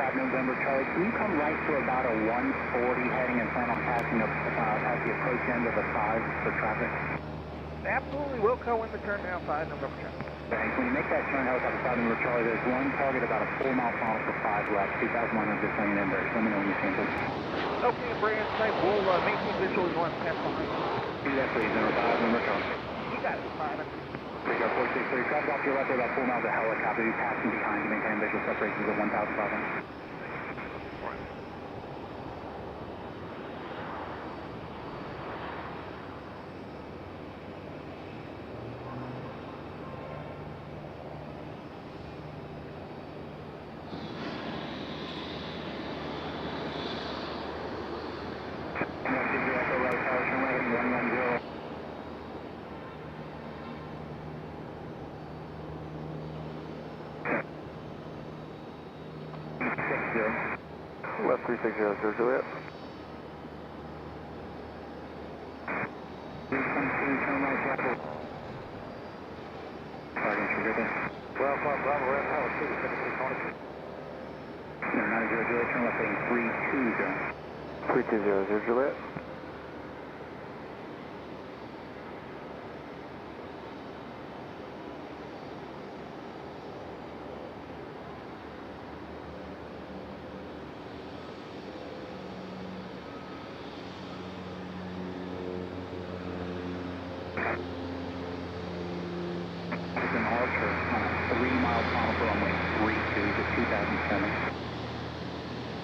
5 November Charlie, can you come right to about a 140 heading and plan on passing past the approach end of the 5 for traffic? Absolutely, we'll go in the turn now, 5 November Charlie. Thanks. When you make that turn helicopter 5 November Charlie, there's one target about a 4-mile funnel for 5 left, 2,100 descending in there. Let me know when you see it. Okay, Brand Site, we'll maintain visual north pass behind. Do that please, number 5 November Charlie. You got it, 5. 463, traffic off to your left about 4 miles of helicopter. You passing behind to maintain visual separations at 1,500. Left 360, Juliet. Turn right, Bravo. Target trigger there. Bravo, we're at Power 2, 90, Juliet, turn left heading 320. 3200, Juliet.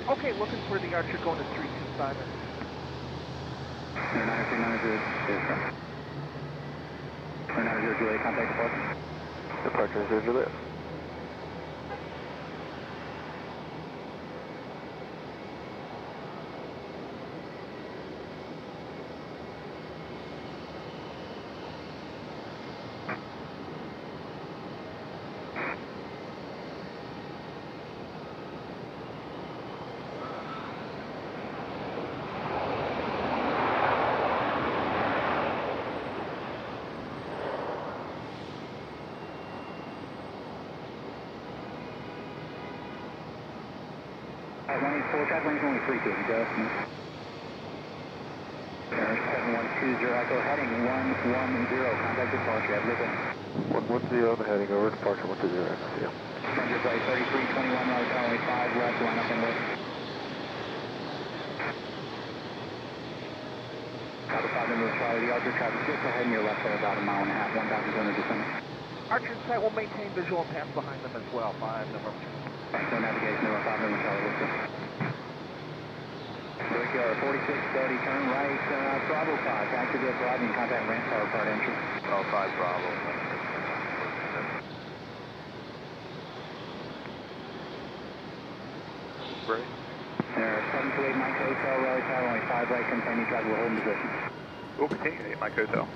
Okay, looking for the Archer going to 325. 390 Juliet, contact departure. Departure 0 Juliet. Running 4, traffic lane's only 3 to adjustment. 7120, Echo heading 110, contact departure, have a good day. 110, heading over, departure 120, see ya. Thunder flight 3321, right, only 5 left, line up and wait. Copy 5 November Charlie, the Archer traffic just ahead in your left there, about a mile and a half, 1,200 descending. Archer site will maintain visual and pass behind them as well, 5 November Charlie. Thanks for navigation, number 5 November Charlie, listen. Brickyard 4630, turn right, Bravo 5, active vehicle arriving, contact ramp power part entry. Oh, 5 Bravo. Ready? There, 728 Mike Hotel, Raleigh Tower, only 5 right, continue, traffic will hold in position. We'll continue at Mike Hotel.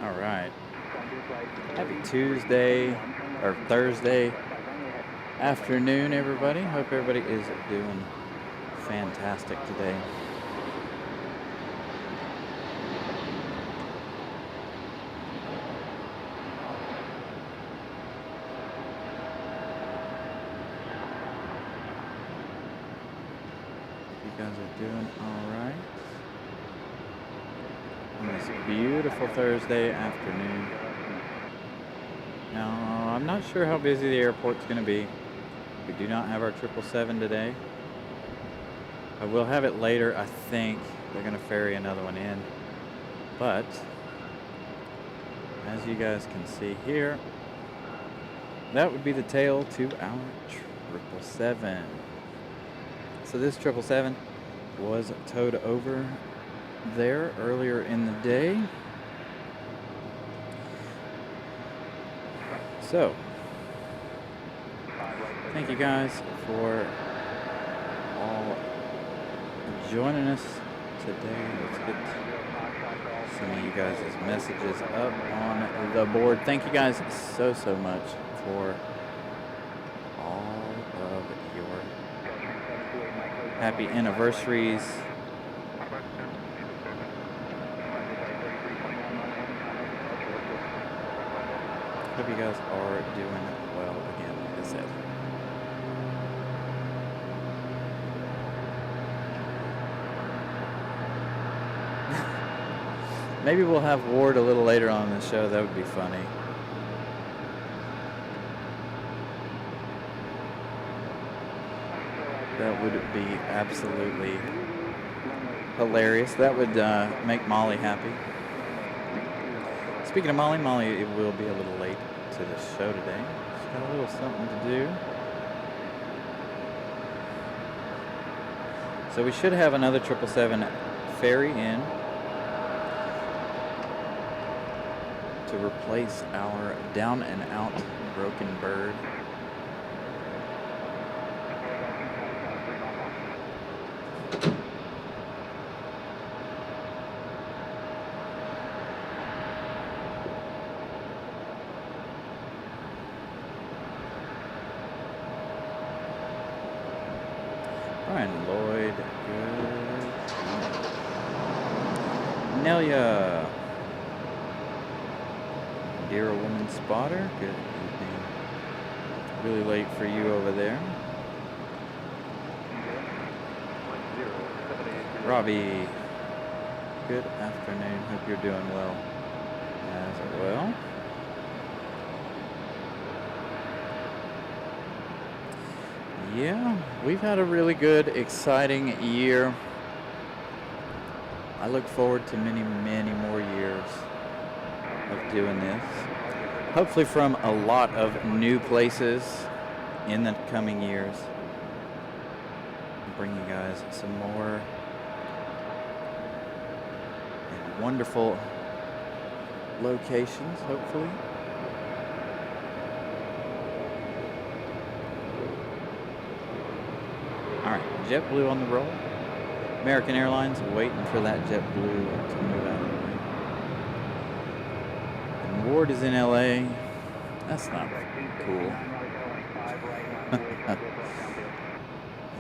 All right. Happy Tuesday, or Thursday afternoon, everybody. Hope everybody is doing fantastic today. You guys are doing all right on this beautiful Thursday afternoon. Now, I'm not sure how busy the airport's going to be. We do not have our 777 today. I will have it later, I think. They're going to ferry another one in. But, as you guys can see here, that would be the tail to our 777. So this 777 was towed over there earlier in the day. So, thank you guys for all joining us today. Let's get some of you guys' messages up on the board. Thank you guys so much for all of your happy anniversaries. Hope you guys are doing well again, like I said. Maybe we'll have Ward a little later on in the show. That would be funny. That would be absolutely hilarious. That would make Molly happy. Speaking of Molly, Molly will be a little late to the show today. She's got a little something to do. So we should have another 777 ferry in to replace our down and out broken bird. Brian Lloyd, good. Nelia. Dear Woman Spotter, good evening. Really late for you over there. Robbie, good afternoon. Hope you're doing well as well. Yeah, we've had a really good, exciting year. I look forward to many, many more years of doing this. Hopefully from a lot of new places in the coming years. I'll bring you guys some more and wonderful locations, hopefully. Alright, JetBlue on the roll. American Airlines waiting for that JetBlue to move out of the way. And Ward is in LA. That's not cool. As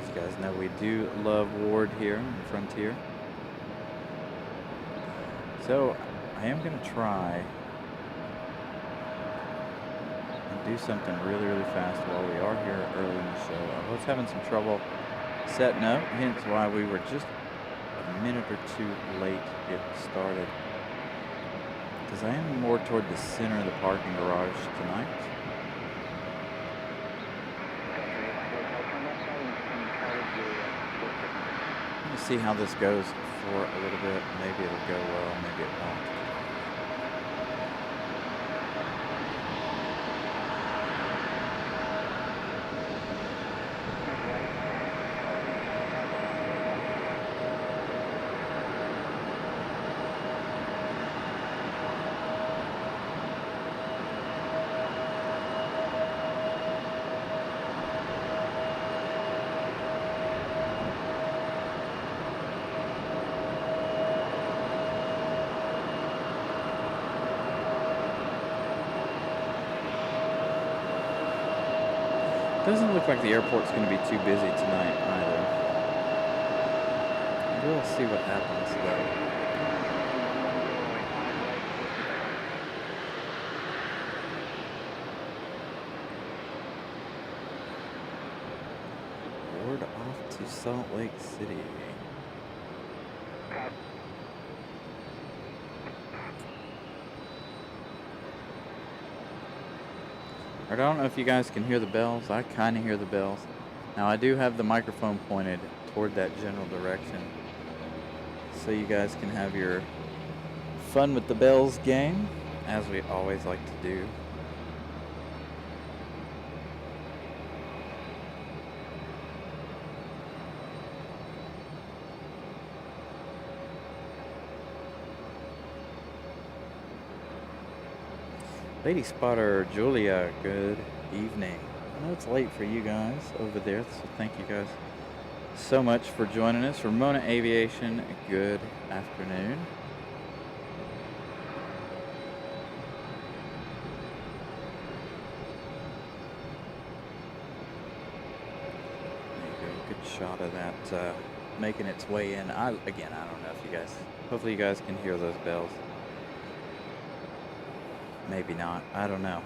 you guys know, we do love Ward here in Frontier. So, I am going to try and do something really, really fast while we are here early in the show. I was having some trouble setting up, hence why we were just a minute or two late to get started. Because I am more toward the center of the parking garage tonight. Let me see how this goes for a little bit. Maybe it'll go well, maybe it won't. Doesn't look like the airport's going to be too busy tonight either. We'll see what happens though. Ward off to Salt Lake City. I don't know if you guys can hear the bells. I kind of hear the bells. Now I do have the microphone pointed toward that general direction, so you guys can have your fun with the bells game, as we always like to do. Lady Spotter, Julia, good evening. I know it's late for you guys over there, so thank you guys so much for joining us. Ramona Aviation, good afternoon. There you go, good shot of that making its way in. Again, I don't know if you guys, hopefully you guys can hear those bells. Maybe not. I don't know.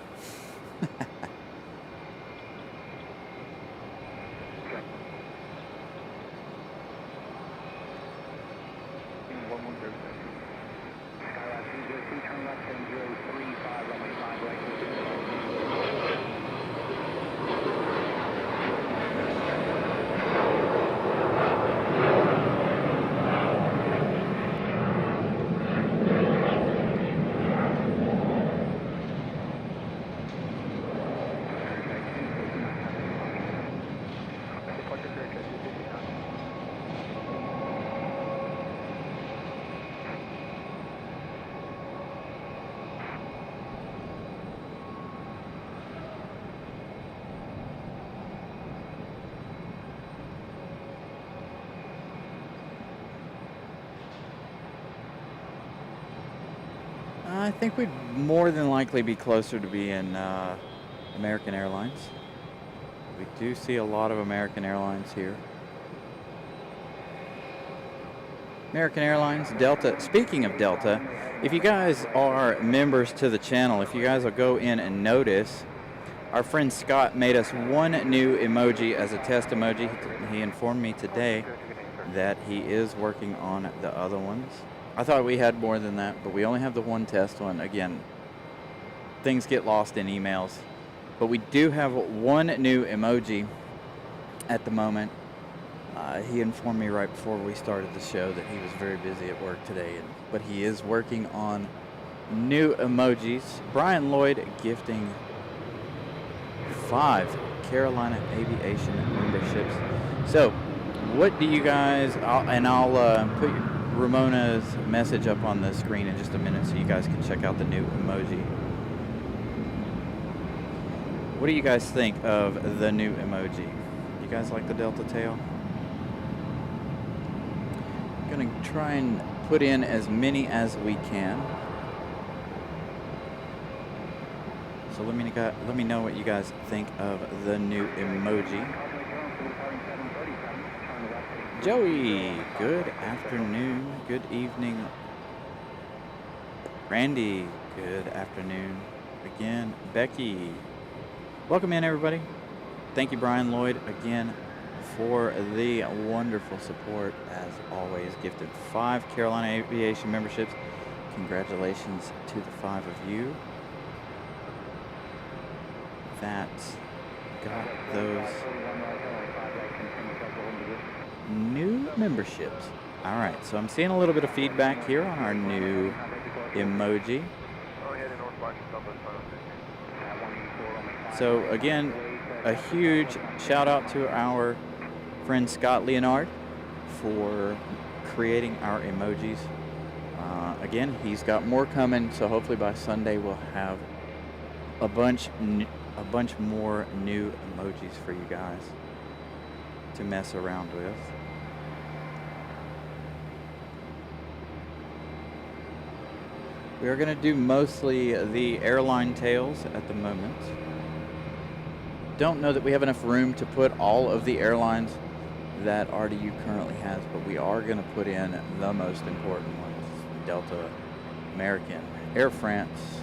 I think we'd more than likely be closer to being American Airlines. We do see a lot of American Airlines here. American Airlines, Delta. Speaking of Delta, if you guys are members to the channel, if you guys will go in and notice, our friend Scott made us one new emoji as a test emoji. He informed me today that he is working on the other ones. I thought we had more than that, but we only have the one test one. Again, things get lost in emails. But we do have one new emoji at the moment. He informed me right before we started the show that he was very busy at work today, but he is working on new emojis. Brian Lloyd gifting 5 Carolina Aviation memberships. So, what do you guys, I'll put Ramona's message up on the screen in just a minute so you guys can check out the new emoji. What do you guys think of the new emoji? You guys like the Delta tail? I'm going to try and put in as many as we can. So let me know what you guys think of the new emoji. Joey, good afternoon, good evening. Randy, good afternoon. Again, Becky. Welcome in, everybody. Thank you, Brian Lloyd, again, for the wonderful support, as always. Gifted 5 Carolina Aviation memberships. Congratulations to the 5 of you that got those new memberships. All right, so I'm seeing a little bit of feedback here on our new emoji. So again, a huge shout out to our friend Scott Leonard for creating our emojis. Again, he's got more coming, so hopefully by Sunday we'll have a bunch more new emojis for you guys to mess around with. We are going to do mostly the airline tails at the moment. Don't know that we have enough room to put all of the airlines that RDU currently has, but we are going to put in the most important ones. Delta, American, Air France.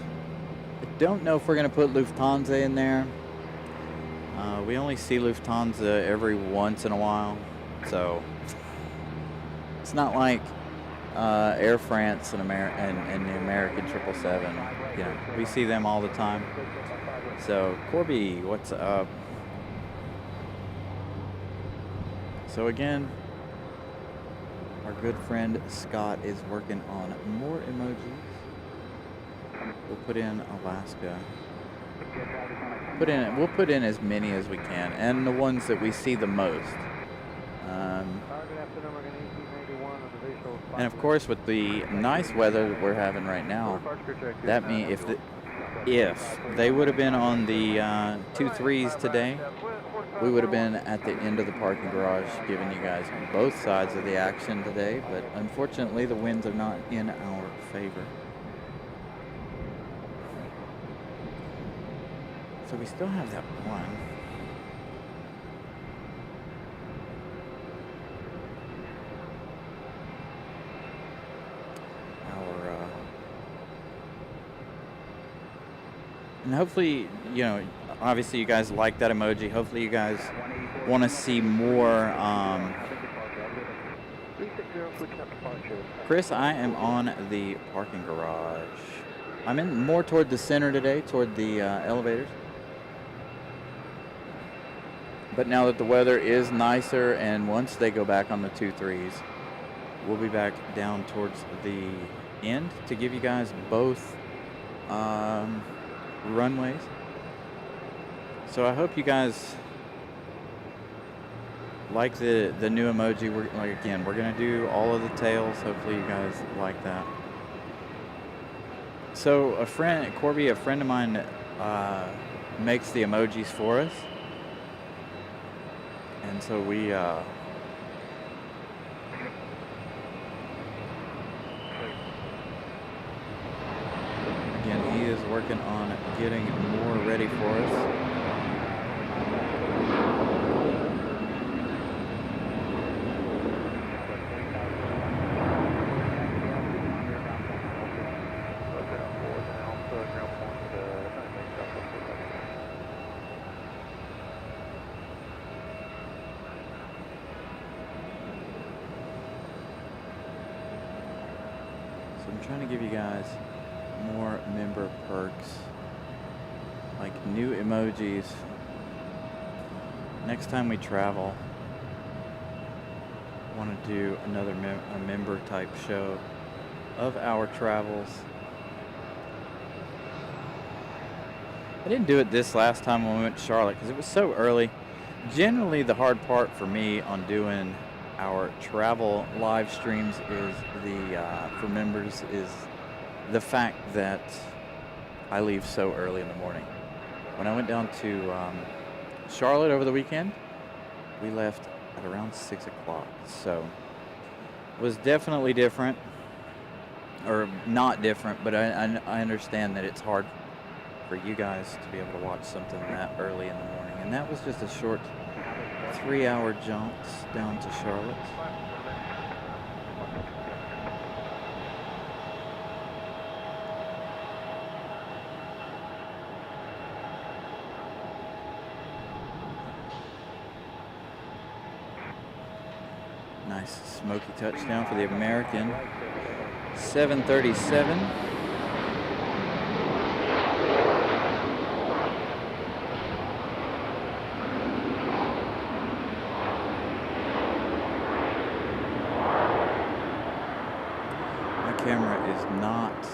I don't know if we're going to put Lufthansa in there. We only see Lufthansa every once in a while, so it's not like Air France and the American 777. You know, we see them all the time. So, Corby, what's up? So again, our good friend Scott is working on more emojis. We'll put in Alaska. We'll put in as many as we can, and the ones that we see the most. And of course, with the nice weather that we're having right now, that means if they would have been on the 2-3s today, we would have been at the end of the parking garage giving you guys both sides of the action today, but unfortunately the winds are not in our favor. So we still have that one. And hopefully, you know, obviously you guys like that emoji. Hopefully you guys want to see more. Chris, I am on the parking garage. I'm in more toward the center today, toward the elevators. But now that the weather is nicer, and once they go back on the 2-3s, we'll be back down towards the end to give you guys both runways. So I hope you guys like the new emoji. We're gonna do all of the tails. Hopefully you guys like that. So Corby, a friend of mine, makes the emojis for us, and so we is working on getting more ready for us. So I'm trying to give you guys more member perks, like new emojis. Next time we travel, I want to do another a member type show of our travels. I didn't do it this last time when we went to Charlotte because it was so early. Generally, the hard part for me on doing our travel live streams is for members is the fact that I leave so early in the morning. When I went down to Charlotte over the weekend, we left at around 6 o'clock. So it was definitely different, or not different, but I understand that it's hard for you guys to be able to watch something that early in the morning. And that was just a short 3-hour jaunt down to Charlotte. Nice smoky touchdown for the American. 737. Camera is not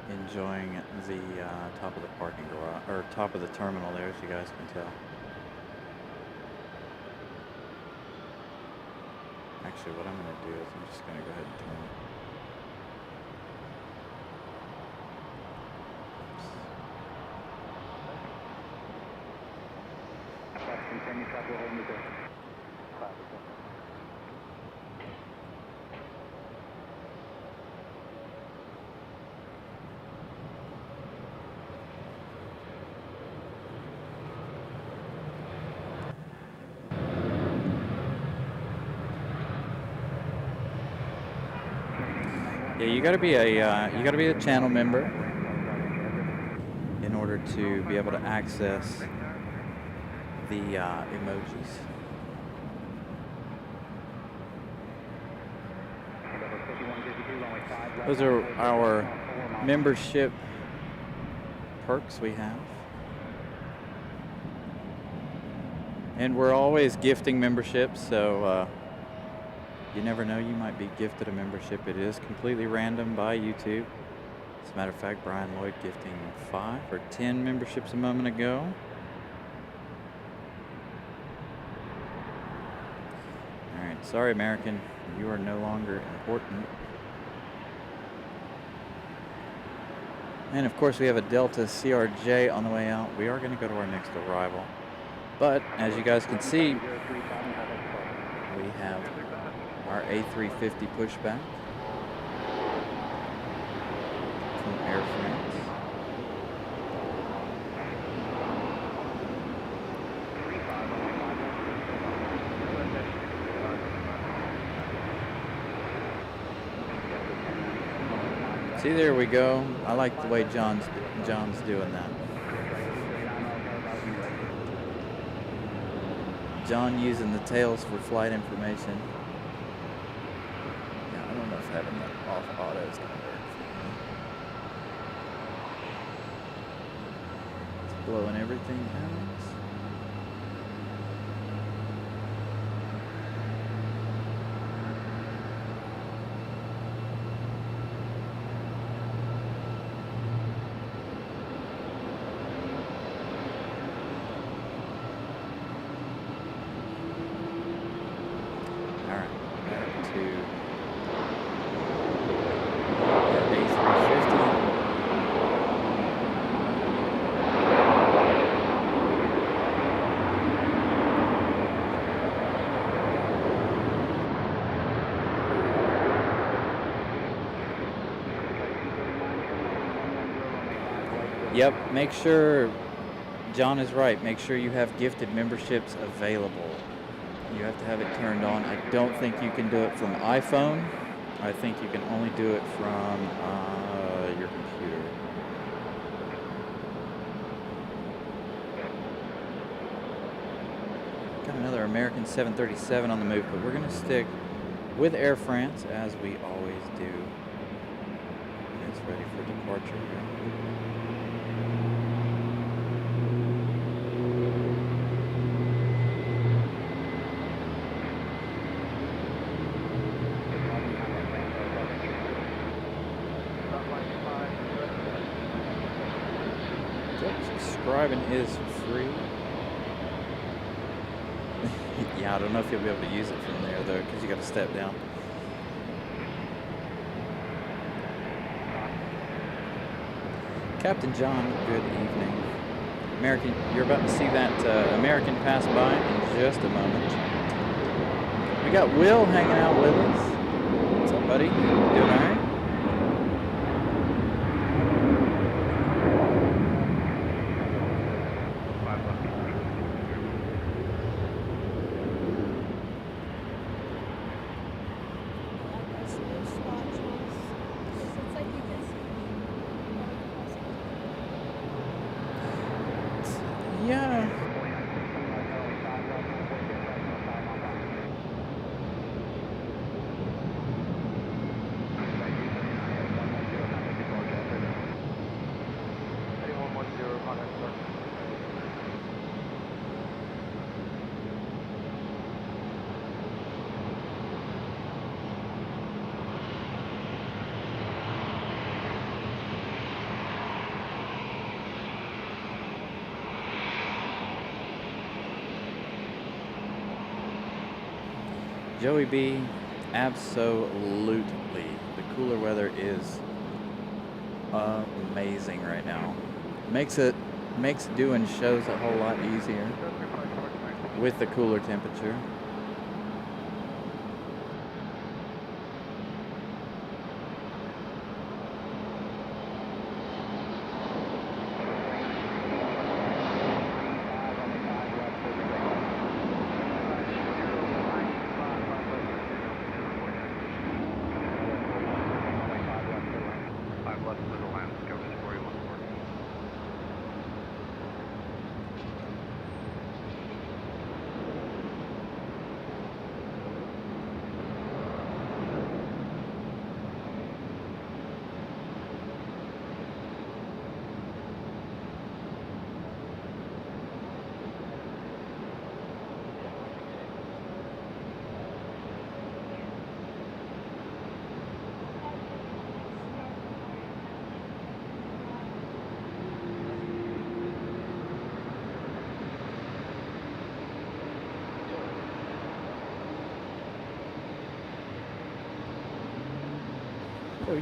enjoying the top of the parking garage, or top of the terminal there, as you guys can tell. Actually, what I'm going to do is I'm just going to go ahead and turn it. Continue trouble holding your distance. Yeah, you got to be a channel member in order to be able to access the emojis. Those are our membership perks we have. And we're always gifting memberships, so you never know, you might be gifted a membership. It is completely random by YouTube. As a matter of fact, Brian Lloyd gifting 5 or 10 memberships a moment ago. Alright, sorry American, you are no longer important. And of course we have a Delta CRJ on the way out. We are going to go to our next arrival. But as you guys can see, we have our A350 pushback from Air France. See, there we go. I like the way John's doing that. John using the tails for flight information. Yeah, I don't know if having that off auto is going to work. It's blowing everything out. Yep, make sure, John is right, make sure you have gifted memberships available. You have to have it turned on. I don't think you can do it from iPhone. I think you can only do it from your computer. Got another American 737 on the move, but we're going to stick with Air France as we always do. It's ready for departure here. Subscribing is free. Yeah, I don't know if you'll be able to use it from there though, because you got to step down. Captain John, good evening. American, you're about to see that American pass by in just a moment. We got Will hanging out with us. What's up, buddy? Doing all right? Yeah. Joey B, absolutely. The cooler weather is amazing right now. Makes doing shows a whole lot easier with the cooler temperature.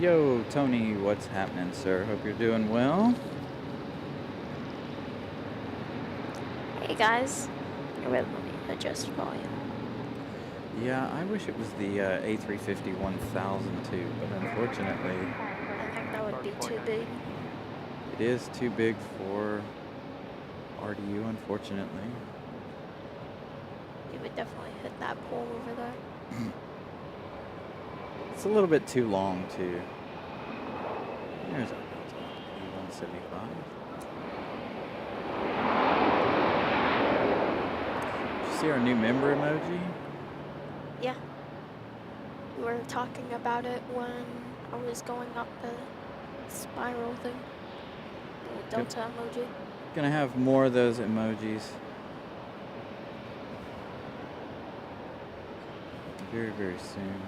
Yo, Tony, what's happening, sir? Hope you're doing well. Hey guys, let me adjust volume. Yeah, I wish it was the A350 1000 too, but unfortunately, I think that would be too big. it is too big for RDU, unfortunately. You would definitely hit that pole over there. It's a little bit too long, too. There's our E175. Did you see our new member emoji? Yeah. We were talking about it when I was going up the spiral thing. The Delta emoji. Gonna have more of those emojis very, very soon.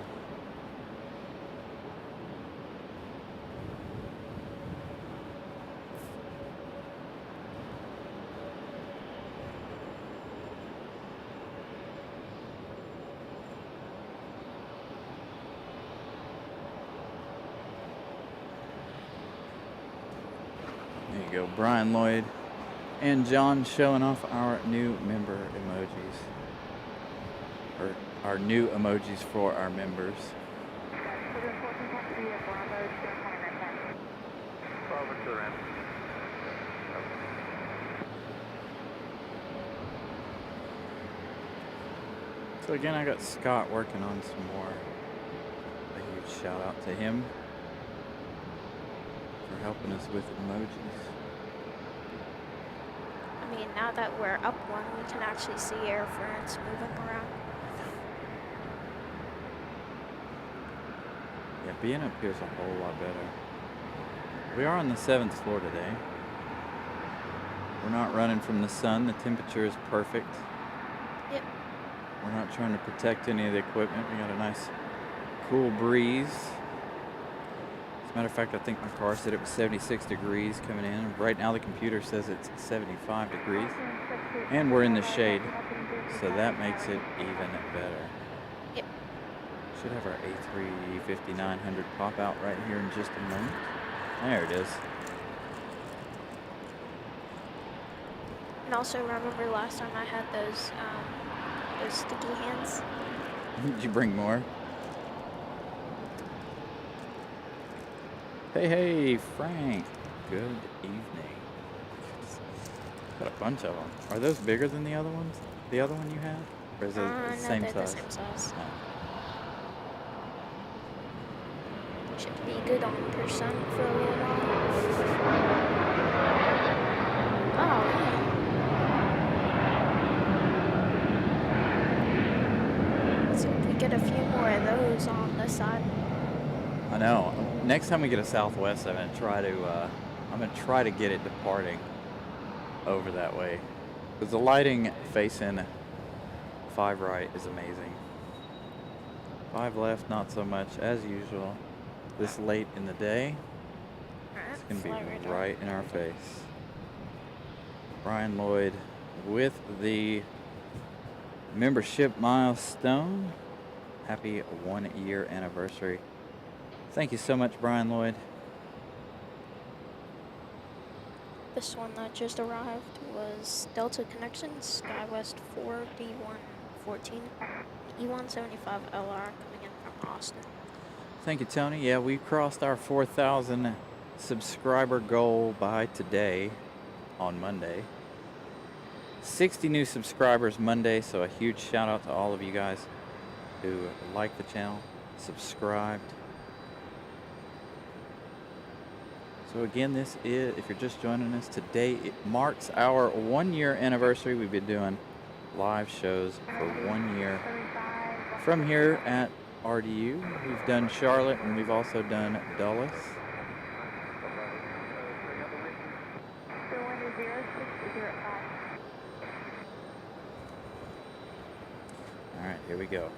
There you go, Brian Lloyd and John showing off our new member emojis. Or our new emojis for our members. So again, I got Scott working on some more. A huge shout out to him for helping us with emojis. I mean, now that we're up one, we can actually see airframes moving around. Yeah, being up here is a whole lot better. We are on the 7th floor today. We're not running from the sun. The temperature is perfect. Yep. We're not trying to protect any of the equipment. We got a nice cool breeze. As a matter of fact, I think my car said it was 76 degrees coming in. Right now the computer says it's 75 degrees. And we're in the shade, so that makes it even better. Yep. Should have our A350-900 pop out right here in just a moment. There it is. And also remember last time I had those sticky hands. Did you bring more? Hey, Frank. Good evening. Got a bunch of them. Are those bigger than the other ones? The other one you had? Or is it the No, same they're size? the same size. Oh. Should be good on percent for a little while. Oh, yeah. So if we get a few more of those on this side. I know. Next time we get a Southwest, I'm gonna try to get it departing over that way. Because the lighting facing 5 right is amazing. 5 left, not so much as usual. This late in the day, it's gonna be right in our face. Brian Lloyd with the membership milestone. Happy 1-year anniversary. Thank you so much, Brian Lloyd. This one that just arrived was Delta Connections, SkyWest 4D114, E175LR coming in from Austin. Thank you, Tony. Yeah, we crossed our 4,000 subscriber goal by today on Monday. 60 new subscribers Monday, so a huge shout out to all of you guys who liked the channel, subscribed. So again, this is, if you're just joining us today, it marks our 1-year anniversary. We've been doing live shows for 1 year from here at RDU. We've done Charlotte and we've also done Dulles. All right, here we go.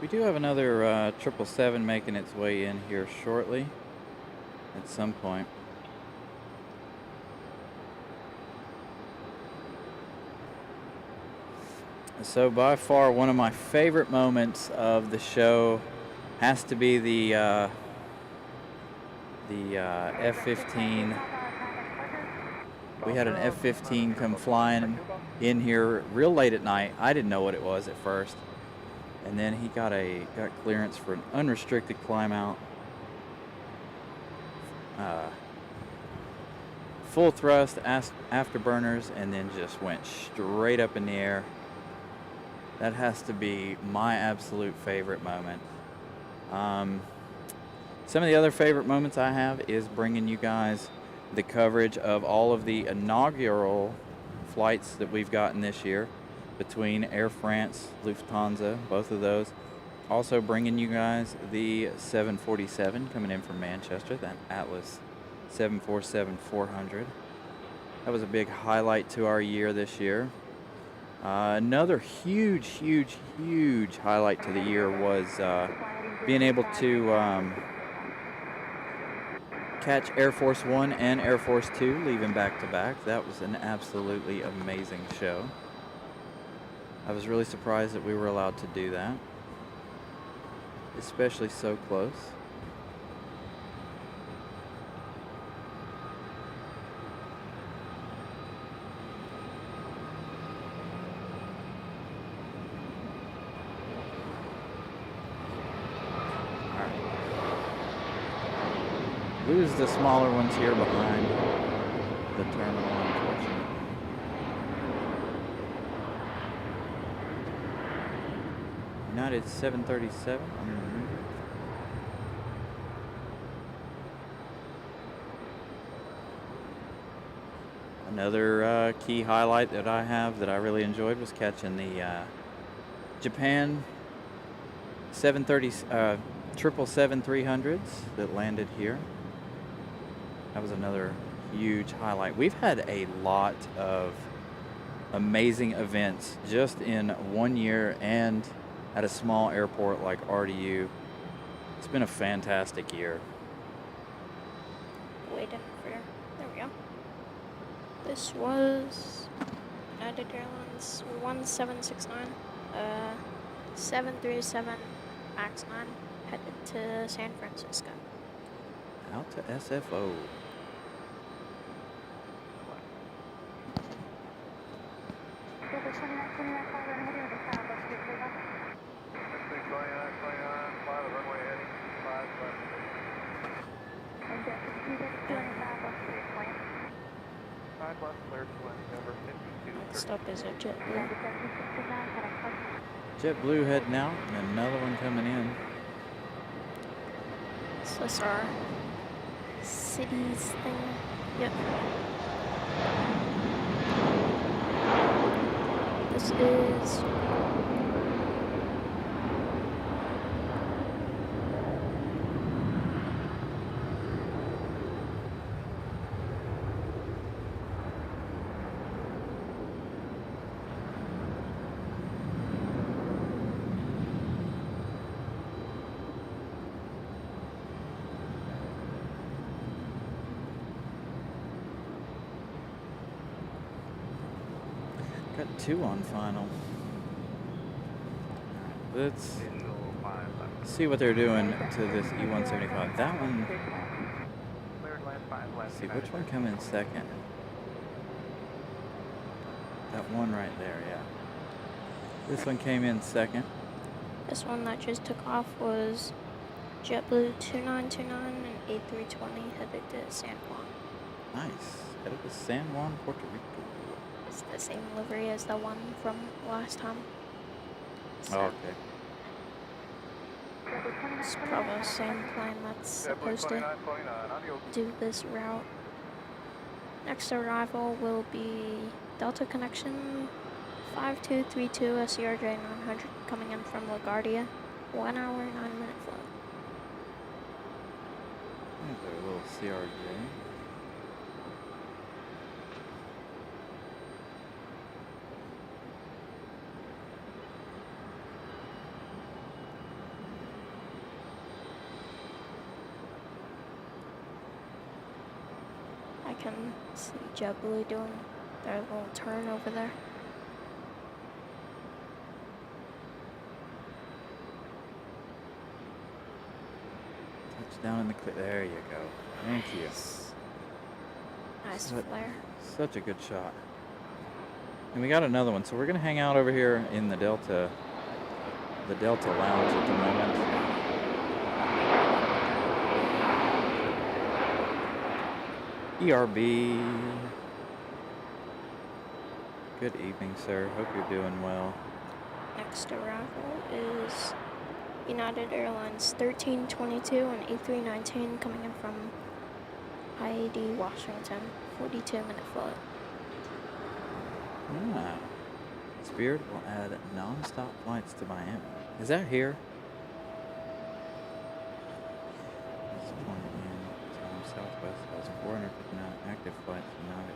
We do have another 777 making its way in here shortly at some point. So by far one of my favorite moments of the show has to be the F-15. We had an F-15 come flying in here real late at night. I didn't know what it was at first, and then he got clearance for an unrestricted climb out, full thrust, afterburners, and then just went straight up in the air. That has to be my absolute favorite moment. Some of the other favorite moments I have is bringing you guys the coverage of all of the inaugural flights that we've gotten this year between Air France, Lufthansa, both of those. Also bringing you guys the 747 coming in from Manchester, that Atlas 747-400. That was a big highlight to our year this year. Another huge highlight to the year was being able to catch Air Force One and Air Force Two leaving back to back. That was an absolutely amazing show. I was really surprised that we were allowed to do that, especially so close. Lose the smaller ones here behind the terminal, unfortunately. United 737. Another key highlight that I have that I really enjoyed was catching the Japan 777-300s that landed here. That was another huge highlight. We've had a lot of amazing events just in 1 year and at a small airport like RDU. It's been a fantastic year. Waiting for, there we go. This was United Airlines 1769, 737 MAX 9, headed to San Francisco. Out to SFO. Next up is a JetBlue. JetBlue heading out and another one coming in. So that's our cities thing. Yep. This is got two on final. Let's see what they're doing to this E-175. That one, let's see, which one come in second? That one right there, yeah. This one came in second. this one that just took off was JetBlue 2929 and A320 headed to San Juan. Nice. Headed to San Juan, Puerto Rico. It's the same livery as the one from last time. So Oh, okay. it's probably the same plane that's supposed to do this route. Next arrival will be Delta Connection 5232 SCRJ 900 coming in from LaGuardia. 1 hour, 9-minute flight. There's our little CRJ. I can see JetBlue doing their little turn over there. It's down in the clear. There you go. Thank you. Nice But- flare. Such a good shot. And we got another one, so we're gonna hang out over here in the Delta Lounge at the moment. ERB. Good evening, sir. Hope you're doing well. Next arrival is United Airlines 1322 and A319 coming in from IAD Washington. 42-minute flight. Ah. Spirit will add non-stop flights to Miami. Is that here? This point in time Southwest has 459 active flights and now it.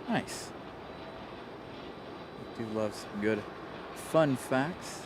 Nice. I do love some good fun facts.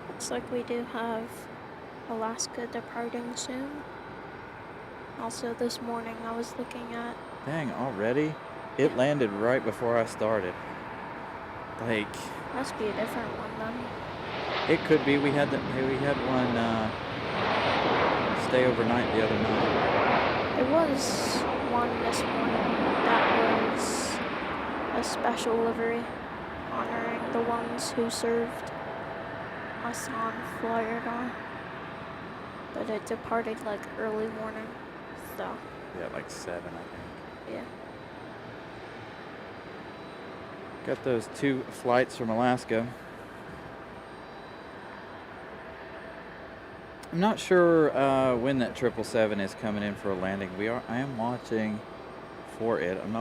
Looks like we do have Alaska departing soon. Also this morning I was looking at, Dang, already? It landed right before I started. Like, must be a different one then. it could be. We had one stay overnight the other night. There was one this morning that was a special livery honoring the ones who served us on Florida. But it departed like early morning, so Yeah, like 7, I think. yeah. Got those 2 flights from Alaska. I'm not sure when that 777 is coming in for a landing. I am watching for it. I'm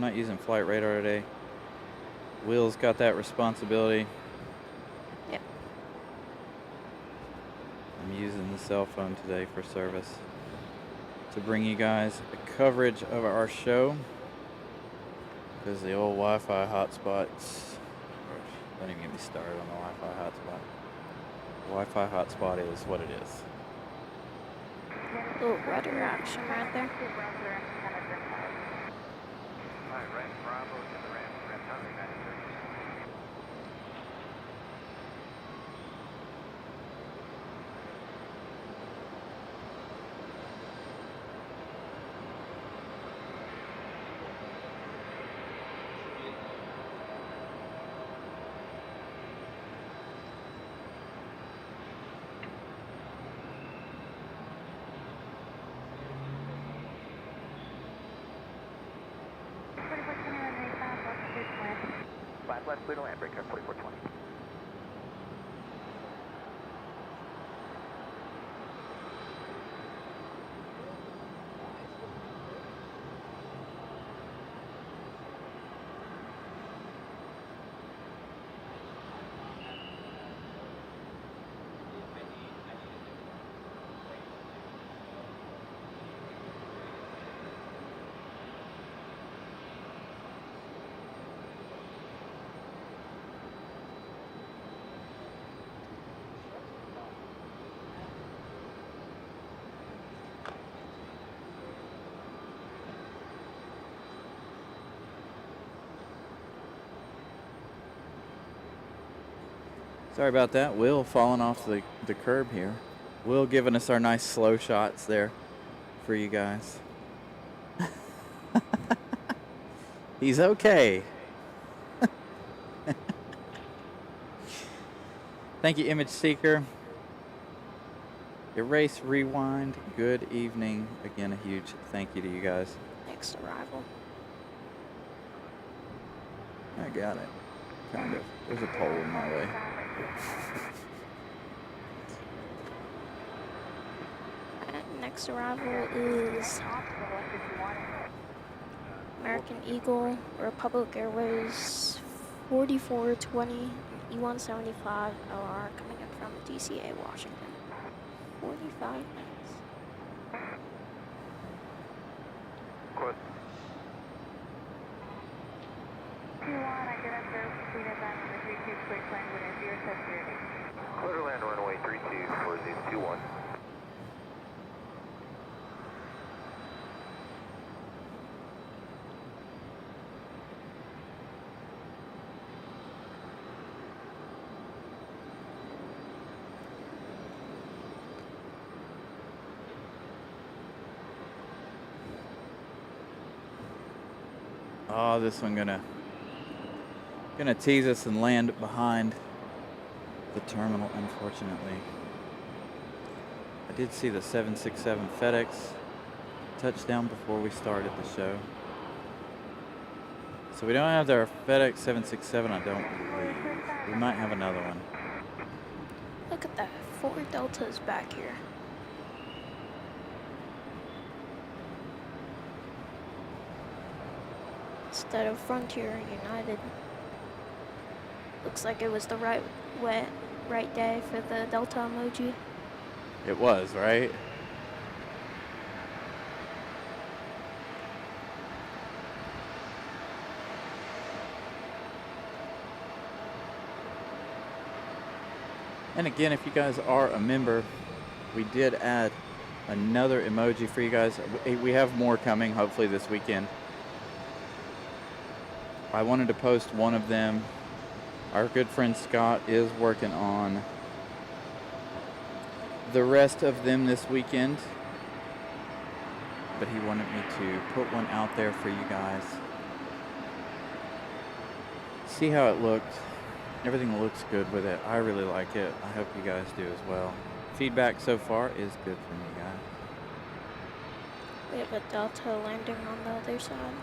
not using flight radar today. Will's got that responsibility. Yep. I'm using the cell phone today for service to bring you guys a coverage of our show. Because the old Wi-Fi hotspots, don't even get me started on the Wi-Fi hotspot. The Wi-Fi hotspot is what it is. Little rudder action right there. Left clear to land, break 4420. Sorry about that. Will falling off the curb here. Will giving us our nice slow shots there for you guys. He's okay. Thank you, Image Seeker. Erase, rewind. Good evening. Again, a huge thank you to you guys. Next arrival. I got it. Kind of. There's a pole in my way. Next arrival is American Eagle, Republic Airways 4420, E175 LR coming in from DCA, Washington. 45 minutes. request. 21, I get up there, speed up on the 32, quick land with a 0708. Clear to land runway 32 for 21. Oh, this one gonna tease us and land behind the terminal, unfortunately. I did see the 767 FedEx touchdown before we started the show. So we don't have their FedEx 767, I don't believe. We might have another one. Look at that. 4 Deltas back here. Instead of Frontier United. Looks like it was the right day for the Delta emoji. It was, right? And again, if you guys are a member, we did add another emoji for you guys. We have more coming, hopefully this weekend. I wanted to post one of them. Our good friend Scott is working on the rest of them this weekend, but he wanted me to put one out there for you guys. See how it looked. Everything looks good with it. I really like it. I hope you guys do as well. Feedback so far is good from you guys. We have a Delta landing on the other side.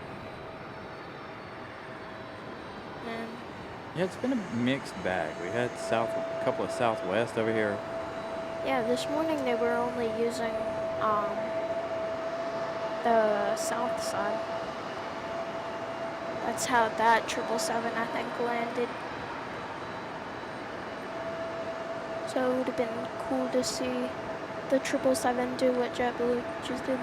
And Yeah, it's been a mixed bag. We had a couple of Southwest over here. yeah, this morning they were only using the south side. That's how that 777 I think landed. So it would have been cool to see the 777 do what JetBlue just did.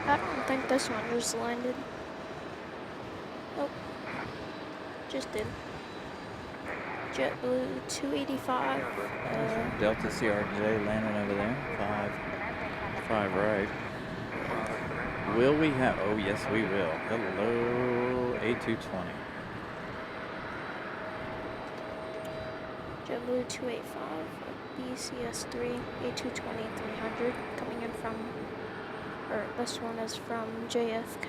I don't think this one just landed. Nope. Just did. JetBlue 285. Delta CRJ landing over there. Five right. Will we have? Oh yes, we will. Hello, A220. JetBlue 285, BCS3, A220 300, coming in from, or this one is from JFK.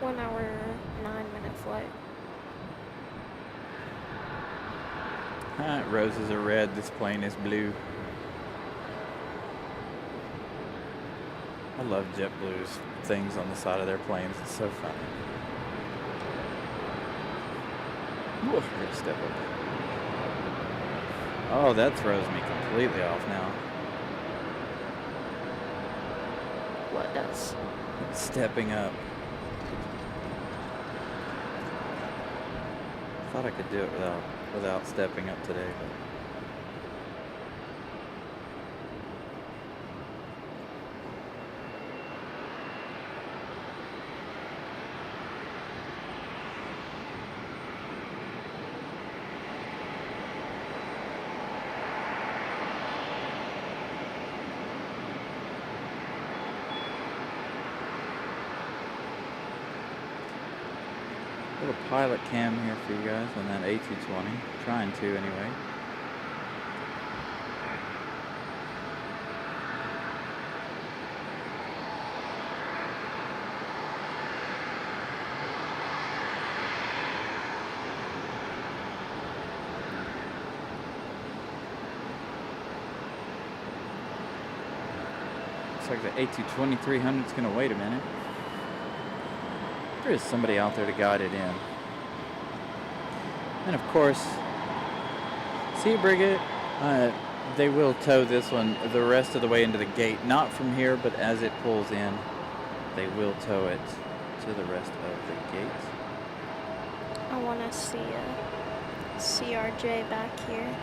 1 hour, 9-minute flight. Roses are red, this plane is blue. I love JetBlue's things on the side of their planes, it's so funny. Ooh, I'm gonna step up. Oh, that throws me completely off now. What does? Stepping up. Thought I could do it without stepping up today, but little pilot cam here for you guys on that A220. Trying to anyway. Looks like the A220-300 is going to wait a minute. There is somebody out there to guide it in. And of course, see Brigade, they will tow this one the rest of the way into the gate. Not from here, but as it pulls in, they will tow it to the rest of the gate. I want to see CRJ back here.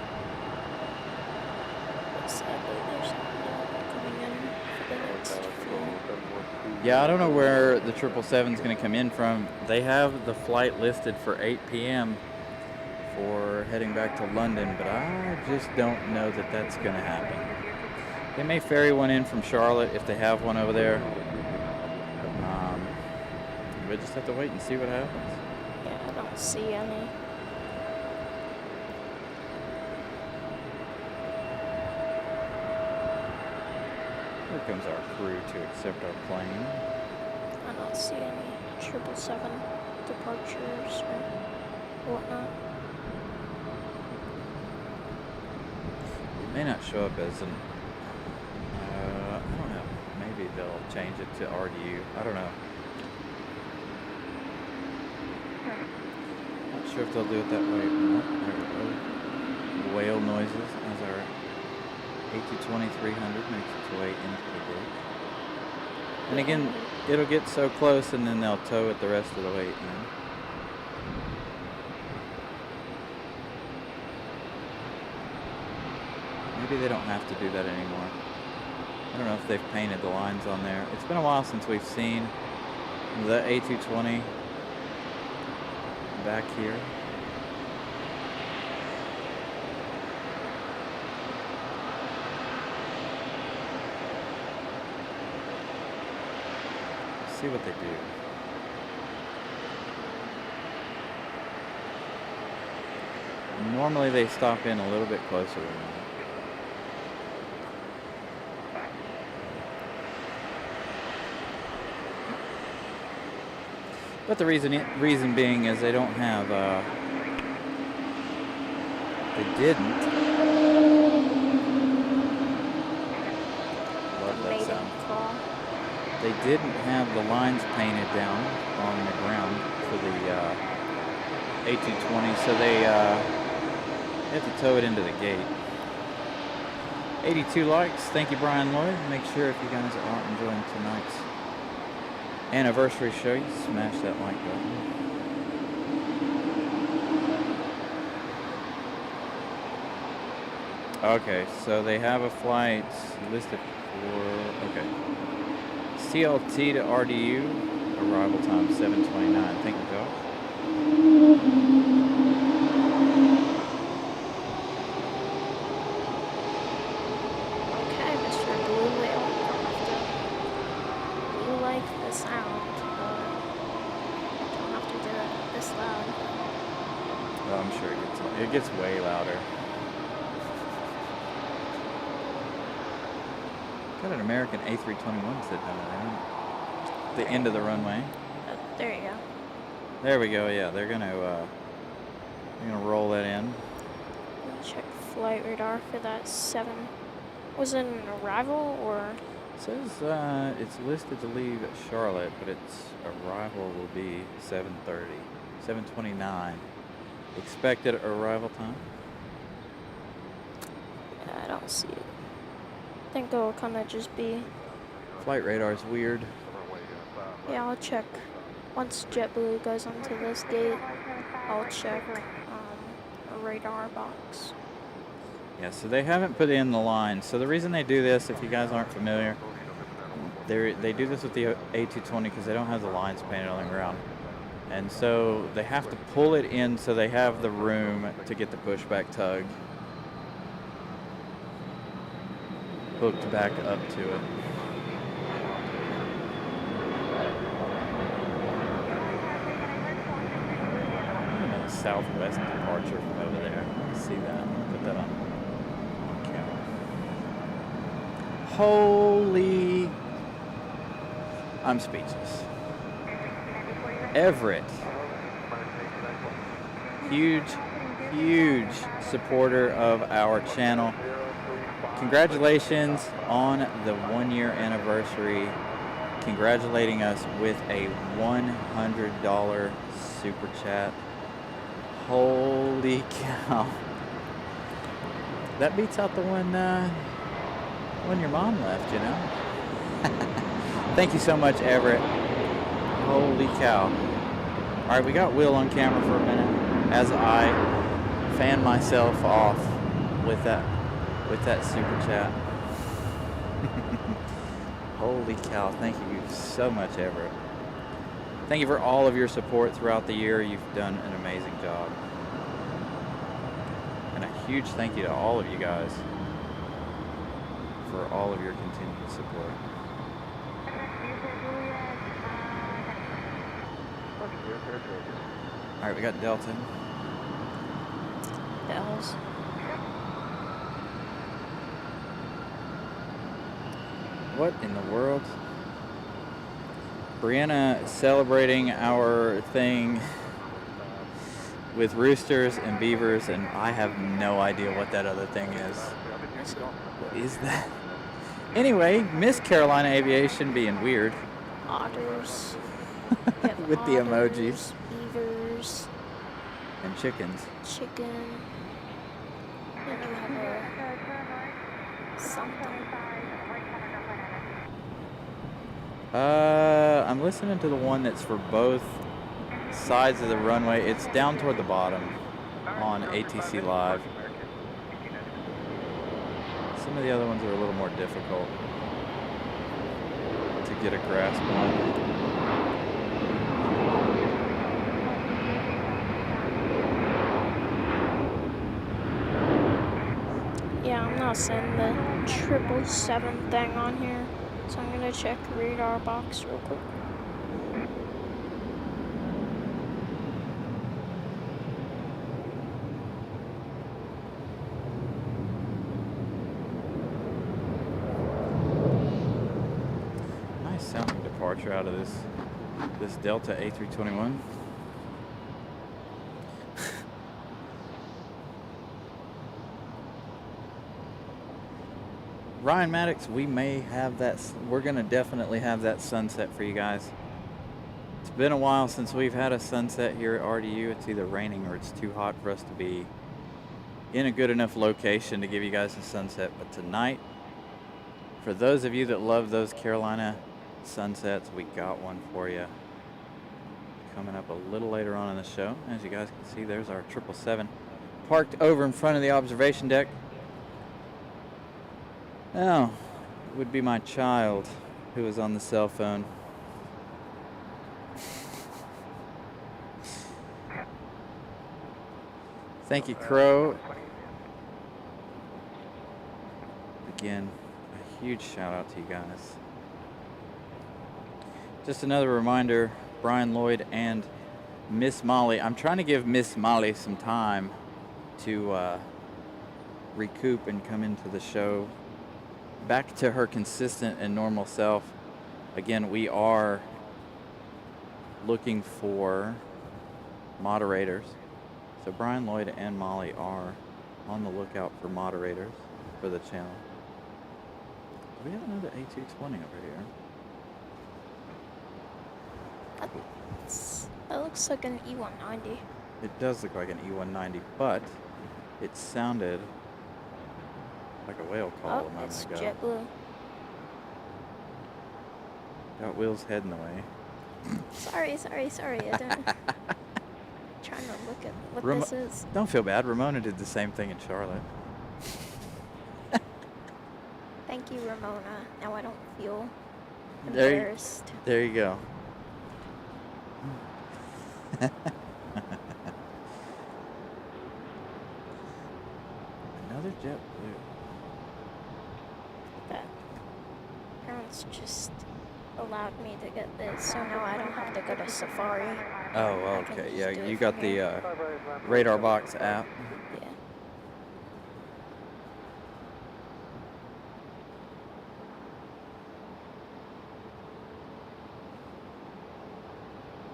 But sadly, there's no one coming in for the next few. Yeah, I don't know where the 777 is going to come in from. They have the flight listed for 8 p.m. for heading back to London, but I just don't know that that's going to happen. They may ferry one in from Charlotte if they have one over there. We just have to wait and see what happens. Yeah, I don't see any. Here comes our crew to accept our plane. I don't see any 777 departures or whatnot. It may not show up as an, I don't know, maybe they'll change it to RDU, I don't know. Not sure if they'll do it that way or not. There we go. Whale noises as our A220-300 makes its way into the gate. And again, it'll get so close and then they'll tow it the rest of the way in. Maybe they don't have to do that anymore. I don't know if they've painted the lines on there. It's been a while since we've seen the A220 back here. Let's see what they do. Normally they stop in a little bit closer than that. But the reason being is they don't have, they didn't. Love that sound. They didn't have the lines painted down on the ground for the A220, so they have to tow it into the gate. 82 likes. Thank you, Brian Lloyd. Make sure if you guys are enjoying tonight's anniversary show, you smash that like button. Okay, so they have a flight listed for, okay, CLT to RDU, arrival time 7:29. Thank you, Josh. Okay, Mr. Blue Whale. You like the sound, but don't have to do it this loud. Oh, I'm sure it gets way louder. Got an American A321 sitting over there. The end of the runway. There you go. There we go. Yeah, they're gonna roll that in. Check flight radar for that 7. Was it an arrival or? It says it's listed to leave Charlotte, but its arrival will be 7:30, 7:29. Expected arrival time? Yeah, I don't see it. I think it'll kind of just be. Flight radar's weird. Yeah, I'll check. Once JetBlue goes onto this gate, I'll check a radar box. Yeah, so they haven't put in the line. So the reason they do this, if you guys aren't familiar, they do this with the A220 because they don't have the lines painted on the ground. And so they have to pull it in so they have the room to get the pushback tug hooked back up to it. Southwest departure from over there. Let's see that. Put that on camera. Holy! I'm speechless. Everett. Huge supporter of our channel. Congratulations on the 1-year anniversary. Congratulating us with a $100 super chat. Holy cow. That beats out the one when your mom left, you know? Thank you so much, Everett. Holy cow. Alright, we got Will on camera for a minute as I fan myself off with that super chat. Holy cow, thank you so much, Everett. Thank you for all of your support throughout the year. You've done an amazing job. And a huge thank you to all of you guys for all of your continued support. Alright, we got Delta. Bells. What in the world? Brianna celebrating our thing with roosters and beavers, and I have no idea what that other thing is. What is that? Anyway, Miss Carolina Aviation being weird. Otters. With the emojis. Beavers. And chickens. Chicken. Then you have a something. I'm listening to the one that's for both sides of the runway. It's down toward the bottom on ATC Live. Some of the other ones are a little more difficult to get a grasp on. Yeah, I'm not seeing the 777 thing on here, so I'm gonna check the radar box real quick. Nice sounding departure out of this Delta A321. Ryan Maddox, we may have that. We're going to definitely have that sunset for you guys. It's been a while since we've had a sunset here at RDU. It's either raining or it's too hot for us to be in a good enough location to give you guys a sunset. But tonight, for those of you that love those Carolina sunsets, we got one for you. Coming up a little later on in the show. As you guys can see, there's our 777 parked over in front of the observation deck. Now, it would be my child who is on the cell phone. Thank you, Crow. Again, a huge shout out to you guys. Just another reminder, Brian Lloyd and Miss Molly. I'm trying to give Miss Molly some time to recoup and come into the show back to her consistent and normal self. Again, we are looking for moderators. So Brian Lloyd and Molly are on the lookout for moderators for the channel. We have another A220 over here. That looks like an E190. It does look like an E190, but it sounded like a whale call a moment ago. JetBlue. Got Will's head in the way. Sorry. I didn't. Trying to look at what this is. Don't feel bad. Ramona did the same thing in Charlotte. Thank you, Ramona. Now I don't feel There embarrassed. There you go. Another JetBlue. That parents just allowed me to get this, so now I don't have to go to Safari. Oh, okay. Yeah, you got the radar box app. Yeah.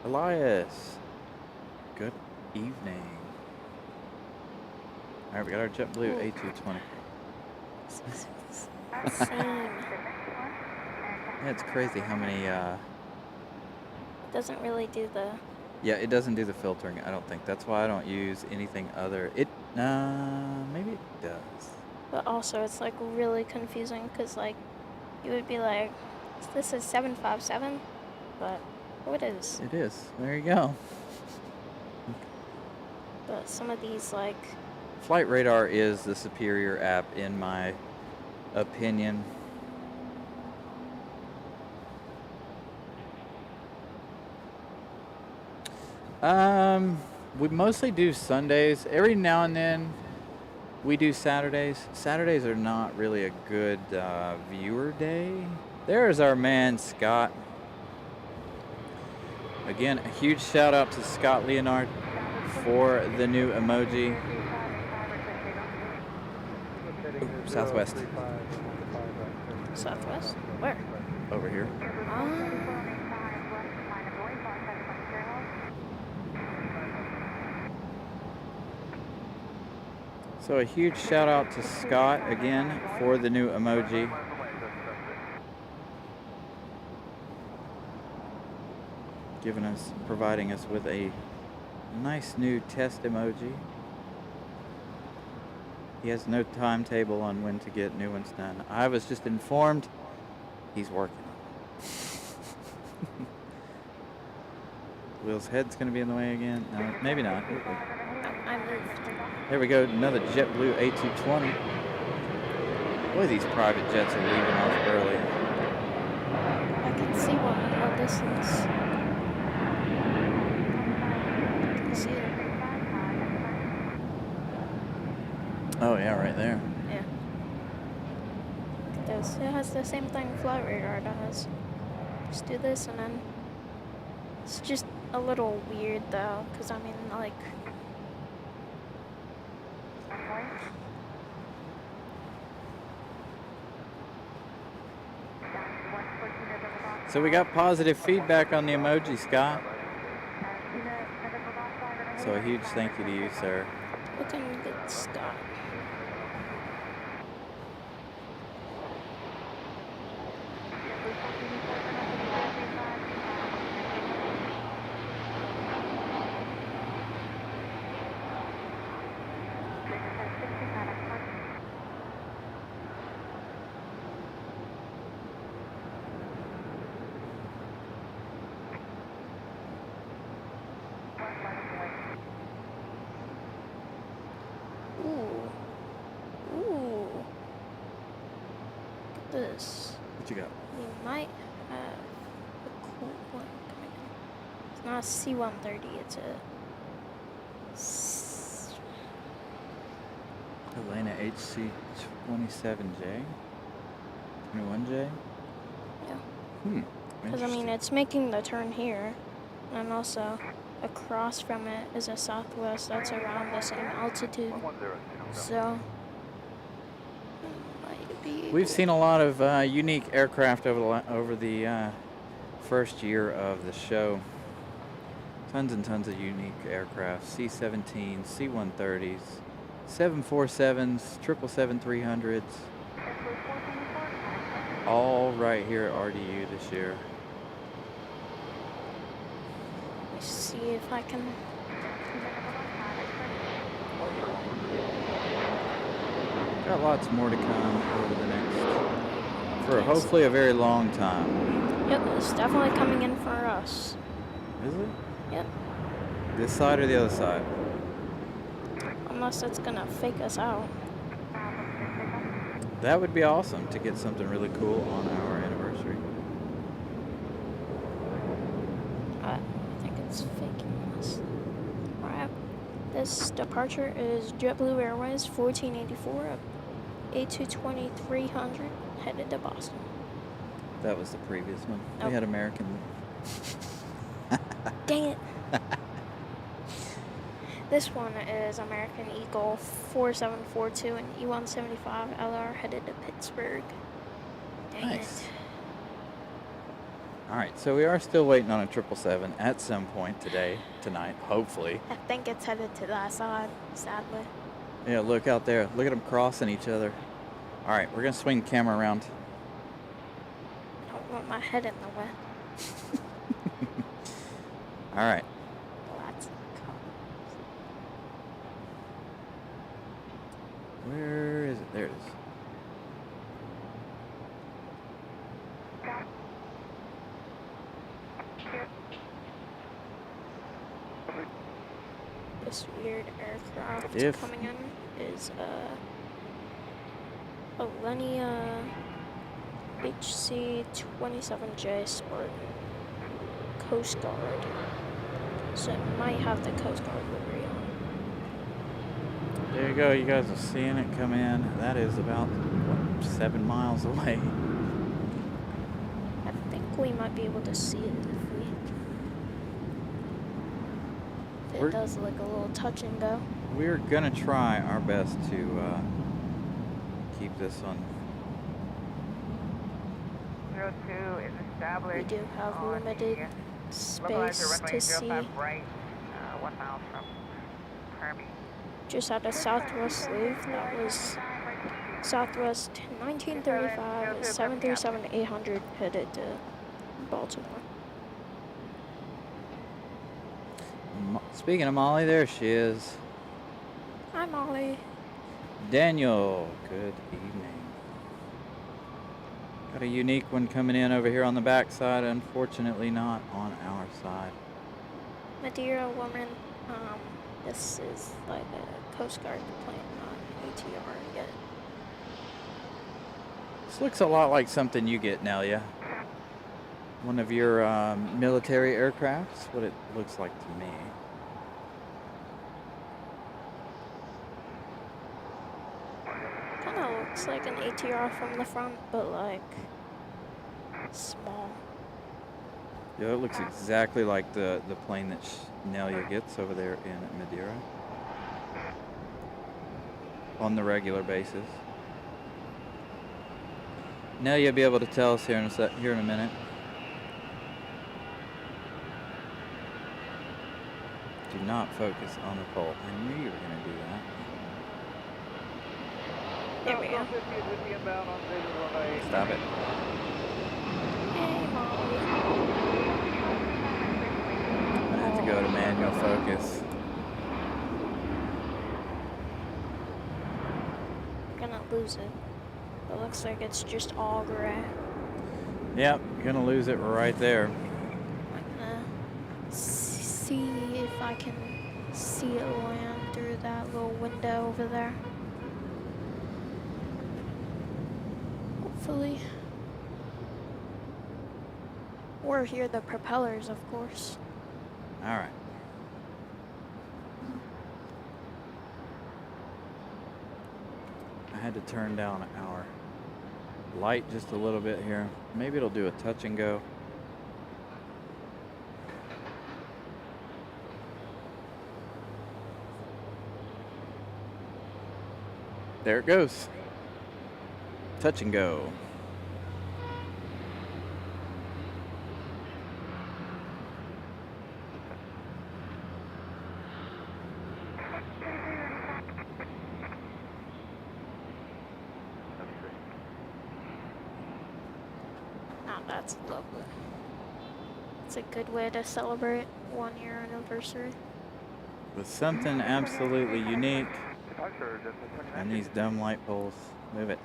Elias, good evening. All right, we got our JetBlue A220. Same. Yeah, it's crazy how many. Doesn't really do the. Yeah, it doesn't do the filtering. I don't think. That's why I don't use anything other. It. Maybe it does. But also, it's like really confusing because like, you would be like, this is 757, but what is? It is. There you go. But some of these like Flight Radar is the superior app in my opinion. We mostly do Sundays. Every now and then we do Saturdays. Saturdays are not really a good viewer day. There's our man Scott. Again, a huge shout out to Scott Leonard for the new emoji. Ooh, southwest. Southwest? Where? Over here. So a huge shout out to Scott again for the new emoji. Providing us with a nice new test emoji. He has no timetable on when to get new ones done. I was just informed he's working on it. Will's head's gonna be in the way again. No, maybe not. I moved. There we go, another JetBlue A220. Boy, these private jets are leaving off early. I can see one in the distance. I can see it. Oh yeah, right there. Yeah. Look at this. It has the same thing Flight Radar does. Just do this and then... It's just a little weird though, because I mean, like... So we got positive feedback on the emoji, Scott. So a huge thank you to you, sir. Looking good, Scott. This. What you got? We might have a cool one coming in. It's not a C-130, it's a... Atlanta HC-27J? 21J? Yeah. Because, I mean, it's making the turn here. And also, across from it is a Southwest that's around the same altitude. So... We've seen a lot of unique aircraft over the first year of the show. Tons and tons of unique aircraft. C-17s, C-130s, 747s, 777-300s. All right here at RDU this year. Let me see if I can... Got lots more to come over the next, for hopefully a very long time. Yep, it's definitely coming in for us. Is it? Yep. This side or the other side? Unless it's gonna fake us out. That would be awesome to get something really cool on our anniversary. I think it's faking us. Alright. This departure is JetBlue Airways 1484 A220-300 headed to Boston. That was the previous one. Oh. We had American. Dang it. This one is American Eagle 4742 and E175 LR headed to Pittsburgh. Dang Nice. it. All right, so we are still waiting on a 777 at some point tonight, hopefully. I think it's headed to that side, sadly. Yeah, look out there. Look at them crossing each other. All right, we're gonna swing the camera around. I don't want my head in the way. All right. Lots of Where is it? There it is. this weird aircraft If- coming in is a Linnea HC-27J Spartan Coast Guard. So it might have the Coast Guard livery on. There you go. You guys are seeing it come in. That is about, what, 7 miles away. I think we might be able to see it if We're- it does like a little touch and go. We're gonna try our best to keep this on. 02 is We established. do have on limited the space to see. 05 right, 1 mile from Kirby. Just had a southwest loop that was southwest 1935 737-800 headed to Baltimore. Speaking of Molly, there she is. Hi, Molly. Daniel, good evening. Got a unique one coming in over here on the back side, unfortunately not on our side. Madeira woman, this is like a Coast Guard plane, not ATR yet. This looks a lot like something you get, Nelia. One of your military aircrafts, what it looks like to me. Kinda looks like an ATR from the front, but like small. Yeah, it looks exactly like the plane that Nelia gets over there in Madeira. On the regular basis. Nelia will be able to tell us here in a minute. Do not focus on the pole. I knew you were going to do that. There we go. Stop it. Hey, Molly. I'm going to have to go to manual focus. Gonna lose it. It looks like it's just all gray. Yep, you're going to lose it right there. I'm gonna see if I can see it land through that little window over there. Hopefully. Or hear the propellers, of course. All right. I had to turn down our light just a little bit here. Maybe it'll do a touch and go. There it goes. Touch and go. Oh, that's lovely. It's a good way to celebrate 1 year anniversary. With something absolutely unique. And these dumb light poles. Move it.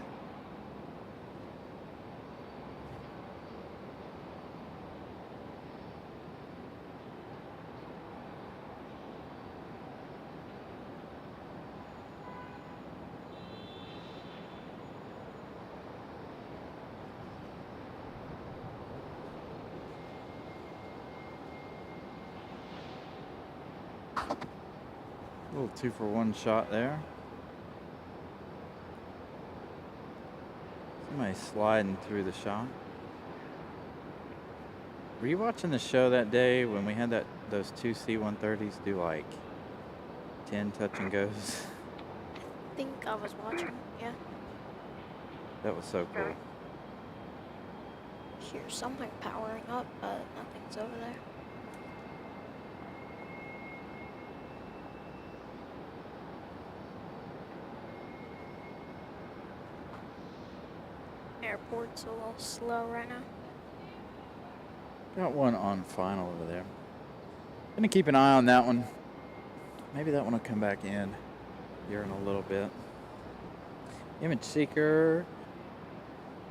A little 2-for-1 shot there. Somebody sliding through the shot. Were you watching the show that day when we had those two C-130s do like 10 touch and goes? I think I was watching, yeah. That was so cool. Hear something powering up, but nothing's over there. Airport's a little slow right now. Got one on final over there. Gonna keep an eye on that one. Maybe that one will come back in here in a little bit. Image Seeker.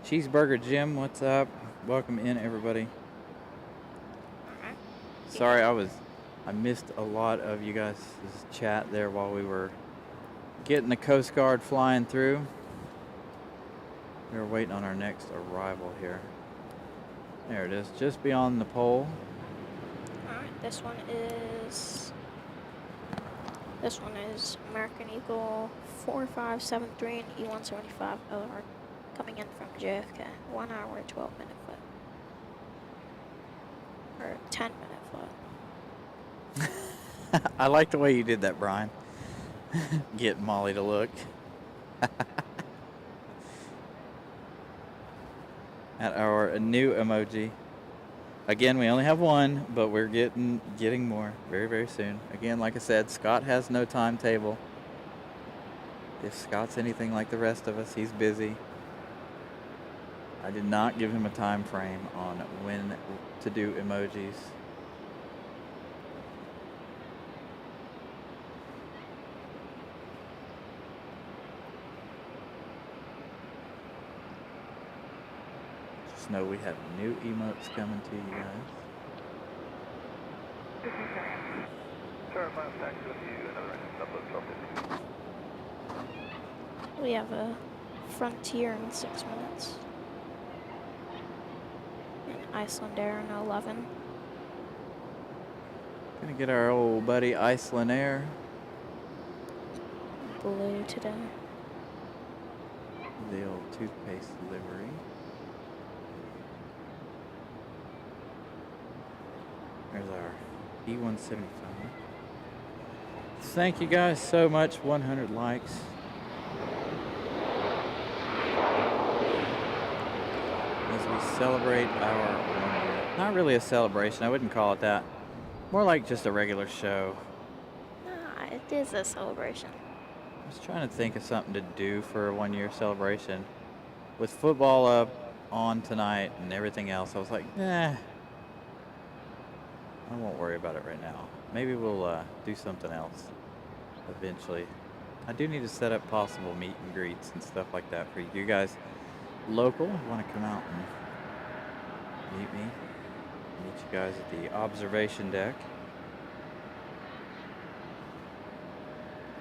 Cheeseburger Jim, what's up? Welcome in, everybody. Sorry, I was I missed a lot of you guys' chat there while we were getting the Coast Guard flying through. We were waiting on our next arrival here. There it is, just beyond the pole. Alright, this one is American Eagle 4573 and E175 LR coming in from JFK. 1 hour, 12-minute flight. Or 10-minute flight. I like the way you did that, Brian. Get Molly to look. At our new emoji. Again, we only have one, but we're getting more very, very soon. Again, like I said, Scott has no timetable. If Scott's anything like the rest of us, he's busy. I did not give him a time frame on when to do emojis. Just know we have new emotes coming to you guys. Sure, my taxi with you, another upload 1250. We have a Frontier in 6 minutes. And Iceland Air in 11. Gonna get our old buddy Iceland Air. Blue today. The old toothpaste livery. There's our E175. Thank you guys so much. 100 likes. As we celebrate our 1 year. Not really a celebration. I wouldn't call it that. More like just a regular show. Nah, it is a celebration. I was trying to think of something to do for a 1 year celebration. With football up on tonight and everything else, I was like, nah. I won't worry about it right now. Maybe we'll do something else eventually. I do need to set up possible meet and greets and stuff like that for you guys local. Want to come out and meet me? Meet you guys at the observation deck.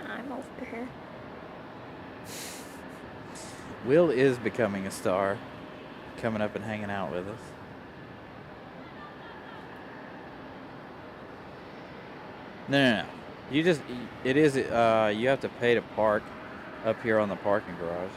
I'm over here. Will is becoming a star, coming up and hanging out with us. No. You just, it is, you have to pay to park up here on the parking garage.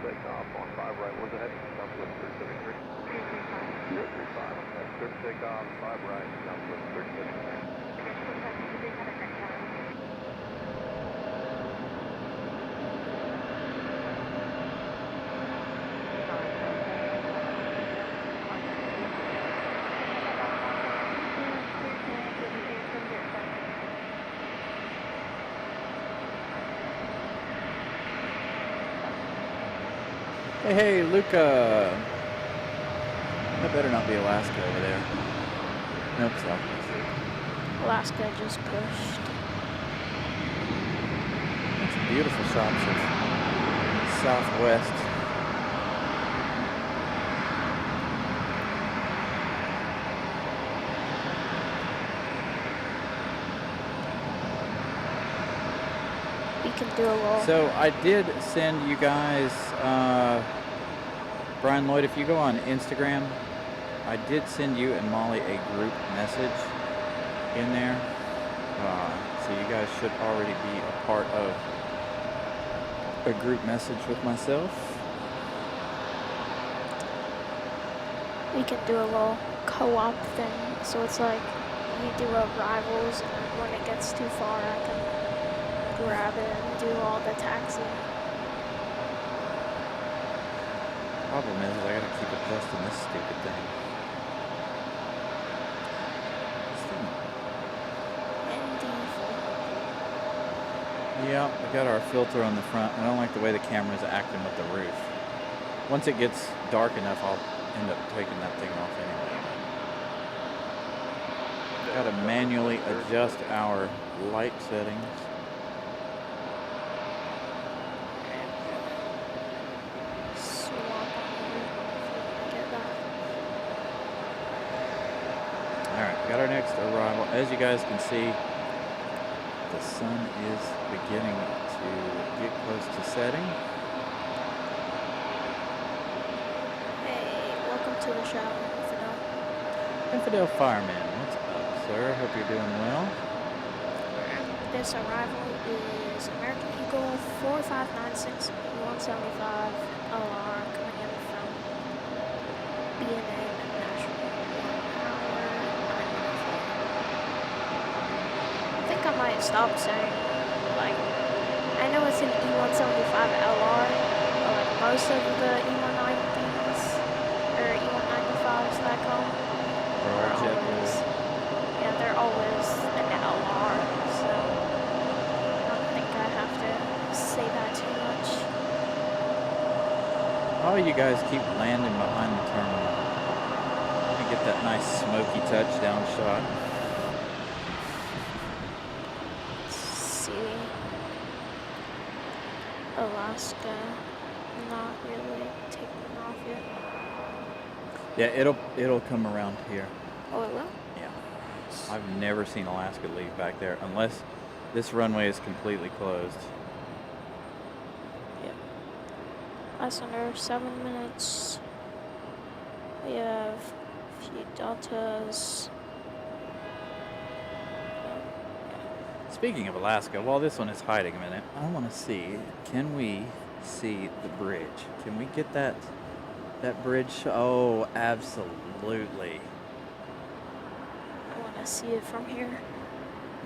Takeoff on 5 right, where's the head? Southwest 373. 035, okay. Clear takeoff, 5 right, Southwest 373. Hey, Luca. That better not be Alaska over there. Nope, Southwest. Alaska just pushed. That's beautiful shots of Southwest. We can do a roll. So I did send you guys, Brian Lloyd, if you go on Instagram, I did send you and Molly a group message in there. So you guys should already be a part of a group message with myself. We can do a little co-op thing. So it's like you do a rivals, and when it gets too far, I can grab it and do all the taxi. Problem is I gotta keep adjusting this stupid thing. Yeah, we got our filter on the front. I don't like the way the camera's acting with the roof. Once it gets dark enough, I'll end up taking that thing off anyway. Got to manually adjust our light settings. Alright, got our next arrival. As you guys can see, the sun is beginning to get close to setting. Hey, welcome to the show, Infidel. Infidel Fireman, what's up, sir? Hope you're doing well. This arrival is American Eagle 4596 175 LR coming in from BNA National. 1 hour, 9 minutes. I think I might stop saying, like, I know it's an E175 LR, but like most of the E190s or E195s that come are always, yeah, they're always an LR, so I don't think I have to say that too much. Oh, you guys keep landing behind the terminal. You get that nice smoky touchdown shot. Let's see. Alaska, not really taking off yet. Yeah, it'll come around here. Oh, it will? Yeah. I've never seen Alaska leave back there unless this runway is completely closed. Yep. Less under 7 minutes. We have a few deltas. Speaking of Alaska, while this one is hiding a minute, I want to see, can we see the bridge? Can we get that bridge? Oh, absolutely. I want to see it from here.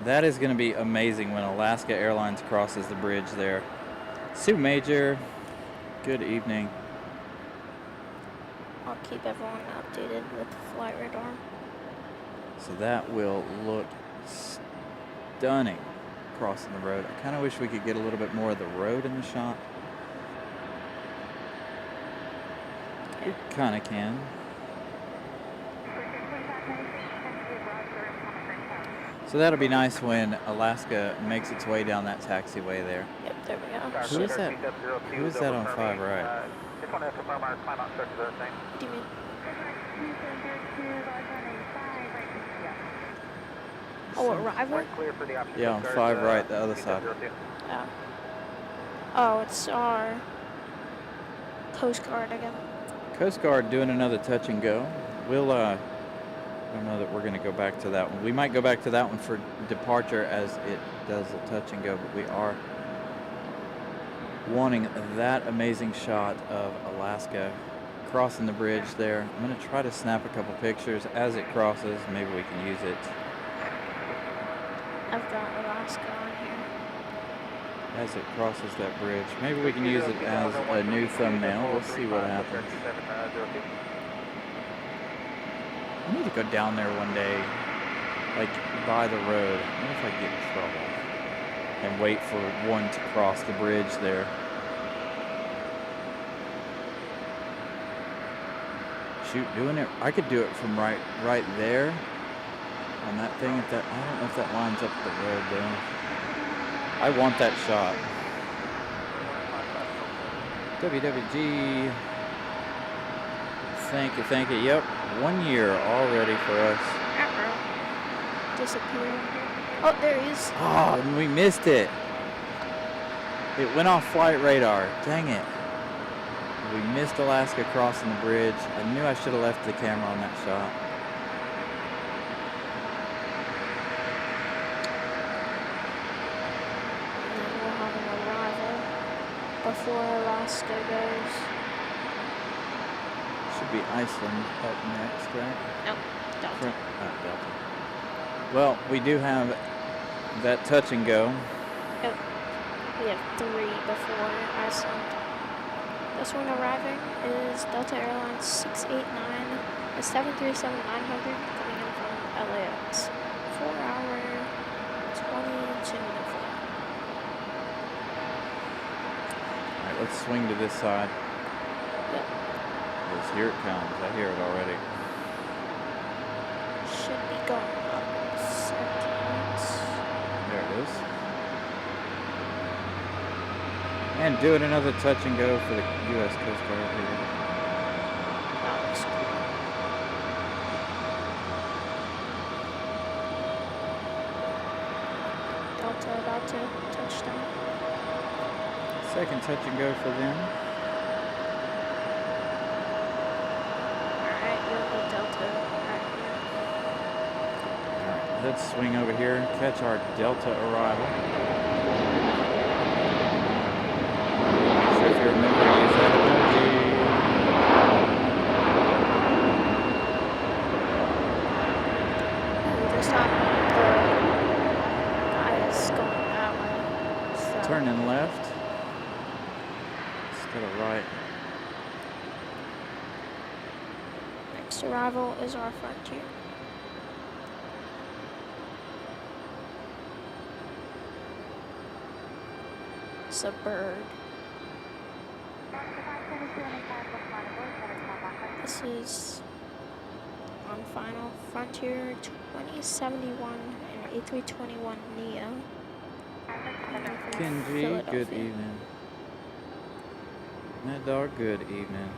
That is going to be amazing when Alaska Airlines crosses the bridge there. Sue Major, good evening. I'll keep everyone updated with flight radar. So that will look stunning crossing the road. I kind of wish we could get a little bit more of the road in the shot. We kind of can. So that'll be nice when Alaska makes its way down that taxiway there. Yep, there we go. Who is that? Who is that on 5 right? Just want to confirm our climb out structures are the same. What do you mean? Oh, arrival? Clear for the option. Yeah, on 5 right, the other side. Yeah. Oh, it's our Coast Guard again. Coast Guard doing another touch and go. We'll, I don't know that we're going to go back to that one. We might go back to that one for departure as it does a touch and go, but we are wanting that amazing shot of Alaska crossing the bridge there. I'm going to try to snap a couple pictures as it crosses. Maybe we can use it I've got Alaska on here. as it crosses that bridge. Maybe we can use it as a new thumbnail. We'll see what happens. I need to go down there one day, like by the road. What if I get in trouble? And wait for one to cross the bridge there. Shoot, doing it. I could do it from right there on that thing. If that, I don't know if that lines up the road though. I want that shot. WWG. Thank you. Yep, 1 year already for us. Disappeared. Oh, there he is. Oh, and we missed it. It went off flight radar. Dang it. We missed Alaska crossing the bridge. I knew I should have left the camera on that shot. And then we'll have an arrival before Alaska goes. Should be Iceland up next, right? Nope, Delta. Delta. Well, we do have that touch and go. Yep. We have 3 before Iceland. This one arriving is Delta Airlines 689, a 737-900 coming in from LAX. 4 hour, 22-minute flight. Alright, let's swing to this side. Yep. Here it comes. I hear it already. Should be going up. sentence. There it is. And doing another touch and go for the U.S. Coast Guard here. That looks cool. Delta about to touch down. Second touch and go for them. Alright, you'll go Delta right here. Alright, let's swing over here and catch our Delta arrival. Make sure if you remember to use that emoji. This time the guy is going that way. So Turning left instead of right. next arrival is our frontier. It's a bird. This is on final Frontier 2071 and A321 Neo. Coming from Kenji, good Philadelphia. evening. Mad Dog, good evening.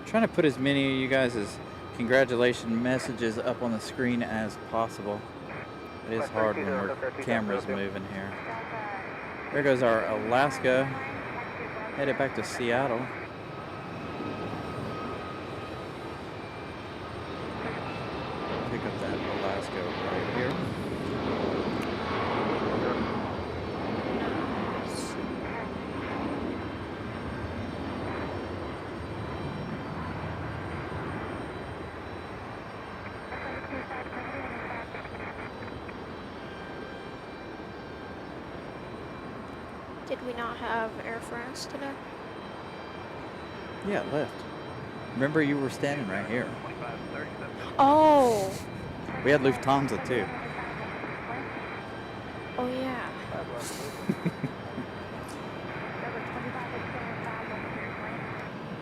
Trying to put as many of you guys' congratulation messages up on the screen as possible. It is hard when our camera's moving here. There goes our Alaska, headed back to Seattle. Pick up that Alaska right here. Nice. Did we not have Air France today? Yeah, it left. Remember, you were standing right here. Oh! We had Lufthansa too. Oh yeah.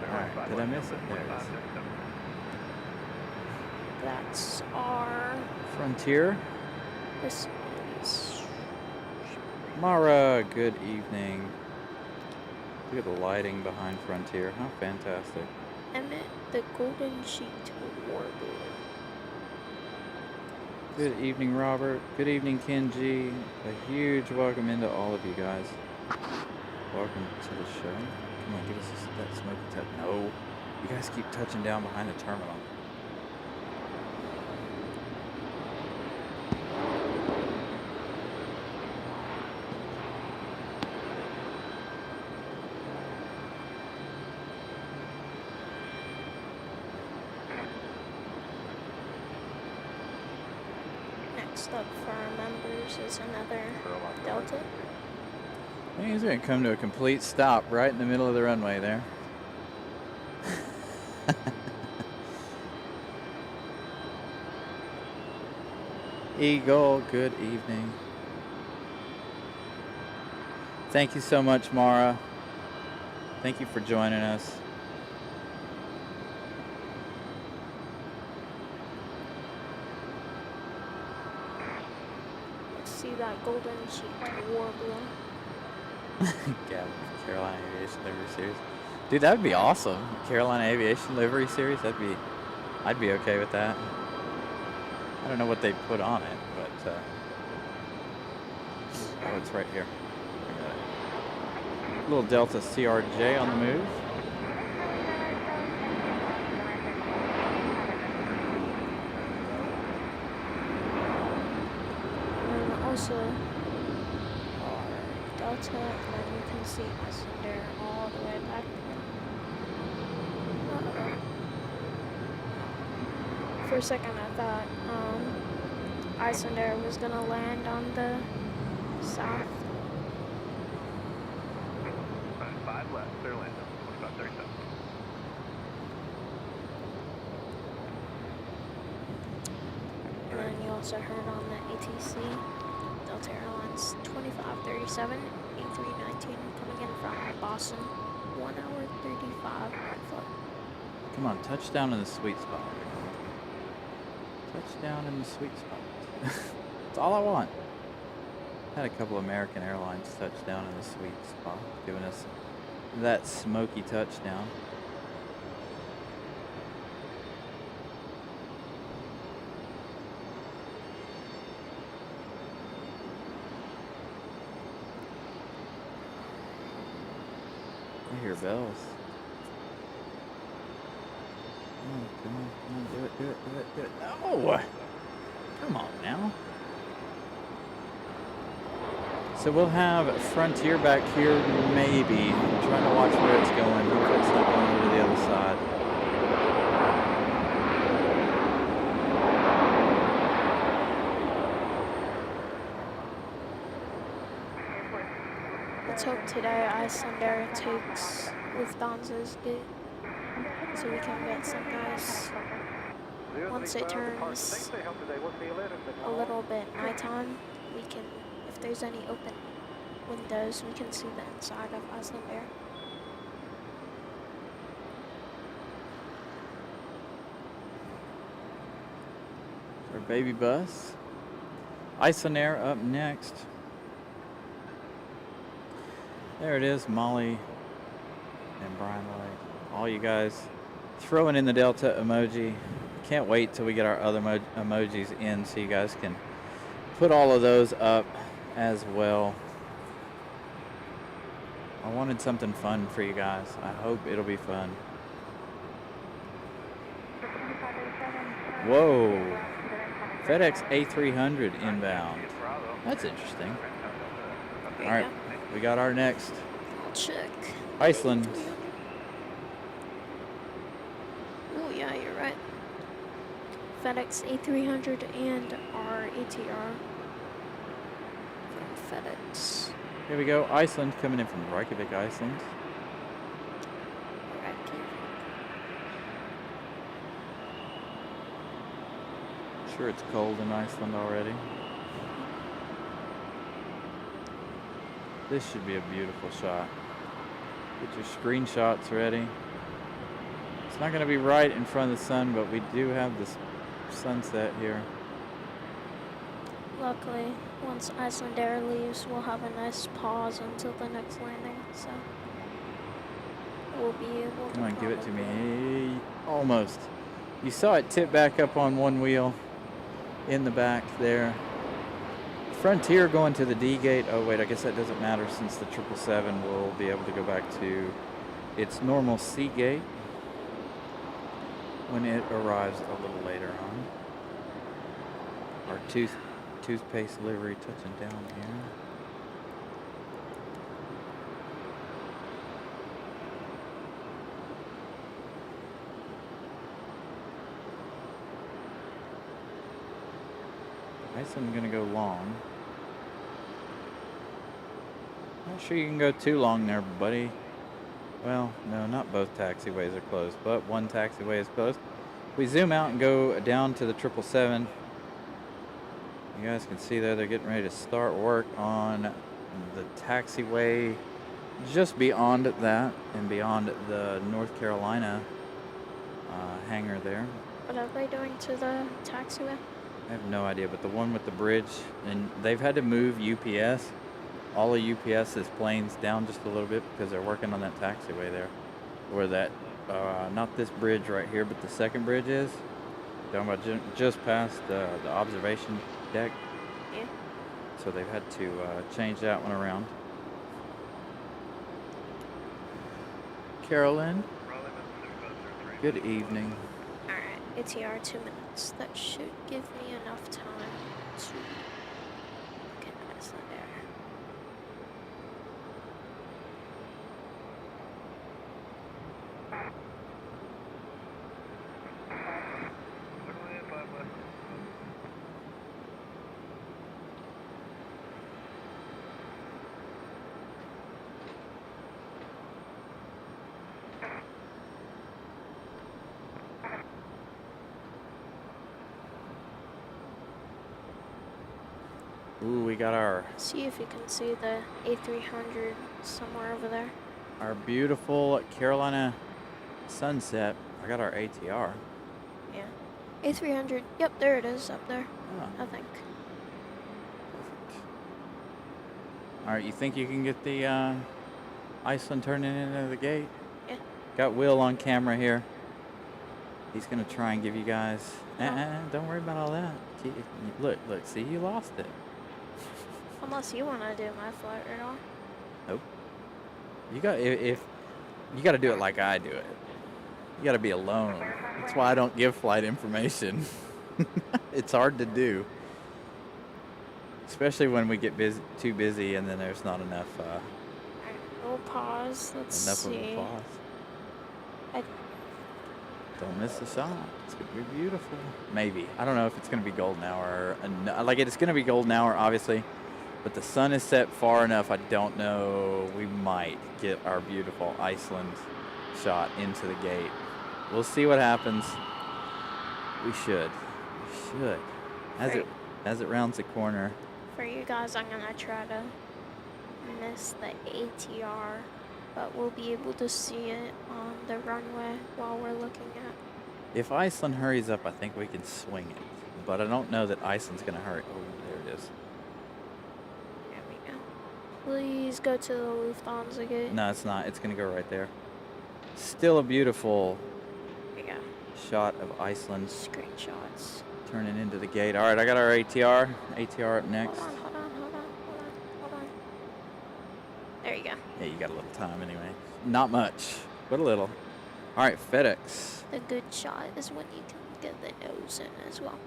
Alright, did I miss it? There it is. That's our... Frontier. This is... Mara, good evening. Look at the lighting behind Frontier. How fantastic. Emmett, the Golden Sheet Warbler. Good evening, Robert. Good evening, Kenji. A huge welcome into all of you guys. Welcome to the show. Come on, give us that smoky touch. No. You guys keep touching down behind the terminal. Next up for our members is another Delta. I think he's going to come to a complete stop right in the middle of the runway there. Eagle, good evening. Thank you so much, Mara. Thank you for joining us. Let's see that Golden Sheet Warbler. Yeah, Carolina Aviation Livery Series. Dude, that would be awesome. Carolina Aviation Livery Series, I'd be okay with that. I don't know what they put on it, but oh, it's right here. I got it. Little Delta CRJ on the move. And also our Delta, and then you can see Messenger all the way back there. For a second I thought Icelandair was gonna land on the south. 5 left, clear land. 2537. And then you also heard on the ATC, Delta Airlines 2537, A319 coming in from Boston, 1 hour 35 on foot. Come on, touchdown in the sweet spot. Touchdown in the sweet spot. That's all I want. Had a couple American Airlines touchdown in the sweet spot, giving us that smoky touchdown. I hear bells. Come on, do it. No! Come on now. So we'll have Frontier back here, maybe. I'm trying to watch where it's going. Hopefully it's not going over to the other side. Let's hope today Icelandair takes Lufthansa's gate so we can get some nice, once it turns a little bit nighttime, we can, if there's any open windows, we can see the inside of Icelandair. Our baby bus. Icelandair up next. There it is, Molly and Brian Light. All you guys throwing in the Delta emoji. Can't wait till we get our other emojis in so you guys can put all of those up as well. I wanted something fun for you guys. I hope it'll be fun. Whoa. FedEx A300 inbound. That's interesting. All right, we got our next. Check. Iceland. Oh yeah, you're right. FedEx A300 and our ATR from FedEx. Here we go. Iceland coming in from Reykjavik, Iceland. Sure, it's cold in Iceland already. This should be a beautiful shot. Get your screenshots ready. It's not going to be right in front of the sun, but we do have this sunset here. Luckily, once Icelandair leaves, we'll have a nice pause until the next landing, so we'll be able to. Come on, give it to me. Hey, almost. You saw it tip back up on one wheel in the back there. Frontier going to the D gate. Oh wait, I guess that doesn't matter since the 777 will be able to go back to its normal C gate when it arrives a little later on. Our toothpaste livery touching down here. I'm gonna go long. Not sure you can go too long there, buddy. Well, no, not both taxiways are closed, but one taxiway is closed. If we zoom out and go down to the 777, you guys can see there they're getting ready to start work on the taxiway just beyond that and beyond the North Carolina hangar there. What are they doing to the taxiway? I have no idea, but the one with the bridge, and they've had to move UPS, all of UPS's planes down just a little bit because they're working on that taxiway there. Where that, not this bridge right here, but the second bridge is. Talking about just past the observation deck. Yeah. So they've had to change that one around. Carolyn, good evening. Alright, ATR 2 minutes. That should give me enough time to get Icelandair. Ooh, we got our See if you can see the A300 somewhere over there. our beautiful Carolina sunset. I got our ATR. Yeah. A300. Yep, there it is up there. Oh. I think. Alright, you think you can get the Iceland turning into the gate? Yeah. Got Will on camera here. He's gonna try and give you guys. Don't worry about all that. Look, see, you lost it. Unless you want to do my flight radar. Nope. You got if you got to do it like I do it. You got to be alone. That's why I don't give flight information. It's hard to do, especially when we get too busy, and then there's not enough. We'll pause. Let's see. Enough of a pause. Don't miss the shot. It's gonna be beautiful. Maybe. I don't know if it's gonna be golden hour. Like it's gonna be golden hour, obviously. But the sun is set far enough, I don't know, we might get our beautiful Iceland shot into the gate. We'll see what happens. We should. As it rounds the corner. For you guys, I'm going to try to miss the ATR, but we'll be able to see it on the runway while we're looking at. If Iceland hurries up, I think we can swing it. But I don't know that Iceland's going to hurry. Oh, there it is. Please go to the Lufthansa gate. No, it's not. It's going to go right there. Still a beautiful shot of Iceland. Screenshots. Turning into the gate. All right, I got our ATR. ATR up next. Hold on. There you go. Yeah, you got a little time anyway. Not much, but a little. All right, FedEx. The good shot is when you can get the nose in as well.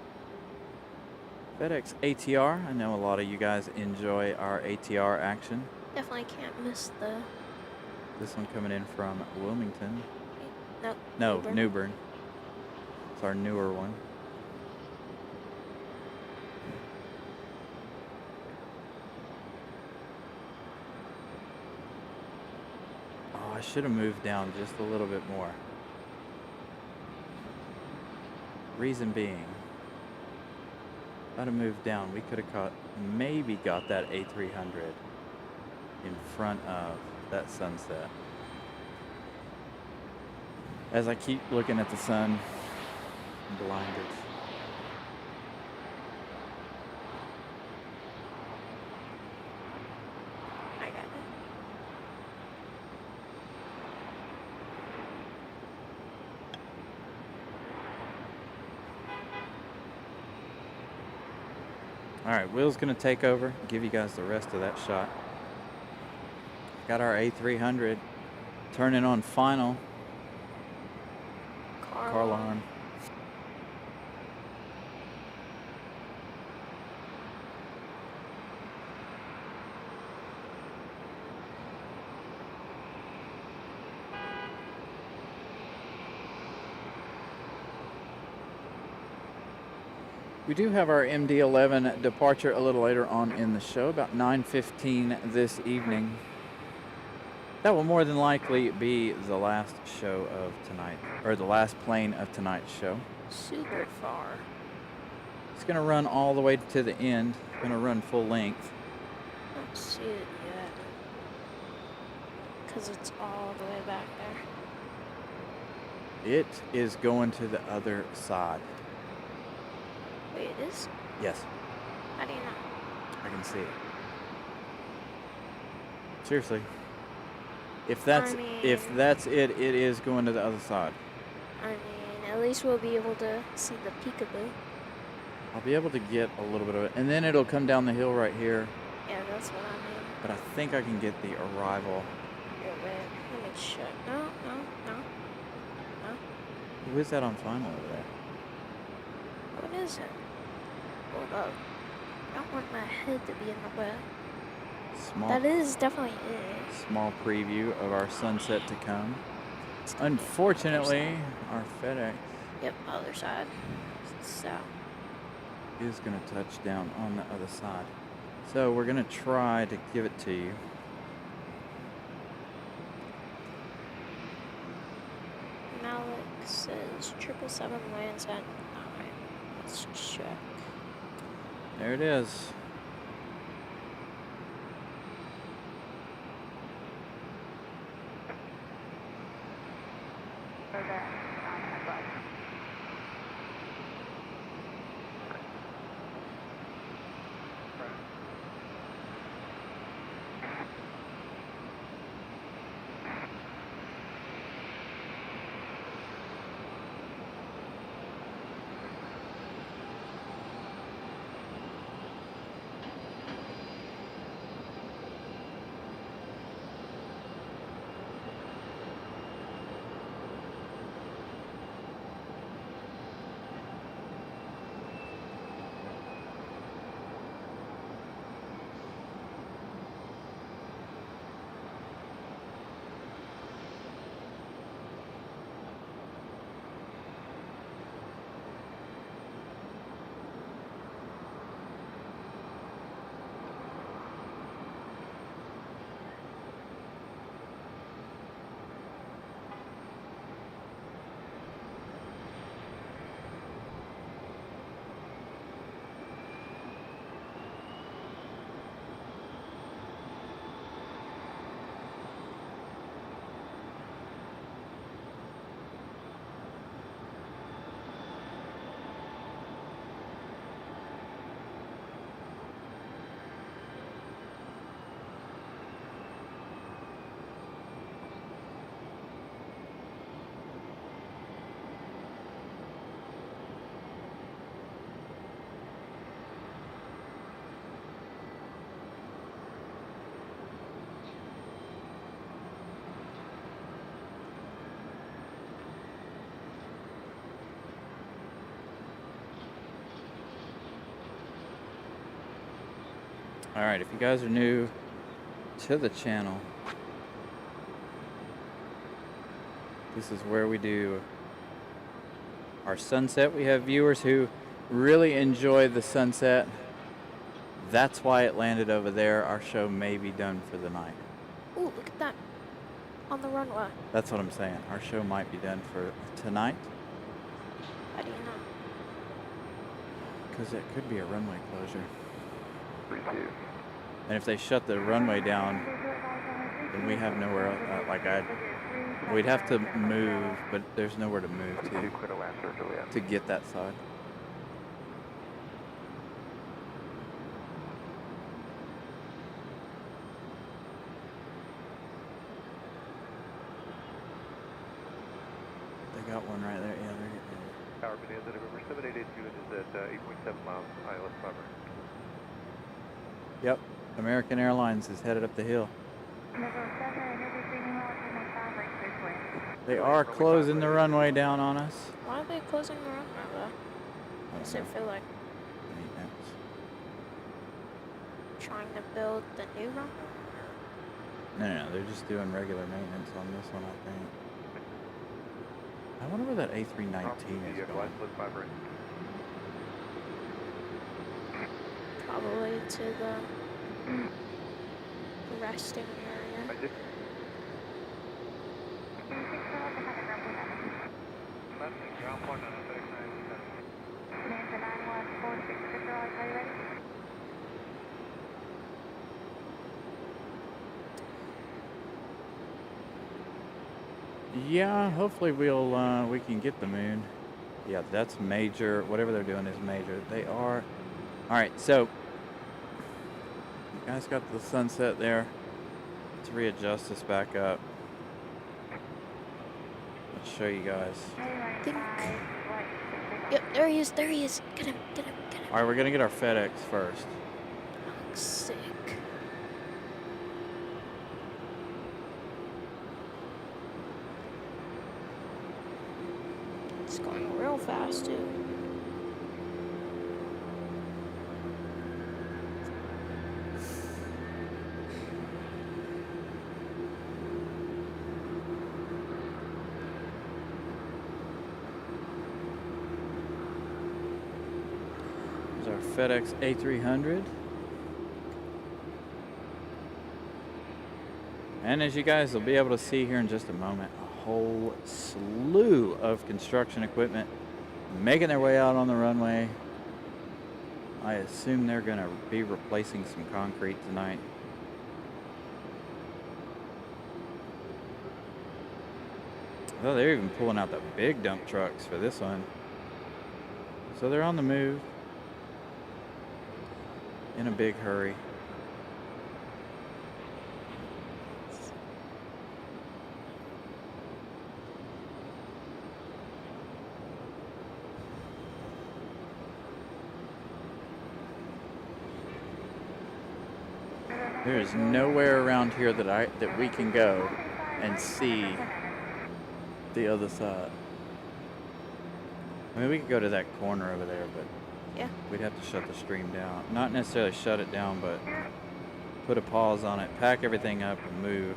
FedEx ATR. I know a lot of you guys enjoy our ATR action. Definitely can't miss the... This one coming in from Wilmington. Nope. No, Newbern. It's our newer one. Oh, I should have moved down just a little bit more. Reason being, if I'd have moved down, we could have maybe got that A300 in front of that sunset. As I keep looking at the sun, I'm blinded. I got it. All right, Will's gonna take over, give you guys the rest of that shot. Got our A300 turning on final. Car alarm. We do have our MD-11 departure a little later on in the show, about 9:15 this evening. That will more than likely be the last show of tonight, or the last plane of tonight's show. Super far. It's going to run all the way to the end. It's going to run full length. Don't see it yet. Because it's all the way back there. It is going to the other side. Wait, it is? Yes, How do you know? I can see it. Seriously. If that's it, it is going to the other side. I mean, at least we'll be able to see the peekaboo. I'll be able to get a little bit of it, and then it'll come down the hill right here. Yeah, that's what I mean. But I think I can get the arrival. Here, wait. Let me check. No. Who is that on final over there? What is it? Hold up. I don't want my head to be in the way. Small. That is definitely it. Small preview of our sunset to come. Unfortunately, our FedEx Yep, other side. South. is going to touch down on the other side. So we're going to try to give it to you. Malik says 777 lands at 9. Let's check. There it is. Alright, if you guys are new to the channel, this is where we do our sunset. We have viewers who really enjoy the sunset. That's why it landed over there. Our show may be done for the night. Ooh, look at that. On the runway. That's what I'm saying. Our show might be done for tonight. How do you know? Because it could be a runway closure. 3-2. And if they shut the runway down, then we have nowhere else. We'd have to move, but there's nowhere to move Two clear to land, sir, Juliet. to get that side. They got one right there. Yeah, they're getting it. Tower Bonanza, November 788 unit is at 8.7 miles, ILS cover. Yep. American Airlines is headed up the hill. They are closing the runway down on us. Why are they closing the runway though? Does it feel like Maintenance. trying to build the new runway? No, they're just doing regular maintenance on this one, I think. I wonder where that A319 is going. Probably to the resting area. Yeah, hopefully we can get the moon. Yeah, that's major. Whatever they're doing is major. They are. All right, so you guys got the sunset there. Let's readjust this back up. Let's show you guys. Think. Yep, there he is. There he is. Get him. Get him. Get him. All right, we're gonna get our FedEx first. Sick. It's going real fast too. There's our FedEx A300. And as you guys will be able to see here in just a moment, a whole slew of construction equipment making their way out on the runway. I assume they're going to be replacing some concrete tonight. Oh, they're even pulling out the big dump trucks for this one. So they're on the move in a big hurry. There is nowhere around here that we can go and see the other side. I mean, we could go to that corner over there, but Yeah. we'd have to shut the stream down. Not necessarily shut it down, but put a pause on it, pack everything up, and move.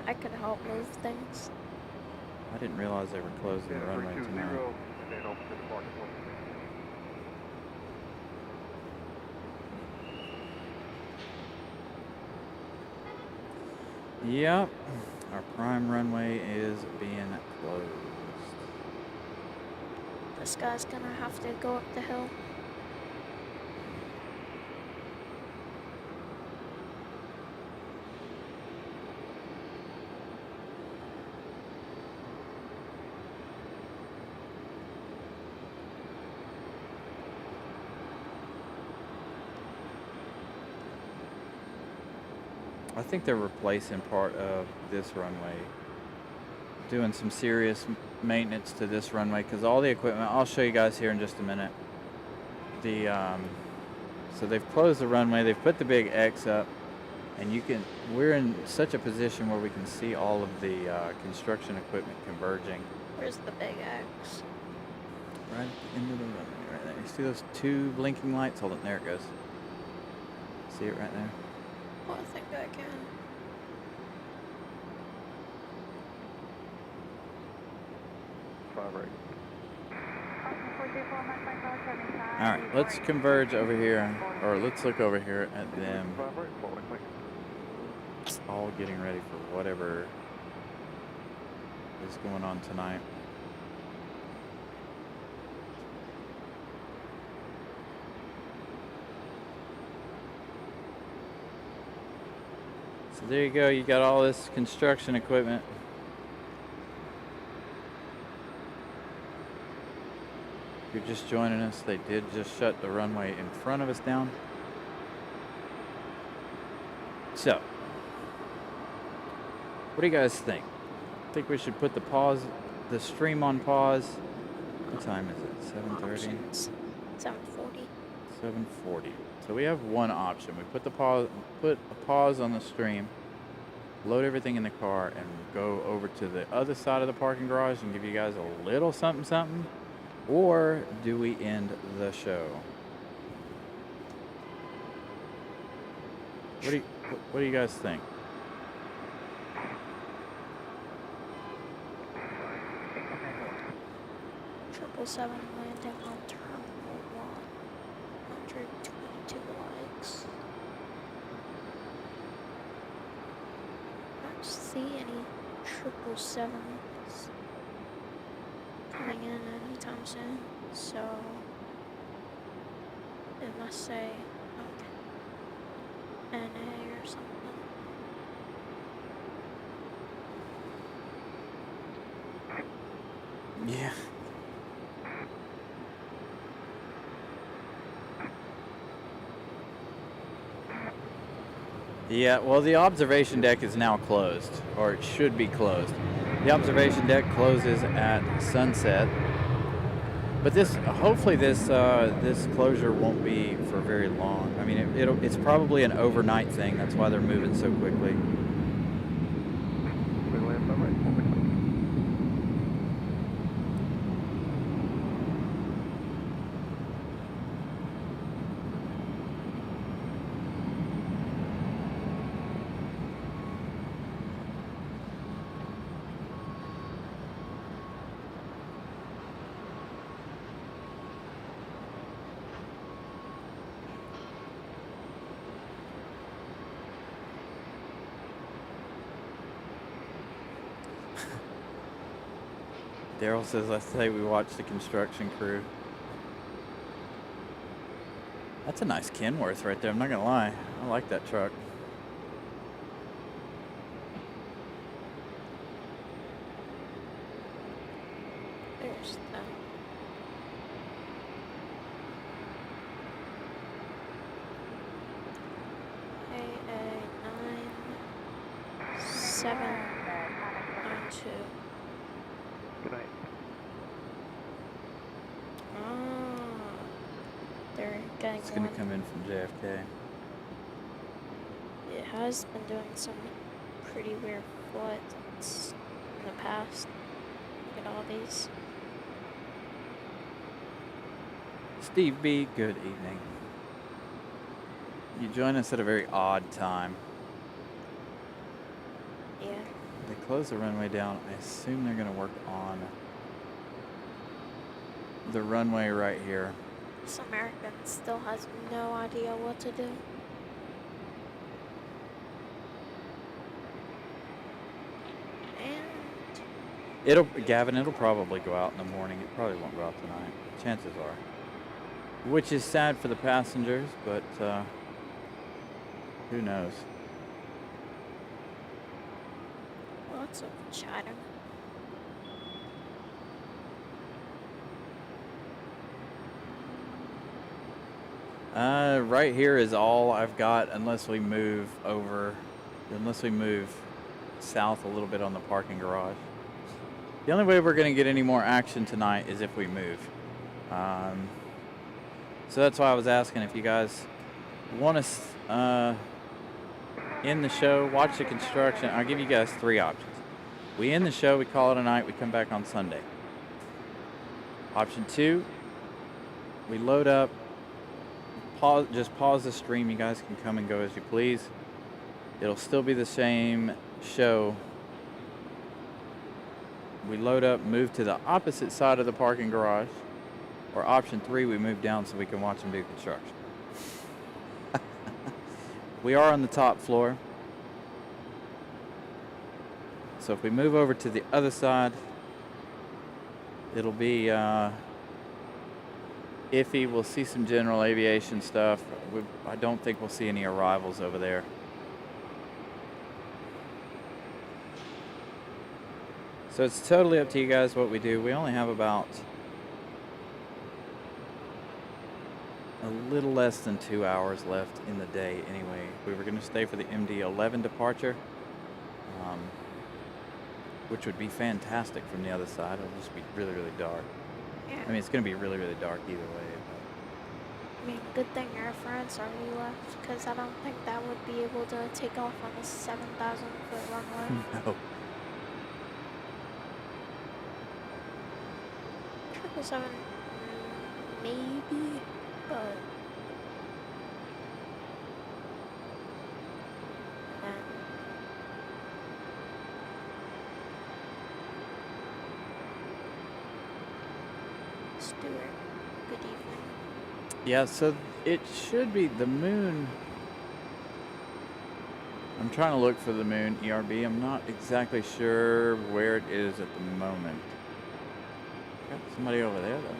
I could help move things. I didn't realize they were closing the runway tonight. and then open to the parking lot. Yep, our prime runway is being closed. This guy's gonna have to go up the hill. I think they're replacing part of this runway, doing some serious maintenance to this runway, because all the equipment, I'll show you guys here in just a minute. So they've closed the runway, they've put the big X up, and we're in such a position where we can see all of the construction equipment converging. Where's the big X? Right at the end of the runway, right there. You see those two blinking lights? Hold on, there it goes. See it right there? Oh, I think I can. All right, let's converge over here, or let's look over here at them all getting ready for whatever is going on tonight. So there you go, you got all this construction equipment. If you're just joining us, they did just shut the runway in front of us down. So, what do you guys think? Think we should put the stream on pause? What time is it? 7:30? Options. 7:40. 7:40. So we have one option. We put a pause on the stream, load everything in the car, and go over to the other side of the parking garage and give you guys a little something something. Or do we end the show? What do you guys think? Triple seven landing on terminal 122 likes. I don't see any 777s coming in anytime soon, so it must say NA or something. Yeah. Yeah, well, the observation deck is now closed, or it should be closed. The observation deck closes at sunset, but hopefully this closure won't be for very long. I mean, it's probably an overnight thing. That's why they're moving so quickly. Daryl says, let's say we watch the construction crew. That's a nice Kenworth right there, I'm not gonna lie. I like that truck. There's the AA9792. Good night. They're getting It's gonna one. come in from JFK. It has been doing some pretty weird flights in the past. Look at all these. Steve B, good evening. You join us at a very odd time. Yeah. They close the runway down. I assume they're gonna work on the runway right here. This American still has no idea what to do. And Gavin, it'll probably go out in the morning. It probably won't go out tonight. Chances are. Which is sad for the passengers, but who knows? lots of chatter. Right here is all I've got unless we move south a little bit on the parking garage. The only way we're going to get any more action tonight is if we move. So that's why I was asking if you guys want to end the show, watch the construction. I'll give you guys 3 options. We end the show, we call it a night, we come back on Sunday. Option 2, we load up, just pause the stream. You guys can come and go as you please. It'll still be the same show. We load up, move to the opposite side of the parking garage. Or option 3, we move down so we can watch them do construction. We are on the top floor. So if we move over to the other side, it'll be iffy. We'll see some general aviation stuff. I don't think we'll see any arrivals over there. So it's totally up to you guys what we do. We only have about a little less than 2 hours left in the day anyway. We were going to stay for the MD-11 departure, which would be fantastic from the other side. It'll just be really, really dark. Yeah. I mean, it's going to be really, really dark either way. I mean, good thing Air France already left, because I don't think that would be able to take off on a 7,000-foot runway. No. 777, maybe, but then Stuart, good evening. Yeah, so it should be the moon. I'm trying to look for the moon ERB. I'm not exactly sure where it is at the moment. Got somebody over there though.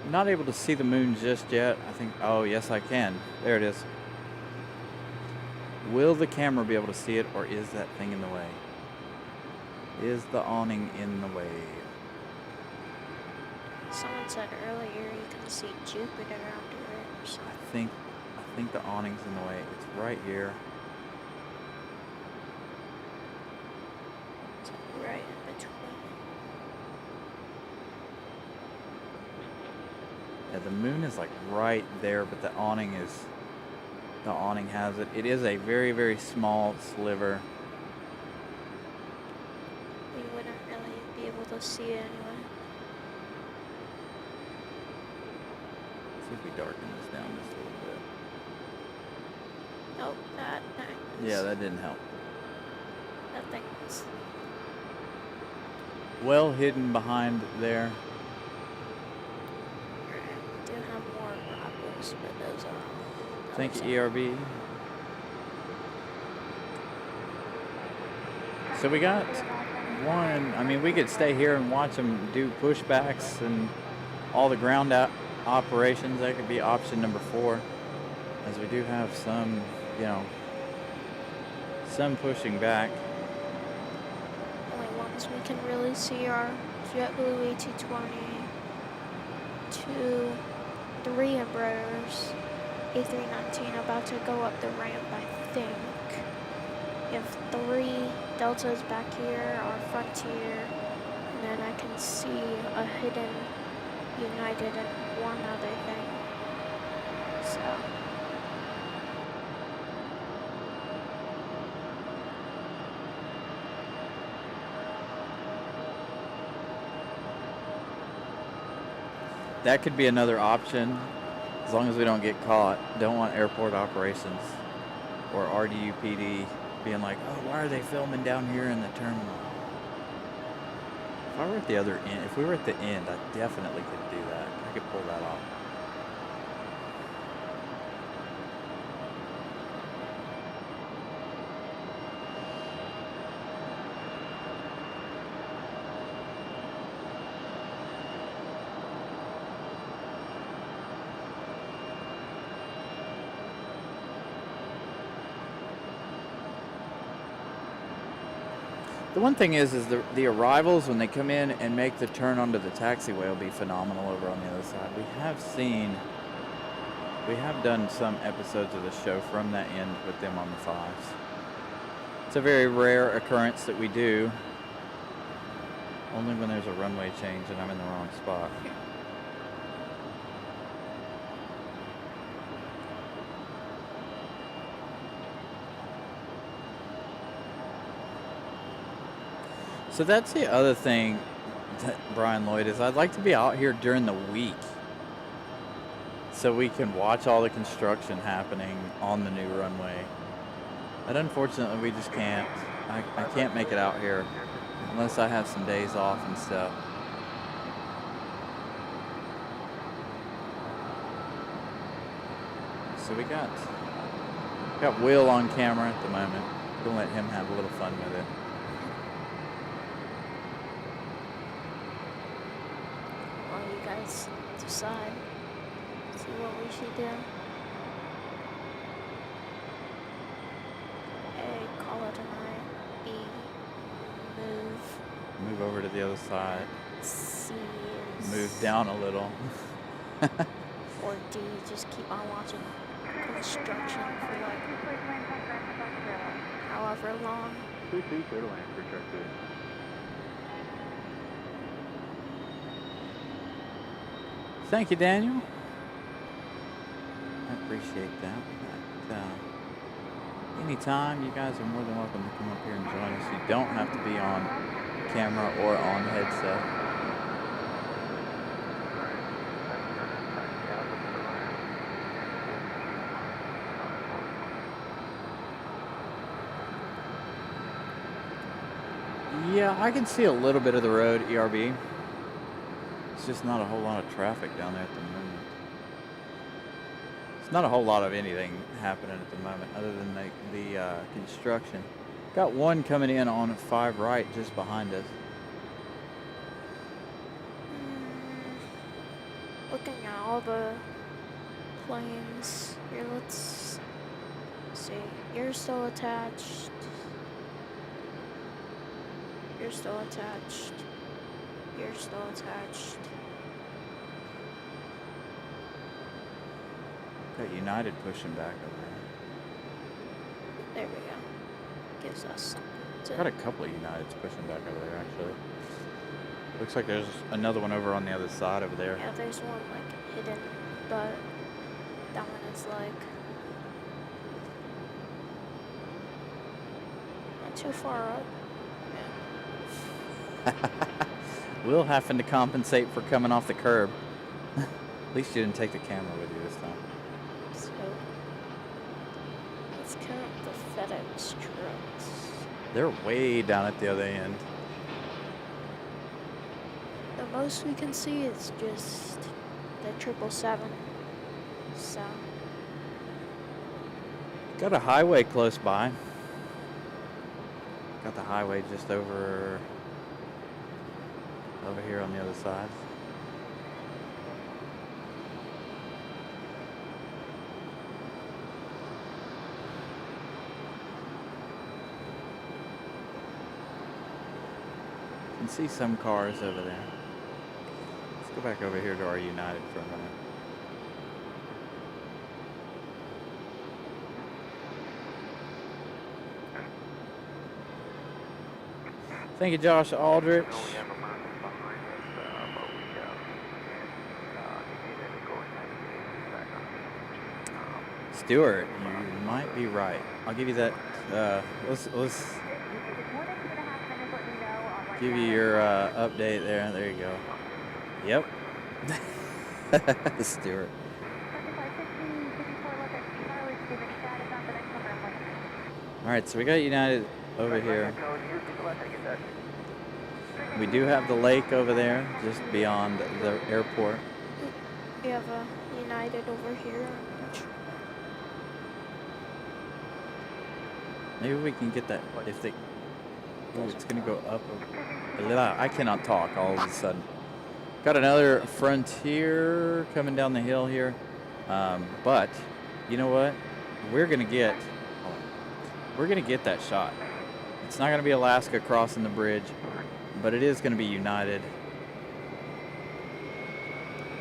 I'm not able to see the moon just yet. I think, oh yes I can. There it is. Will the camera be able to see it, or is that thing in the way? Is the awning in the way? Someone said earlier you can see Jupiter under it or something. I think the awning's in the way. It's right here. It's right in between. Yeah, the moon is like right there, but the awning has it. It is a very, very small sliver. We wouldn't really be able to see it anyway. See if we darken this down just a little bit. Oh, that thing. Yeah, that didn't help. That thing is. Well hidden behind there. We do have more rockets, but those are all. Thank you, ERB. So we got one. I mean, we could stay here and watch them do pushbacks and all the ground operations. That could be option number 4, as we do have some, some pushing back. Only ones we can really see are JetBlue A220, 2, 3 Embraers, A319 about to go up the ramp, I think. If 3 Deltas back here are Frontier, and then I can see a hidden United and one other thing. So. That could be another option, as long as we don't get caught. Don't want airport operations or RDUPD being like, oh, why are they filming down here in the terminal? If I were at the other end, if we were at the end, I definitely could do that. I could pull that off. The one thing is the arrivals, when they come in and make the turn onto the taxiway, will be phenomenal over on the other side. We have done some episodes of the show from that end with them on the 5s. It's a very rare occurrence that we do. Only when there's a runway change and I'm in the wrong spot. So that's the other thing, Brian Lloyd, is I'd like to be out here during the week. so we can watch all the construction happening on the new runway. But unfortunately, we just can't. I can't make it out here unless I have some days off and stuff. So we got Will on camera at the moment. Gonna let him have a little fun with it. While you guys decide, see what we should do. A, call it a night. B, Move over to the other side. C is... Move down a little. Or D, just keep on watching construction for like however long. 2-2, clear to land for check 2. Thank you, Daniel. I appreciate that. Anytime, you guys are more than welcome to come up here and join us. You don't have to be on camera or on headset. Yeah, I can see a little bit of the road, ERB. It's just not a whole lot of traffic down there at the moment. It's not a whole lot of anything happening at the moment other than the construction. Got one coming in on 5 right just behind us. Looking at all the planes here, let's see. You're still attached. You're still attached. You're still attached. Got United pushing back over There we go. Gives us there. Got a couple of Uniteds pushing back over there, actually. Looks like there's another one over on the other side over there. Yeah, there's one like hidden, but that one is like not too far up. Will having to compensate for coming off the curb. At least you didn't take the camera with you this time. So let's count the FedEx trucks. They're way down at the other end. The most we can see is just the 777. So Got a highway close by. Got the highway just over here on the other side. You can see some cars over there. Let's go back over here to our United for a minute. Thank you, Josh Aldrich. Stuart, you might be right. I'll give you that. Let's give you your update there. There you go. Yep. Stuart. All right, so we got United over here. We do have the lake over there, just beyond the airport. we have a United over here. Maybe we can get that if they. Ooh, it's gonna go up. I cannot talk all of a sudden. Got another Frontier coming down the hill here, but you know what? We're gonna get that shot. It's not gonna be Alaska crossing the bridge, but it is gonna be United.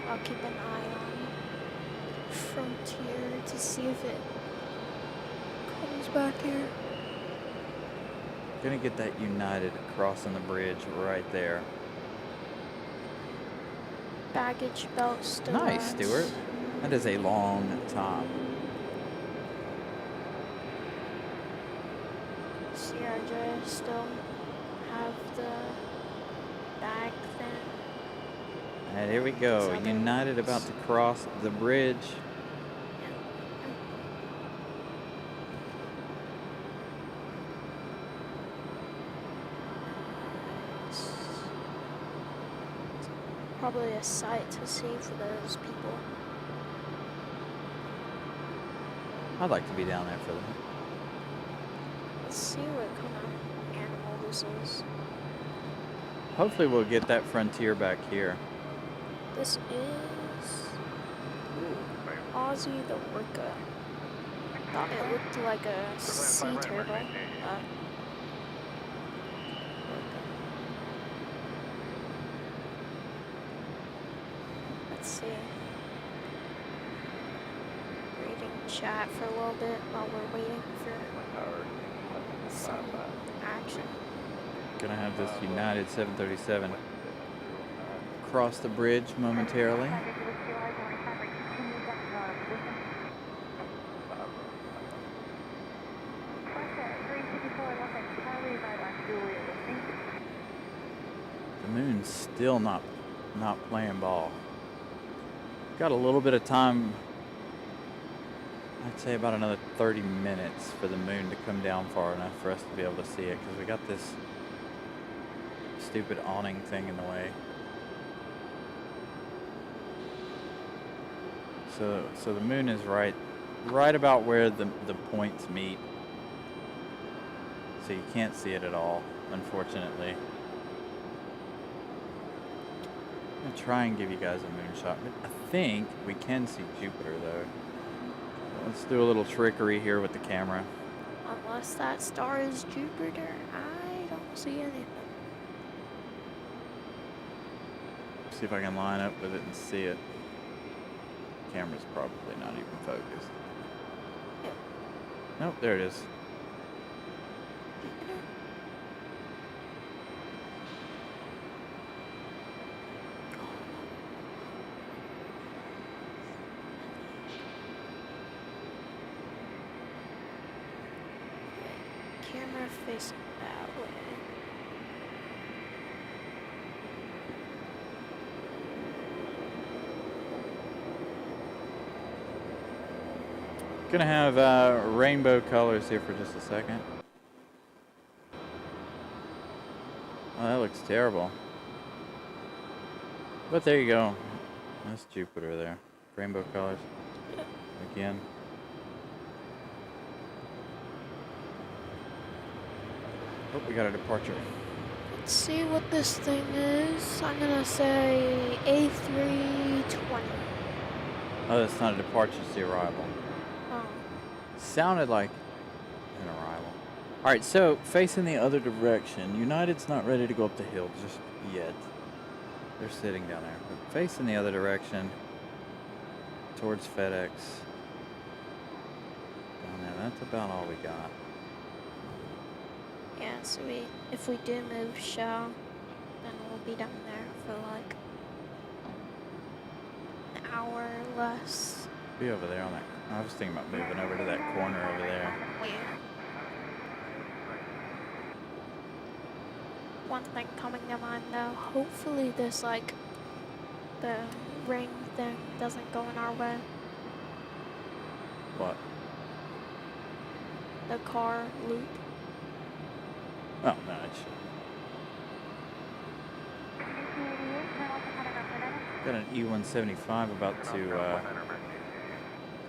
I'll keep an eye on Frontier to see if it comes back here. Gonna get that United crossing the bridge right there. Baggage belt still Nice, runs. Stuart. That is a long time. CRJ still have the bag thing. And here we go. United about to cross the bridge. It's probably a sight to see for those people. I'd like to be down there for that. Let's see what kind of animal this is. Hopefully we'll get that frontier back here. This is Aussie the Orca. Thought it looked like a sea turtle. Let's see. Reading chat for a little bit while we're waiting for some action. Gonna have this United 737 cross the bridge momentarily. The moon's still not playing ball. Got a little bit of time. I'd say about another 30 minutes for the moon to come down far enough for us to be able to see it, because we got this stupid awning thing in the way. So the moon is right about where the points meet. So you can't see it at all, unfortunately. I'm gonna try and give you guys a moonshot. I think we can see Jupiter though. Let's do a little trickery here with the camera. Unless that star is Jupiter, I don't see anything. See if I can line up with it and see it. Camera's probably not even focused. Yep. Nope, there it is. Jupiter. Camera facing that way. Gonna have rainbow colors here for just a second. Oh, that looks terrible. But there you go. That's Jupiter there. Rainbow colors. Again. Oh, we got a departure. Let's see what this thing is. I'm gonna say A320. Oh, that's not a departure, it's the arrival. Oh. Sounded like an arrival. Alright, so facing the other direction. United's not ready to go up the hill just yet. They're sitting down there. But facing the other direction towards FedEx. Down there, that's about all we got. Yeah, so if we do move shell, then we'll be down there for like an hour or less. Be over there on that. I was thinking about moving over to that corner over there. Yeah. One thing coming to mind though, hopefully this like the ring thing doesn't go in our way. What? The car loop. Oh, no, it should. Got an E-175 about to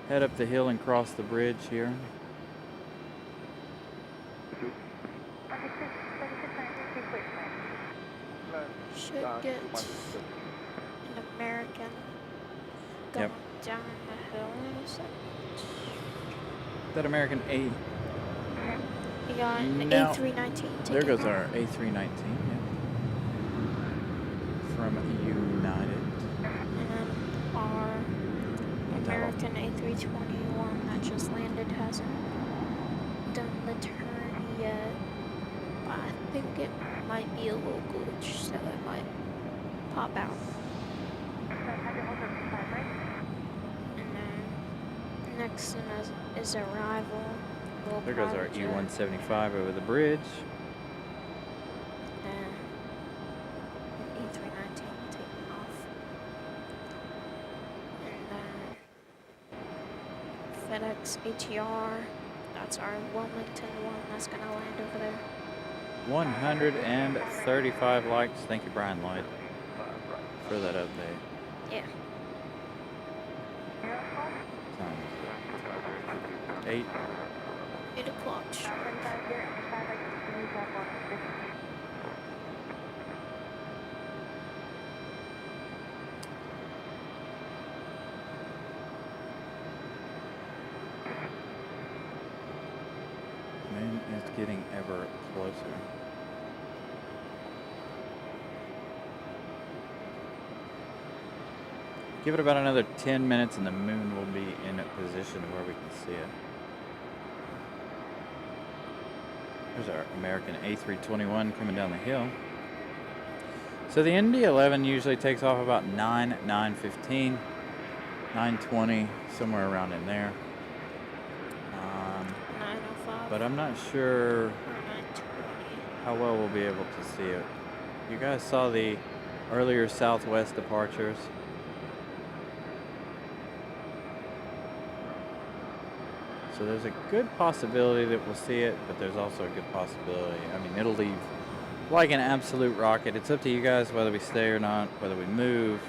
head up the hill and cross the bridge here. Should get an American going down the hill in a second. That American A. We got an Now, A319. There goes off. our A319, yeah. From United. And then our American A321 that just landed hasn't done the turn yet. But I think it might be a little glitch, so it might pop out. And then next in is arrival. There goes our E-175 over the bridge. And E319 taking off. FedEx ATR. That's our Wilmington one that's gonna land over there. 135 likes. Thank you, Brian Lloyd, for that update. Yeah. Time is 8 o'clock sharp. Moon is getting ever closer. Give it about another 10 minutes and the moon will be in a position where we can see it. There's our American A321 coming down the hill. So the ND-11 usually takes off about 9:15, 9:20, somewhere around in there. 9:05. But I'm not sure Or 9:20. how well we'll be able to see it. You guys saw the earlier southwest departures. So there's a good possibility that we'll see it, but there's also a good possibility. I mean, it'll leave like an absolute rocket. It's up to you guys whether we stay or not, whether we move.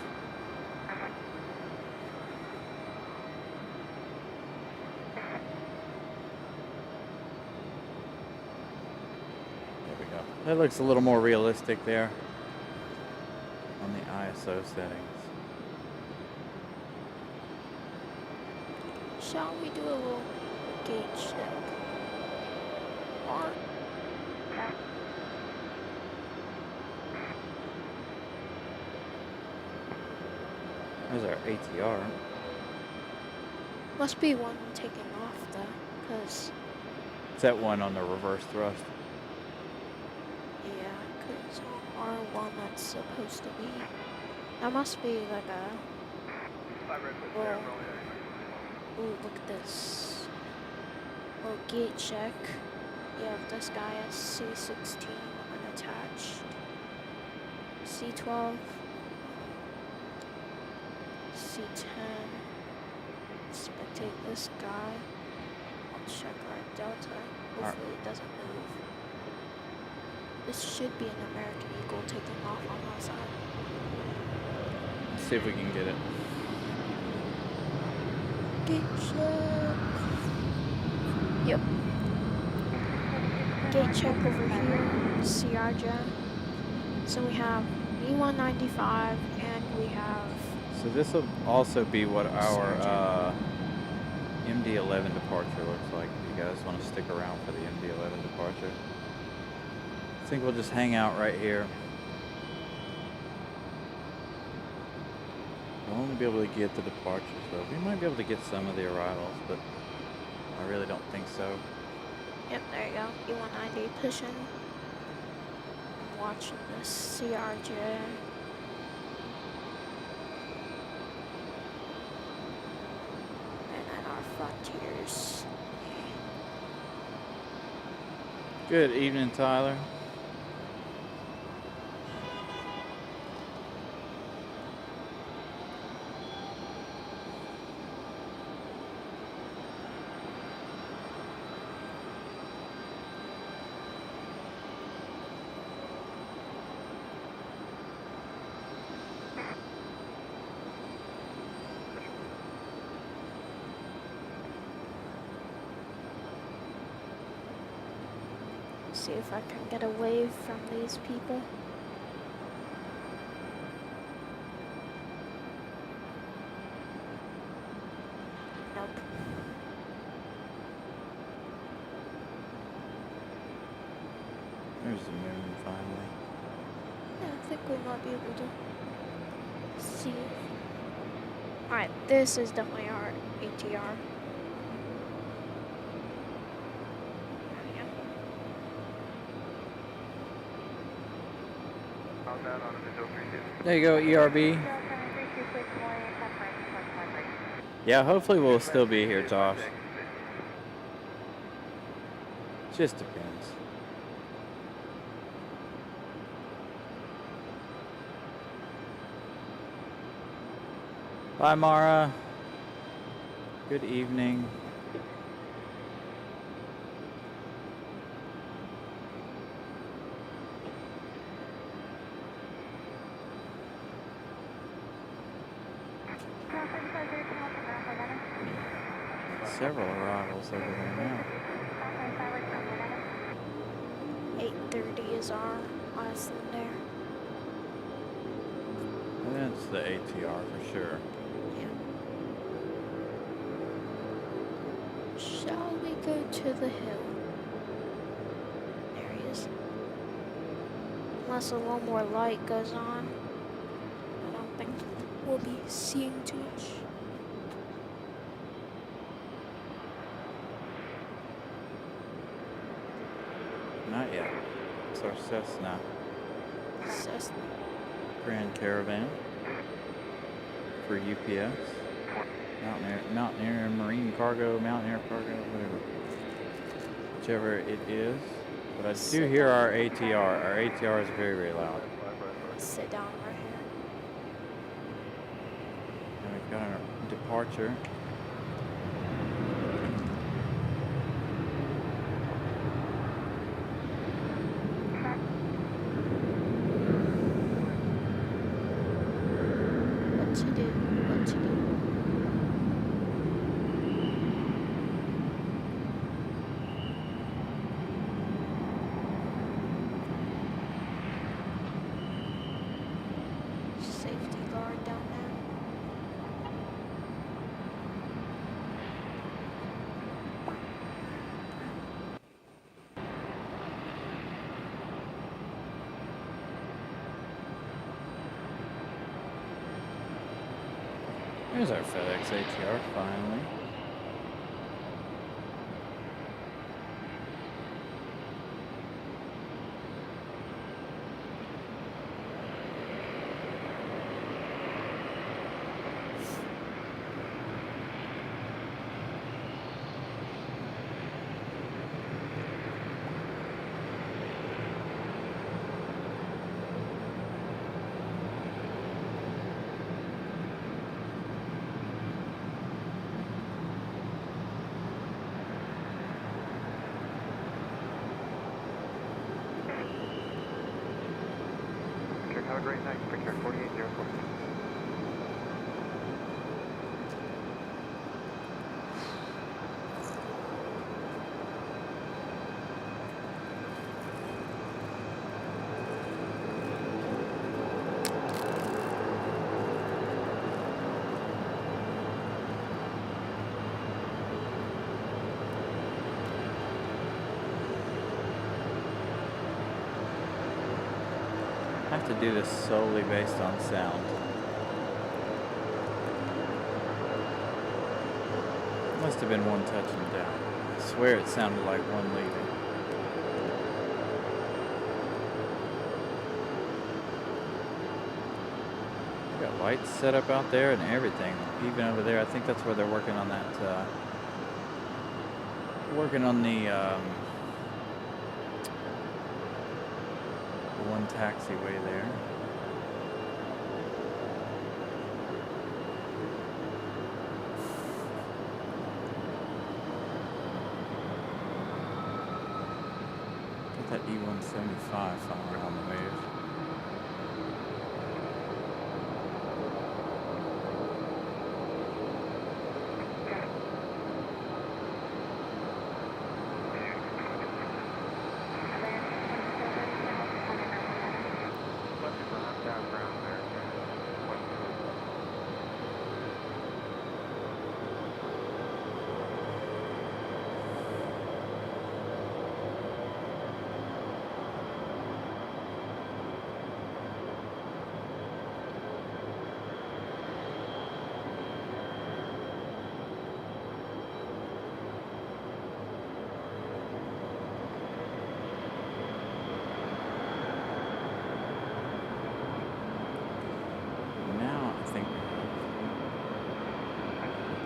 There we go. That looks a little more realistic there on the ISO settings. Shall we do a little gauge check? Or There's our ATR. must be one taking off though, because It's that one on the reverse thrust. yeah, because our one that's supposed to be, that must be like a. Well, ooh, look at this. Little gate check. Yeah, this guy has C16 unattached. C12. C10. Spectate this guy. I'll check our delta. Hopefully it doesn't move. This should be an American Eagle taking off on our side. Let's see if we can get it. Gate check. Yep. Gate check over here. CRJ. So we have E195 and we have. So this will also be what our MD-11 departure looks like. If you guys want to stick around for the MD-11 departure. I think we'll just hang out right here. We'll only be able to get the departures though. We might be able to get some of the arrivals, but I really don't think so. Yep, there you go. E190 pushing. I'm watching this CRJ. And then our frontiers. Good evening, Tyler. See if I can get a wave from these people. Nope. There's the moon finally. Yeah, I think we might be able to see. Alright, this is definitely our ATR. There you go, ERB. Yeah, hopefully we'll still be here, Josh. Just depends. Bye, Mara. Good evening. Several arrivals over there now. 8:30 is our last one there. That's the ATR for sure. Yeah. Shall we go to the hill? There he is. Unless a little more light goes on, I don't think we'll be seeing too much. Not yet. It's our Cessna Cessna. Grand Caravan for UPS. Mountaineer Marine Cargo, Mountaineer Cargo, whatever. Whichever it is. But I do hear our ATR. Our ATR is very, very loud. Sit down right here. And we've got our departure. What to do? What to do? Safety guard down there. There's our FedEx ATR finally. Have a great night. Take care. 4804. I have to do this solely based on sound. Must have been one touching down. I swear it sounded like one leaving. We got lights set up out there and everything. Even over there, I think that's where they're working on that. Working on the one taxiway there. Got that E-175 finally on the wave.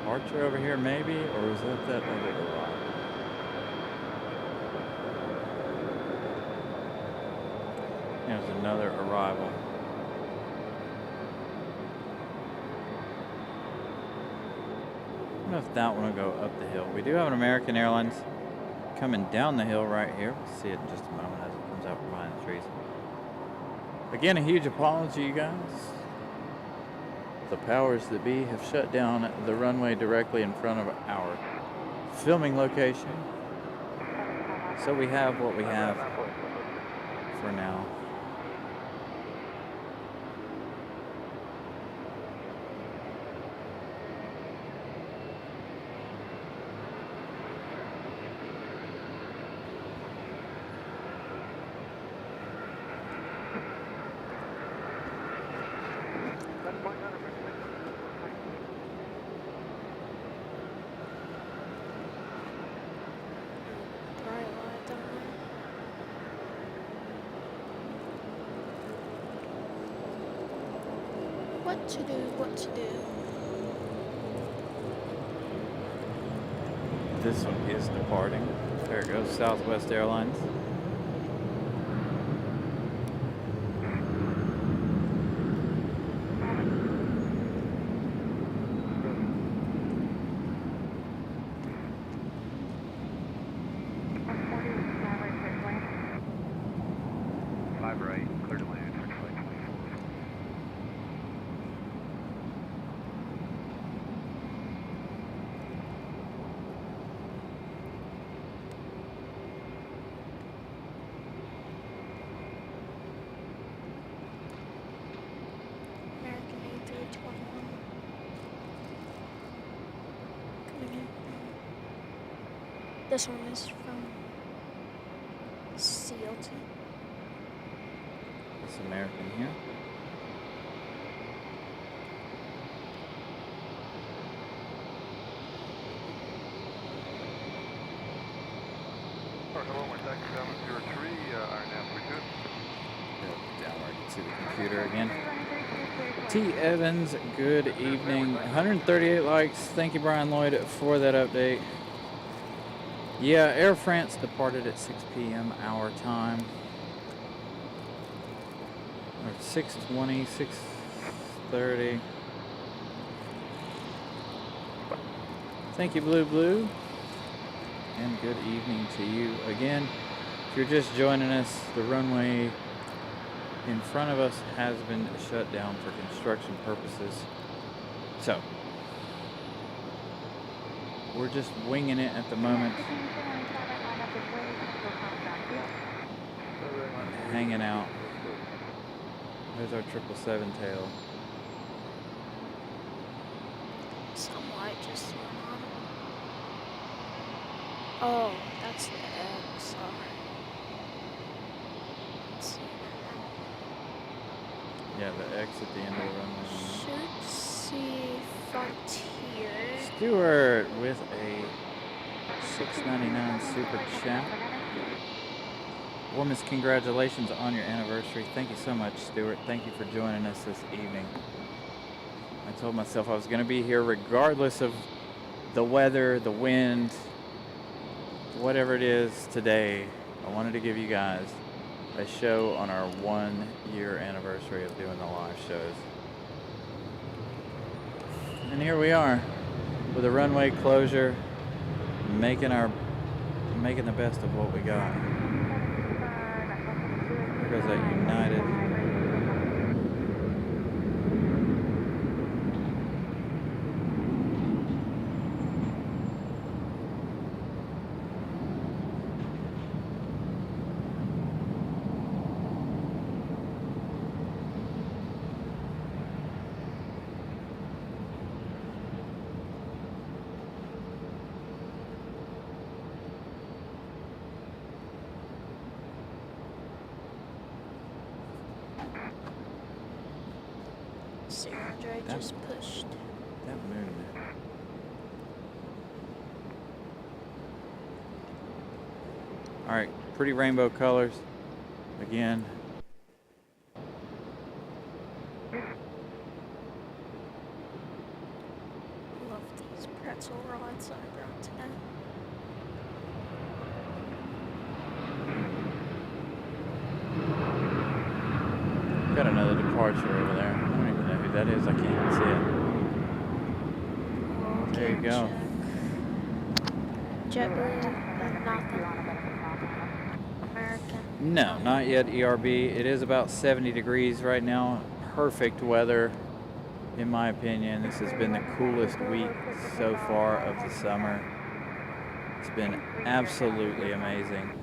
Departure over here maybe, or is that other arrival? There's another arrival. I don't know if that one will go up the hill. We do have an American Airlines coming down the hill right here. We'll see it in just a moment as it comes out from behind the trees. Again, a huge apology, you guys. The powers that be have shut down the runway directly in front of our filming location. So we have what we have for now. What to do, what to do. This one is departing. There it goes, Southwest Airlines. This one is from CLT. This American here. Hello, we're taxi 703, iron down 32. Down where I can see the computer again. T. Evans, good evening. 138 likes. Thank you, Brian Lloyd, for that update. Yeah, Air France departed at 6 p.m. our time. Or 6:20, 6:30. Thank you, Blue Blue. And good evening to you again. If you're just joining us, the runway in front of us has been shut down for construction purposes. So, we're just winging it at the moment. Hanging out. There's our 777 tail. Some light just went on. Oh, that's the egg, sorry. Let's see. Yeah, the X at the end of the runway. Should see Frontier. Stewart with a $6.99 super chat. Warmest congratulations on your anniversary. Thank you so much, Stewart. Thank you for joining us this evening. I told myself I was going to be here regardless of the weather, the wind, whatever it is today. I wanted to give you guys a show on our 1 year anniversary of doing the live shows. And here we are with a runway closure, making the best of what we got. There goes that United. Andre just pushed. That moon. All right, pretty rainbow colors. Again. Love these pretzel rods I brought today. Got another departure over there. I don't even know who that is. I can't even see it. There you go. JetBlue and nothing. American. No, not yet ERB. It is about 70 degrees right now. Perfect weather. In my opinion, this has been the coolest week so far of the summer. It's been absolutely amazing.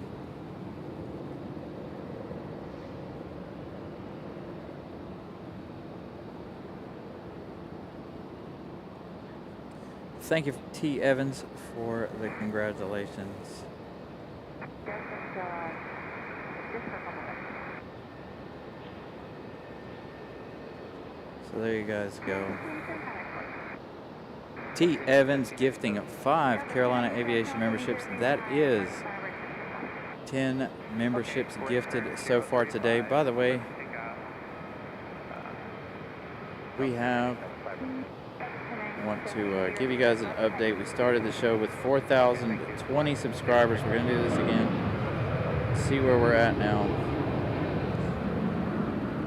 Thank you, T. Evans, for the congratulations. So there you guys go. T. Evans gifting 5 Carolina Aviation memberships. That is 10 memberships gifted so far today. By the way, we have... I want to give you guys an update. We started the show with 4,020 subscribers. We're going to do this again. See where we're at now.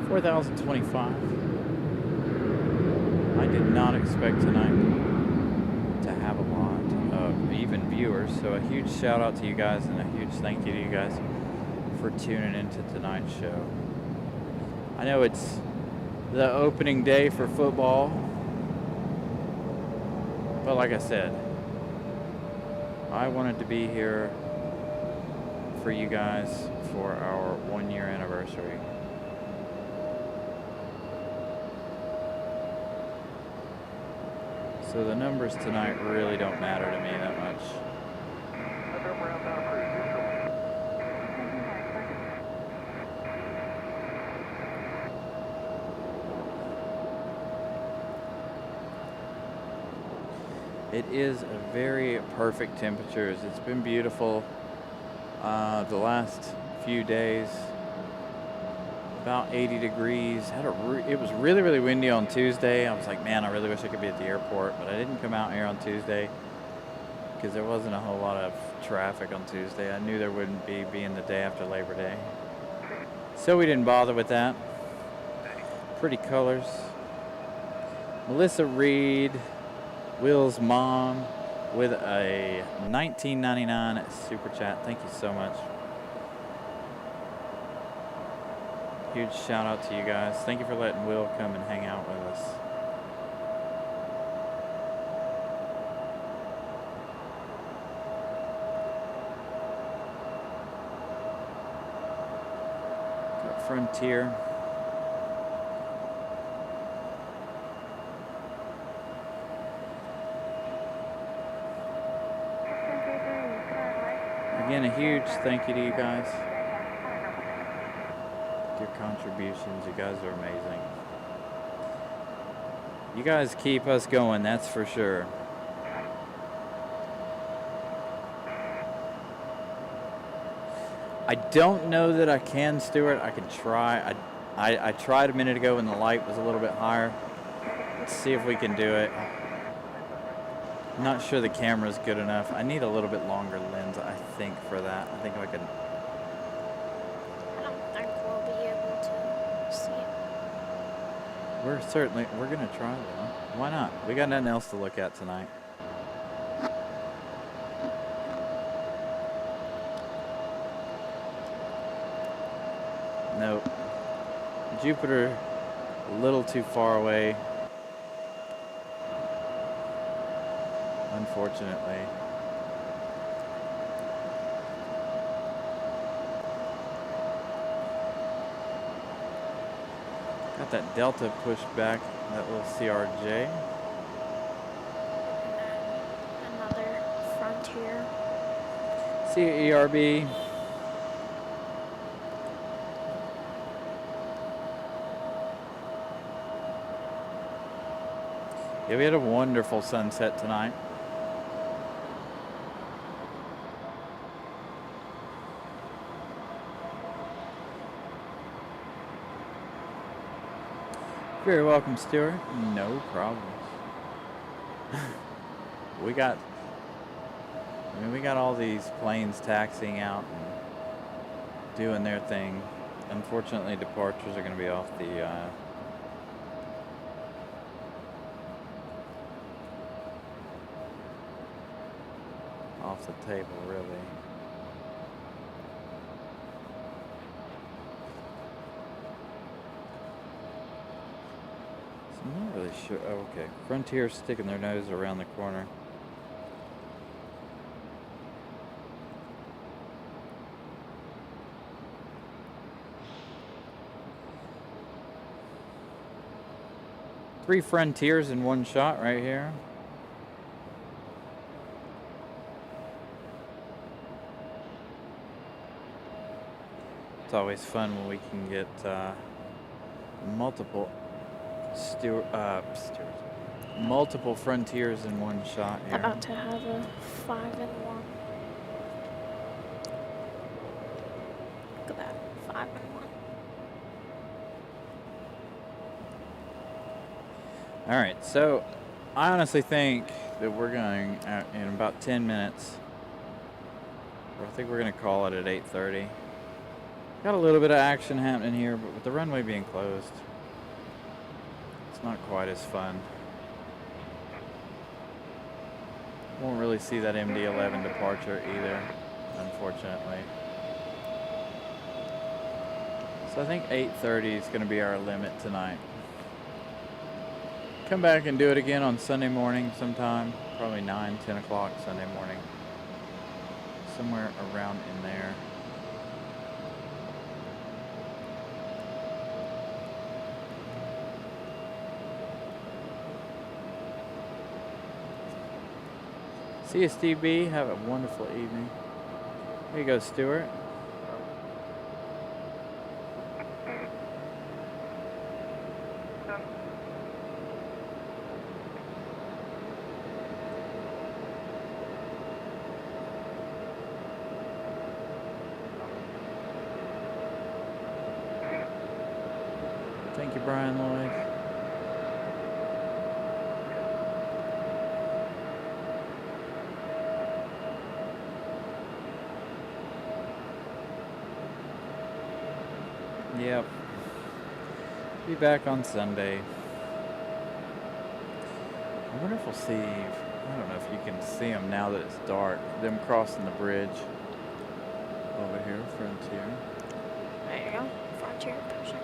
4,025. I did not expect tonight to have a lot of even viewers. So a huge shout out to you guys and a huge thank you to you guys for tuning into tonight's show. I know it's the opening day for football. But like I said, I wanted to be here for you guys for our 1-year anniversary. So the numbers tonight really don't matter to me that much. It is a very perfect temperatures. It's been beautiful the last few days. About 80 degrees. It was really, really windy on Tuesday. I was like, man, I really wish I could be at the airport, but I didn't come out here on Tuesday because there wasn't a whole lot of traffic on Tuesday. I knew there wouldn't be, being the day after Labor Day. So we didn't bother with that. Pretty colors. Melissa Reed, Will's mom, with a $19.99 super chat. Thank you so much. Huge shout out to you guys. Thank you for letting Will come and hang out with us. Got Frontier. Again, a huge thank you to you guys. Your contributions, you guys are amazing. You guys keep us going, that's for sure. I don't know that I can, Stuart. I can try. I tried a minute ago when the light was a little bit higher. Let's see if we can do it. I'm not sure the camera's good enough. I need a little bit longer lens, I think, for that. I think I can. I don't think we'll be able to see it. We're gonna try though. Why not? We got nothing else to look at tonight. Nope. Jupiter, a little too far away. Unfortunately. Got that Delta pushed back, that little CRJ. And then another Frontier. CERB. Yeah, we had a wonderful sunset tonight. Very welcome, Stuart. No problem. we got all these planes taxiing out and doing their thing. Unfortunately, departures are going to be off the table, really. So I'm not really sure. Oh, okay. Frontier sticking their nose around the corner. Three Frontiers in one shot right here. It's always fun when we can get multiple multiple Frontiers in one shot here. About to have a 5-1. Look at that, 5-1. All right, so I honestly think that we're going in about 10 minutes. I think we're going to call it at 8:30. Got a little bit of action happening here, but with the runway being closed, it's not quite as fun. Won't really see that MD-11 departure either, unfortunately. So I think 8:30 is going to be our limit tonight. Come back and do it again on Sunday morning sometime, probably 9, 10 o'clock Sunday morning. Somewhere around in there. See you, Steve B. Have a wonderful evening. There you go, Stuart. Thank you, Brian Lloyd. Yep. Be back on Sunday. I wonder if we'll see, I don't know if you can see them now that it's dark, them crossing the bridge over here, Frontier. There you go, Frontier pushing.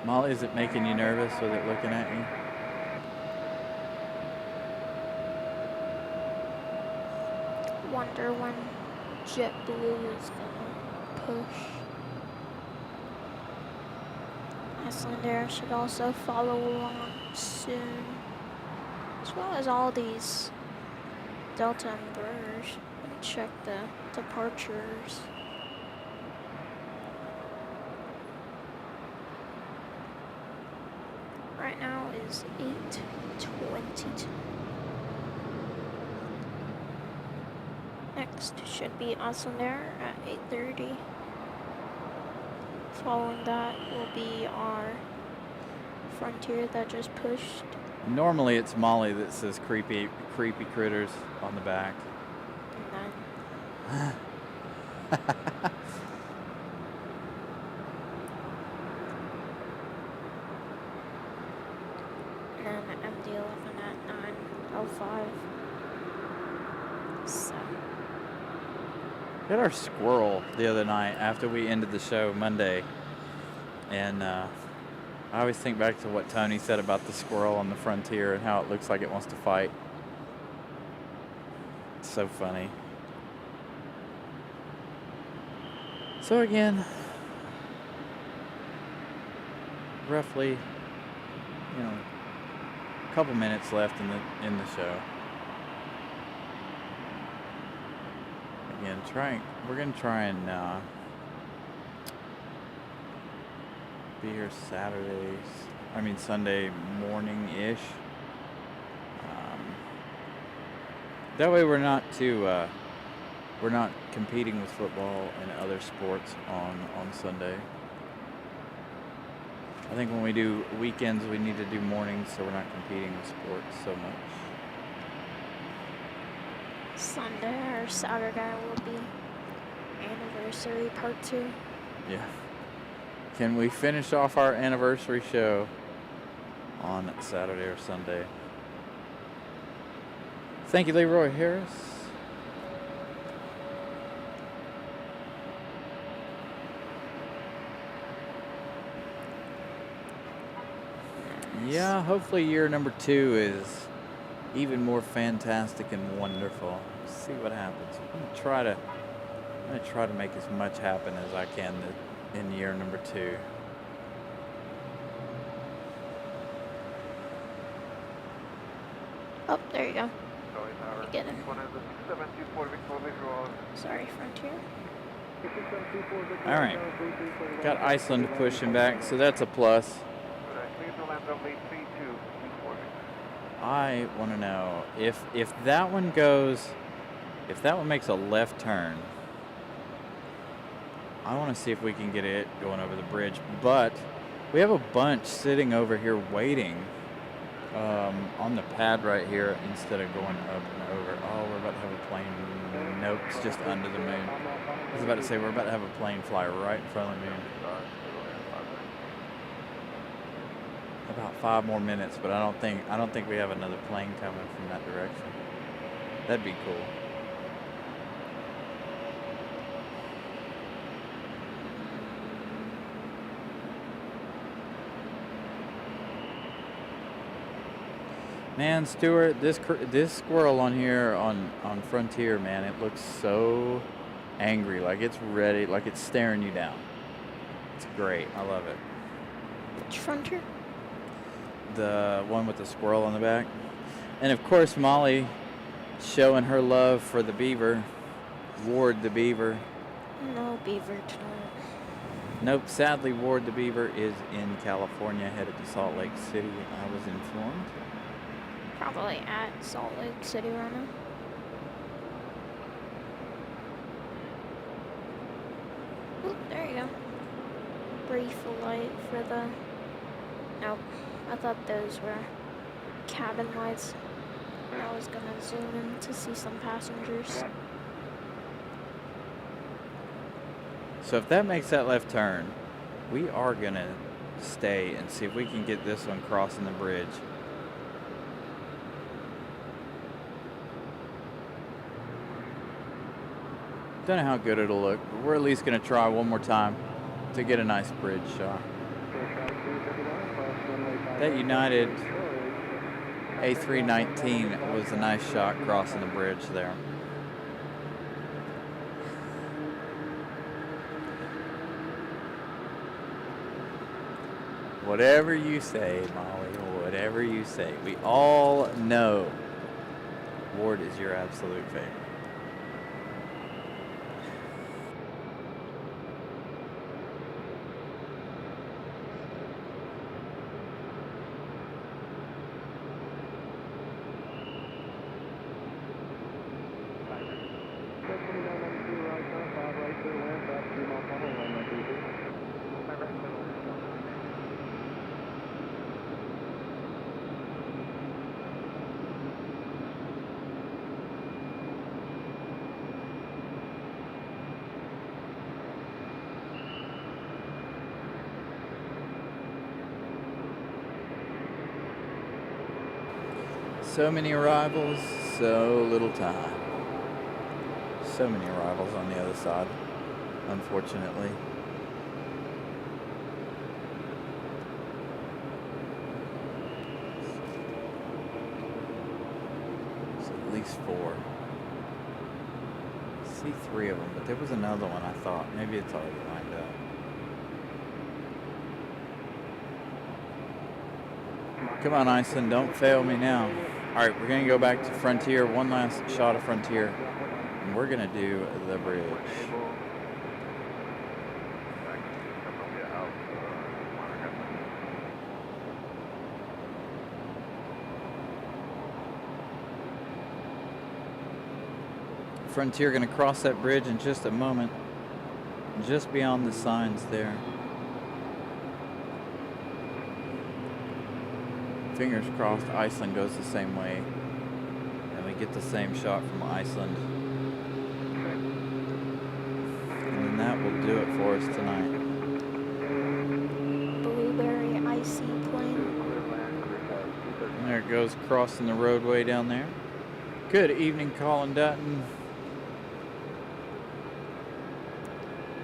Molly, is it making you nervous with it looking at you? Wonder when JetBlue is gonna push. Icelandair should also follow along soon, as well as all these Delta and British. Let me check the departures. Right now is 8:22. Next should be Icelandair at 8:30. Following that will be our Frontier that just pushed. Normally it's Molly that says creepy critters on the back. And then MD-11 at 9:05. So. We had our squirrel the other night after we ended the show Monday. And I always think back to what Tony said about the squirrel on the Frontier and how it looks like it wants to fight. It's so funny. So again, roughly, a couple minutes left in the show. Again, we're gonna try and be here Sunday morning-ish. That way we're not competing with football and other sports on Sunday. I think when we do weekends, we need to do mornings so we're not competing with sports so much. Sunday or Saturday will be anniversary part 2. Yeah. Can we finish off our anniversary show on Saturday or Sunday? Thank you, Leroy Harris. Yeah, hopefully year number 2 is even more fantastic and wonderful. See what happens. I'm gonna try to make as much happen as I can in year number 2. Oh, there you go. Get it. 724 Victor visual. Sorry, Frontier. All right, got Iceland pushing back, so that's a plus. Clear to land runway 32 informing. I want to know if that one goes, if that one makes a left turn, I want to see if we can get it going over the bridge. But we have a bunch sitting over here waiting on the pad right here instead of going up and over. Oh, we're about to have a plane. Nope, it's just under the moon. I was about to say we're about to have a plane fly right in front of the moon. About 5 more minutes, but I don't think we have another plane coming from that direction. That'd be cool. Man, Stuart, this squirrel on here on Frontier, man, it looks so angry, like it's ready, like it's staring you down. It's great. I love it. Which Frontier? The one with the squirrel on the back. And of course, Molly showing her love for the beaver, Ward the beaver. No beaver tonight. Nope, sadly, Ward the beaver is in California, headed to Salt Lake City, I was informed. Probably at Salt Lake City right now. Oop, there you go. Brief light for the... Nope. I thought those were cabin lights. I was gonna zoom in to see some passengers. So if that makes that left turn, we are gonna stay and see if we can get this one crossing the bridge. Don't know how good it'll look, but we're at least gonna try one more time to get a nice bridge shot. That United A319 was a nice shot crossing the bridge there. Whatever you say, Molly, whatever you say. We all know Ward is your absolute favorite. So many arrivals, so little time. So many arrivals on the other side, unfortunately. So at least 4. I see 3 of them, but there was another one I thought. Maybe it's already lined up. Come on, Iceland, don't fail me now. All right, we're going to go back to Frontier. One last shot of Frontier. And we're going to do the bridge. Frontier going to cross that bridge in just a moment. Just beyond the signs there. Fingers crossed Iceland goes the same way and we get the same shot from Iceland, and then that will do it for us tonight. Blueberry icy plane. And there it goes crossing the roadway down there. Good evening, Colin Dutton.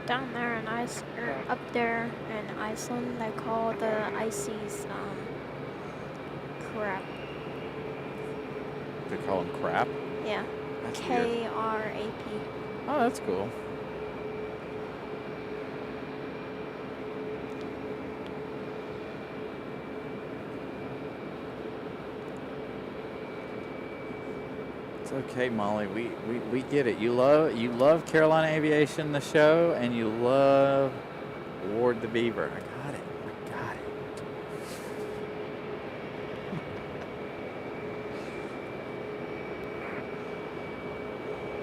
Down there in up there in Iceland, they call the ices crap. They call them crap. Yeah. That's weird. K-R-A-P. Oh, that's cool. It's okay, Molly. We get it. You love Carolina Aviation, the show, and you love Ward the Beaver. I got it. I got it.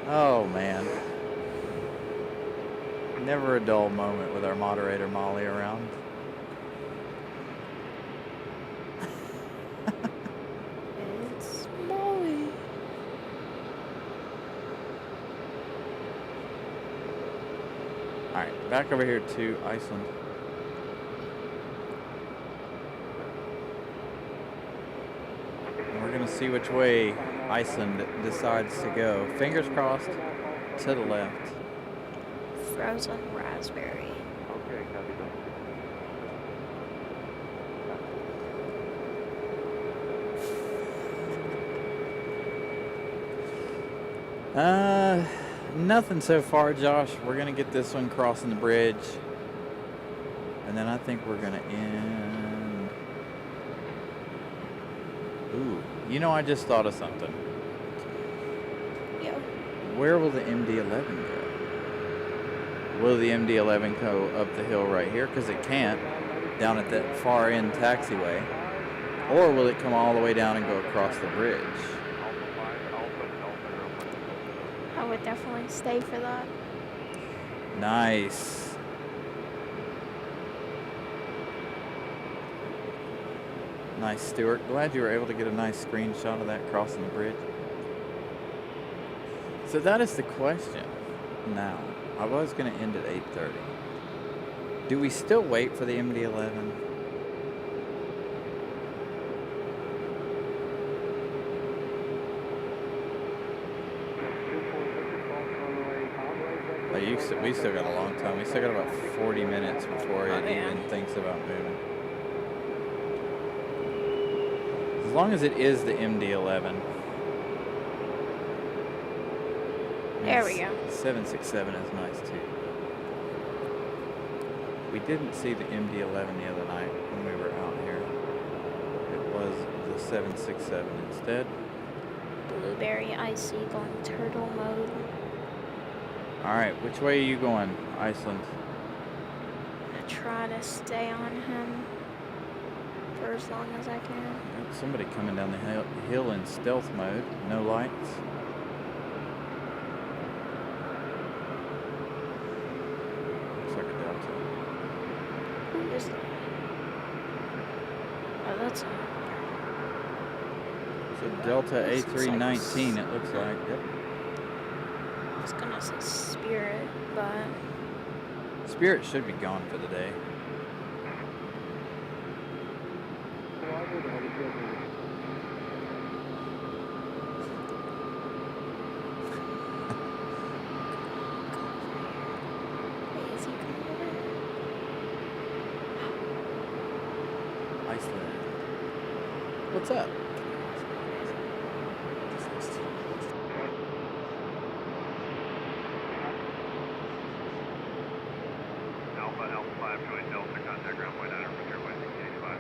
Oh man. Never a dull moment with our moderator Molly around. It's Molly. Alright, back over here to Iceland. And we're gonna see which way Iceland decides to go. Fingers crossed to the left. Frozen raspberry. Okay, copy that. Nothing so far, Josh. We're gonna get this one crossing the bridge, and then I think we're gonna end. Ooh, you know, I just thought of something. Yo. Where will the MD-11 go? Will the MD-11 go up the hill right here? Because it can't, down at that far end taxiway. Or will it come all the way down and go across the bridge? I would definitely stay for that. Nice. Nice, Stuart. Glad you were able to get a nice screenshot of that crossing the bridge. So that is the question now. I was going to end at 8:30. Do we still wait for the MD-11? We still got a long time. We still got about 40 minutes before it even thinks about moving. As long as it is the MD-11. There we go. 767 is nice too. We didn't see the MD-11 the other night when we were out here. It was the 767 instead. Blueberry icy going turtle mode. Alright, which way are you going, Iceland? I'm gonna try to stay on him for as long as I can. Got somebody coming down the hill in stealth mode. No lights. Looks like a Delta. Who is that? Oh, that's It's a Delta A319, it looks like. Yep. I was gonna say Spirit, but Spirit should be gone for the day. wait, is he coming over? Iceland. What's up? Alpha 5, join Delta, contact Runway 9 over Airway 685.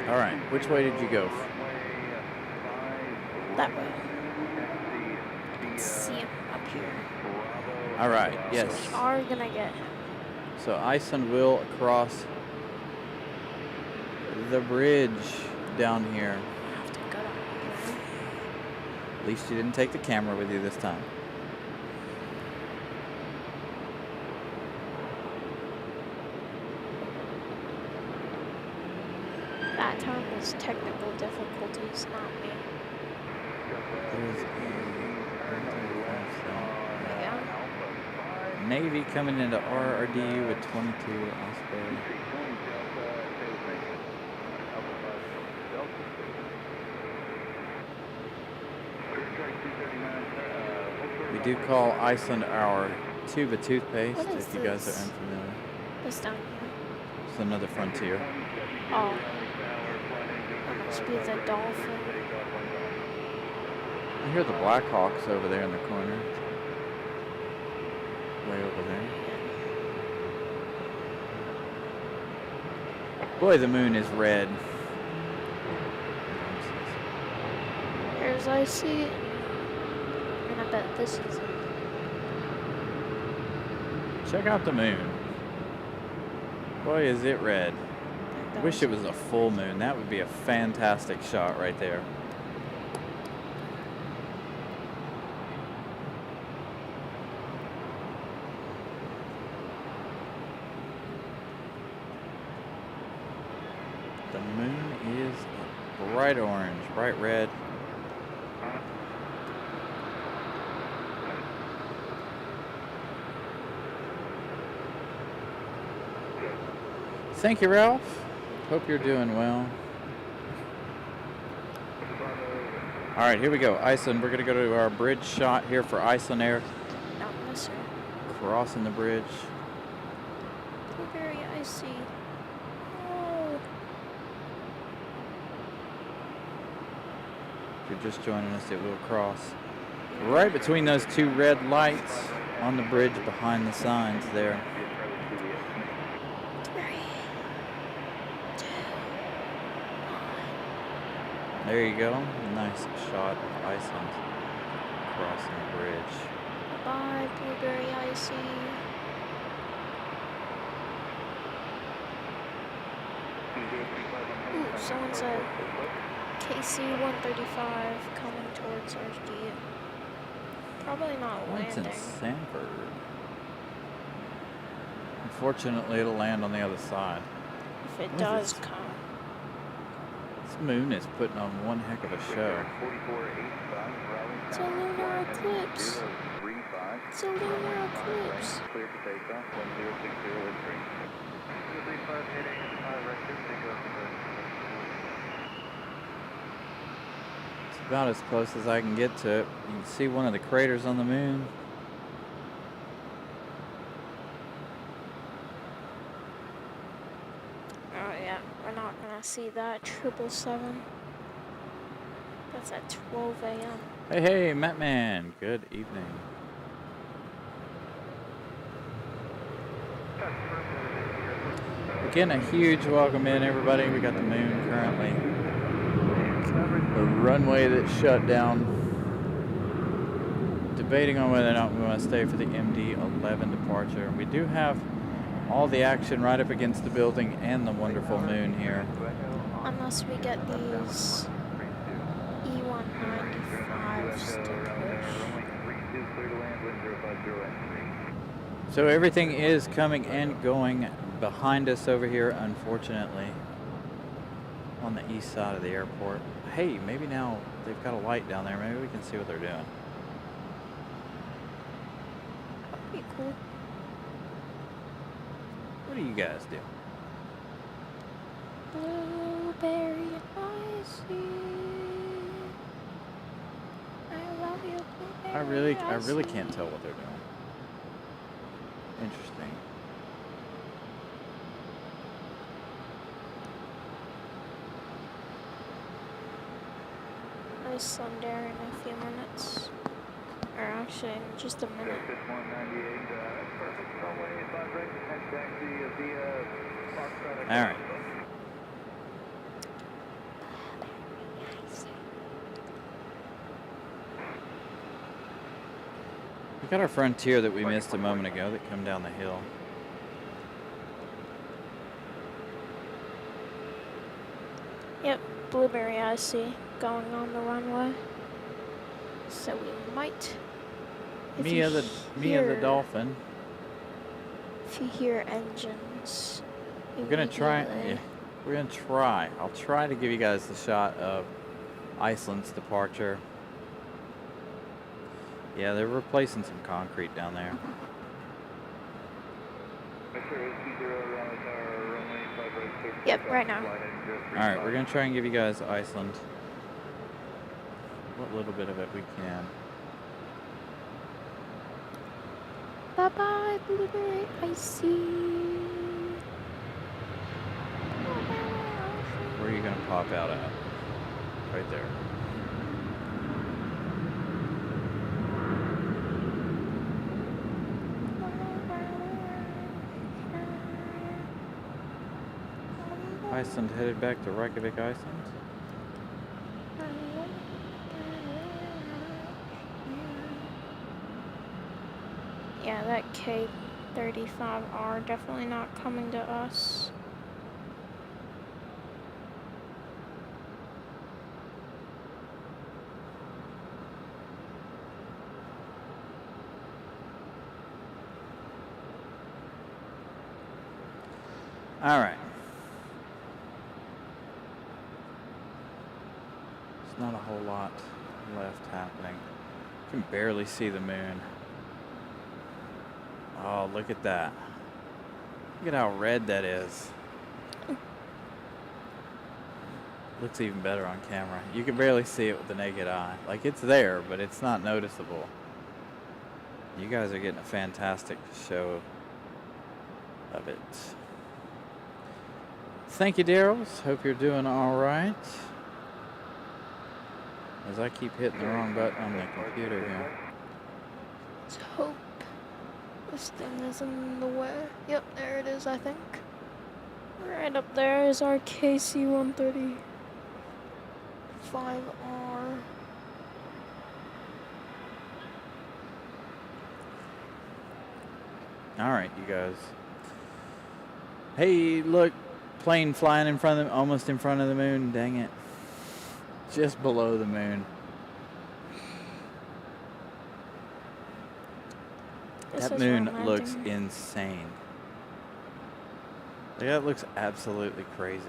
All right, which way did you go? That way. Let's see him up here. All right, yes. So we are gonna get him. So Iceland will cross the bridge down here. I have to go down here. At least you didn't take the camera with you this time. That time was technical difficulties, not me. There's Yeah. a Navy coming into RRD with 22 Osprey. We do call Iceland our tube of toothpaste, What is if you guys this? are unfamiliar. This down here. It's another frontier. Oh. That must be the dolphin. I hear the Blackhawks over there in the corner. Way over there. Boy, the moon is red. Here's icy. And I bet this is it. Check out the moon. Boy, is it red. Wish it was a full moon. That would be a fantastic shot right there. The moon is bright orange, bright red. Thank you, Ralph. Hope you're doing well. All right, here we go. Iceland, we're going to go to our bridge shot here for Iceland Air. Not this one. Crossing the bridge. Very icy. Oh. If you're just joining us, it will cross right between those two red lights on the bridge behind the signs there. 3, 2, 1. There you go. Nice shot of Iceland crossing the bridge. Bye, blueberry icy. Ooh, someone said KC-135 coming towards RD. Probably not It's in landing. Sanford. Unfortunately, it'll land on the other side. If it What is does this? come. This moon is putting on one heck of a show. It's a lunar eclipse. It's a lunar eclipse. Clear for takeoff, 1060 with 3. 235 heading 5 right 2, takeoff. It's about as close as I can get to it. You can see one of the craters on the moon. Oh yeah, we're not gonna see that. 777. That's at 12 a.m. Hey, hey, Matt Man. Good evening. Again, a huge welcome in, everybody. We got the moon currently. The runway that's shut down. Debating on whether or not we want to stay for the MD-11 departure. We do have all the action right up against the building and the wonderful moon here. Unless we get these E-195s to push. So everything is coming and going behind us over here, unfortunately, on the east side of the airport. Hey, maybe now they've got a light down there. Maybe we can see what they're doing. That'd be cool. What do you guys do? Blueberry icy. I love you, blueberry I really can't tell what they're doing. Interesting. I'll send there in a few minutes. Or actually, in just a minute. All right. We got our Frontier that we missed a moment ago that come down the hill. Yep, Blueberry I see going on the runway. So we might. if you Mia the hear- dolphin. If you hear engines, We're gonna try. immediately- Yeah, we're gonna try. I'll try to give you guys the shot of Iceland's departure. Yeah, they're replacing some concrete down there. Yep, right now. All right, we're gonna try and give you guys Iceland. What little bit of it we can. Bye bye, Blueberry Icy. Where are you gonna pop out at? Right there. Iceland headed back to Reykjavik, Iceland. Yeah, that K35R definitely not coming to us. All right. There's not a whole lot left happening. You can barely see the moon. Oh, look at that. Look at how red that is. Looks even better on camera. You can barely see it with the naked eye. Like, it's there, but it's not noticeable. You guys are getting a fantastic show of it. Thank you, Daryl's. Hope you're doing all right. As I keep hitting the wrong button on the computer here. Let's hope this thing isn't in the way. Yep, there it is, I think. Right up there is our KC-135R. All right, you guys. Hey, look, plane flying in front of almost in front of the moon. Dang it. Just below the moon. This That is moon romantic. looks insane. That looks absolutely crazy.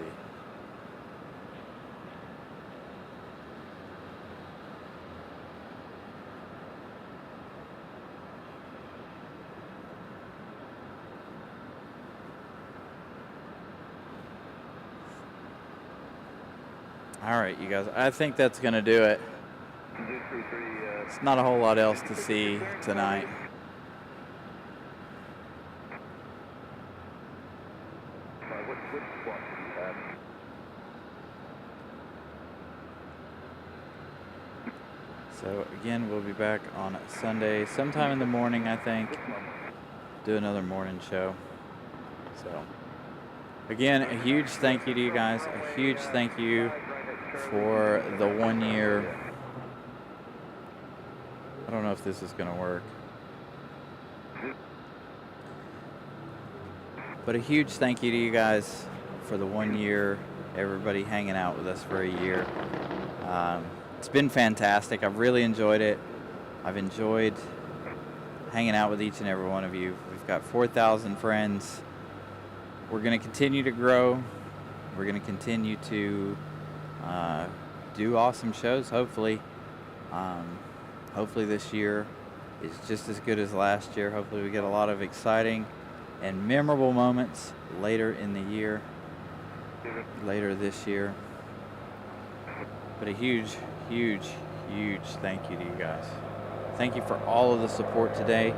All right, you guys. I think that's going to do it. It's not a whole lot else to see tonight. So again, we'll be back on Sunday, sometime in the morning, I think. Do another morning show. So again, a huge thank you to you guys. A huge thank you for the 1 year. I don't know if this is going to work. But a huge thank you to you guys for the 1 year, everybody hanging out with us for a year. It's been fantastic. I've really enjoyed it. I've enjoyed hanging out with each and every one of you. We've got 4,000 friends. We're going to continue to grow. We're going to continue to do awesome shows, hopefully. Hopefully this year is just as good as last year. Hopefully we get a lot of exciting and memorable moments later in the year, later this year. But a huge, huge, huge thank you to you guys. Thank you for all of the support today.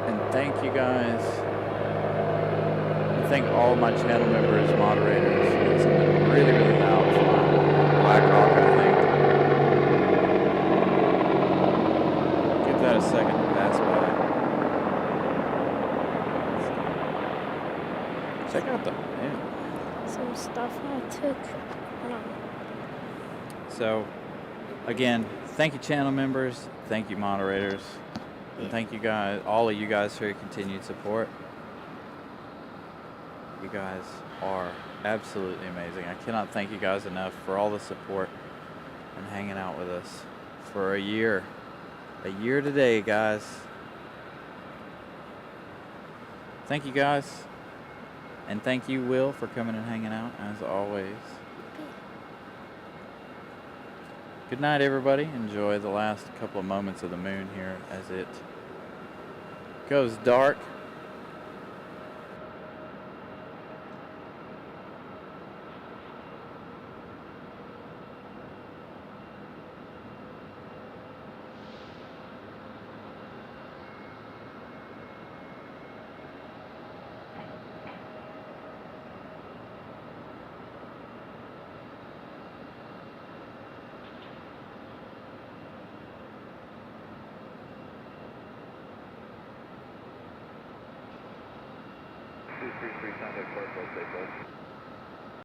And thank you guys. I thank all my channel members, moderators. It's been really, really loud. Black Rock, I think. Give that a second to pass by. Check out the moon. Some stuff I took. Hold on. So, Again, thank you channel members, thank you moderators, and thank you guys, all of you guys, for your continued support. You guys are absolutely amazing. I cannot thank you guys enough for all the support and hanging out with us for a year. A year today, guys. Thank you guys. And thank you, Will, for coming and hanging out, as always. Good night, everybody. Enjoy the last couple of moments of the moon here as it goes dark. Contact Clarksville, stay close.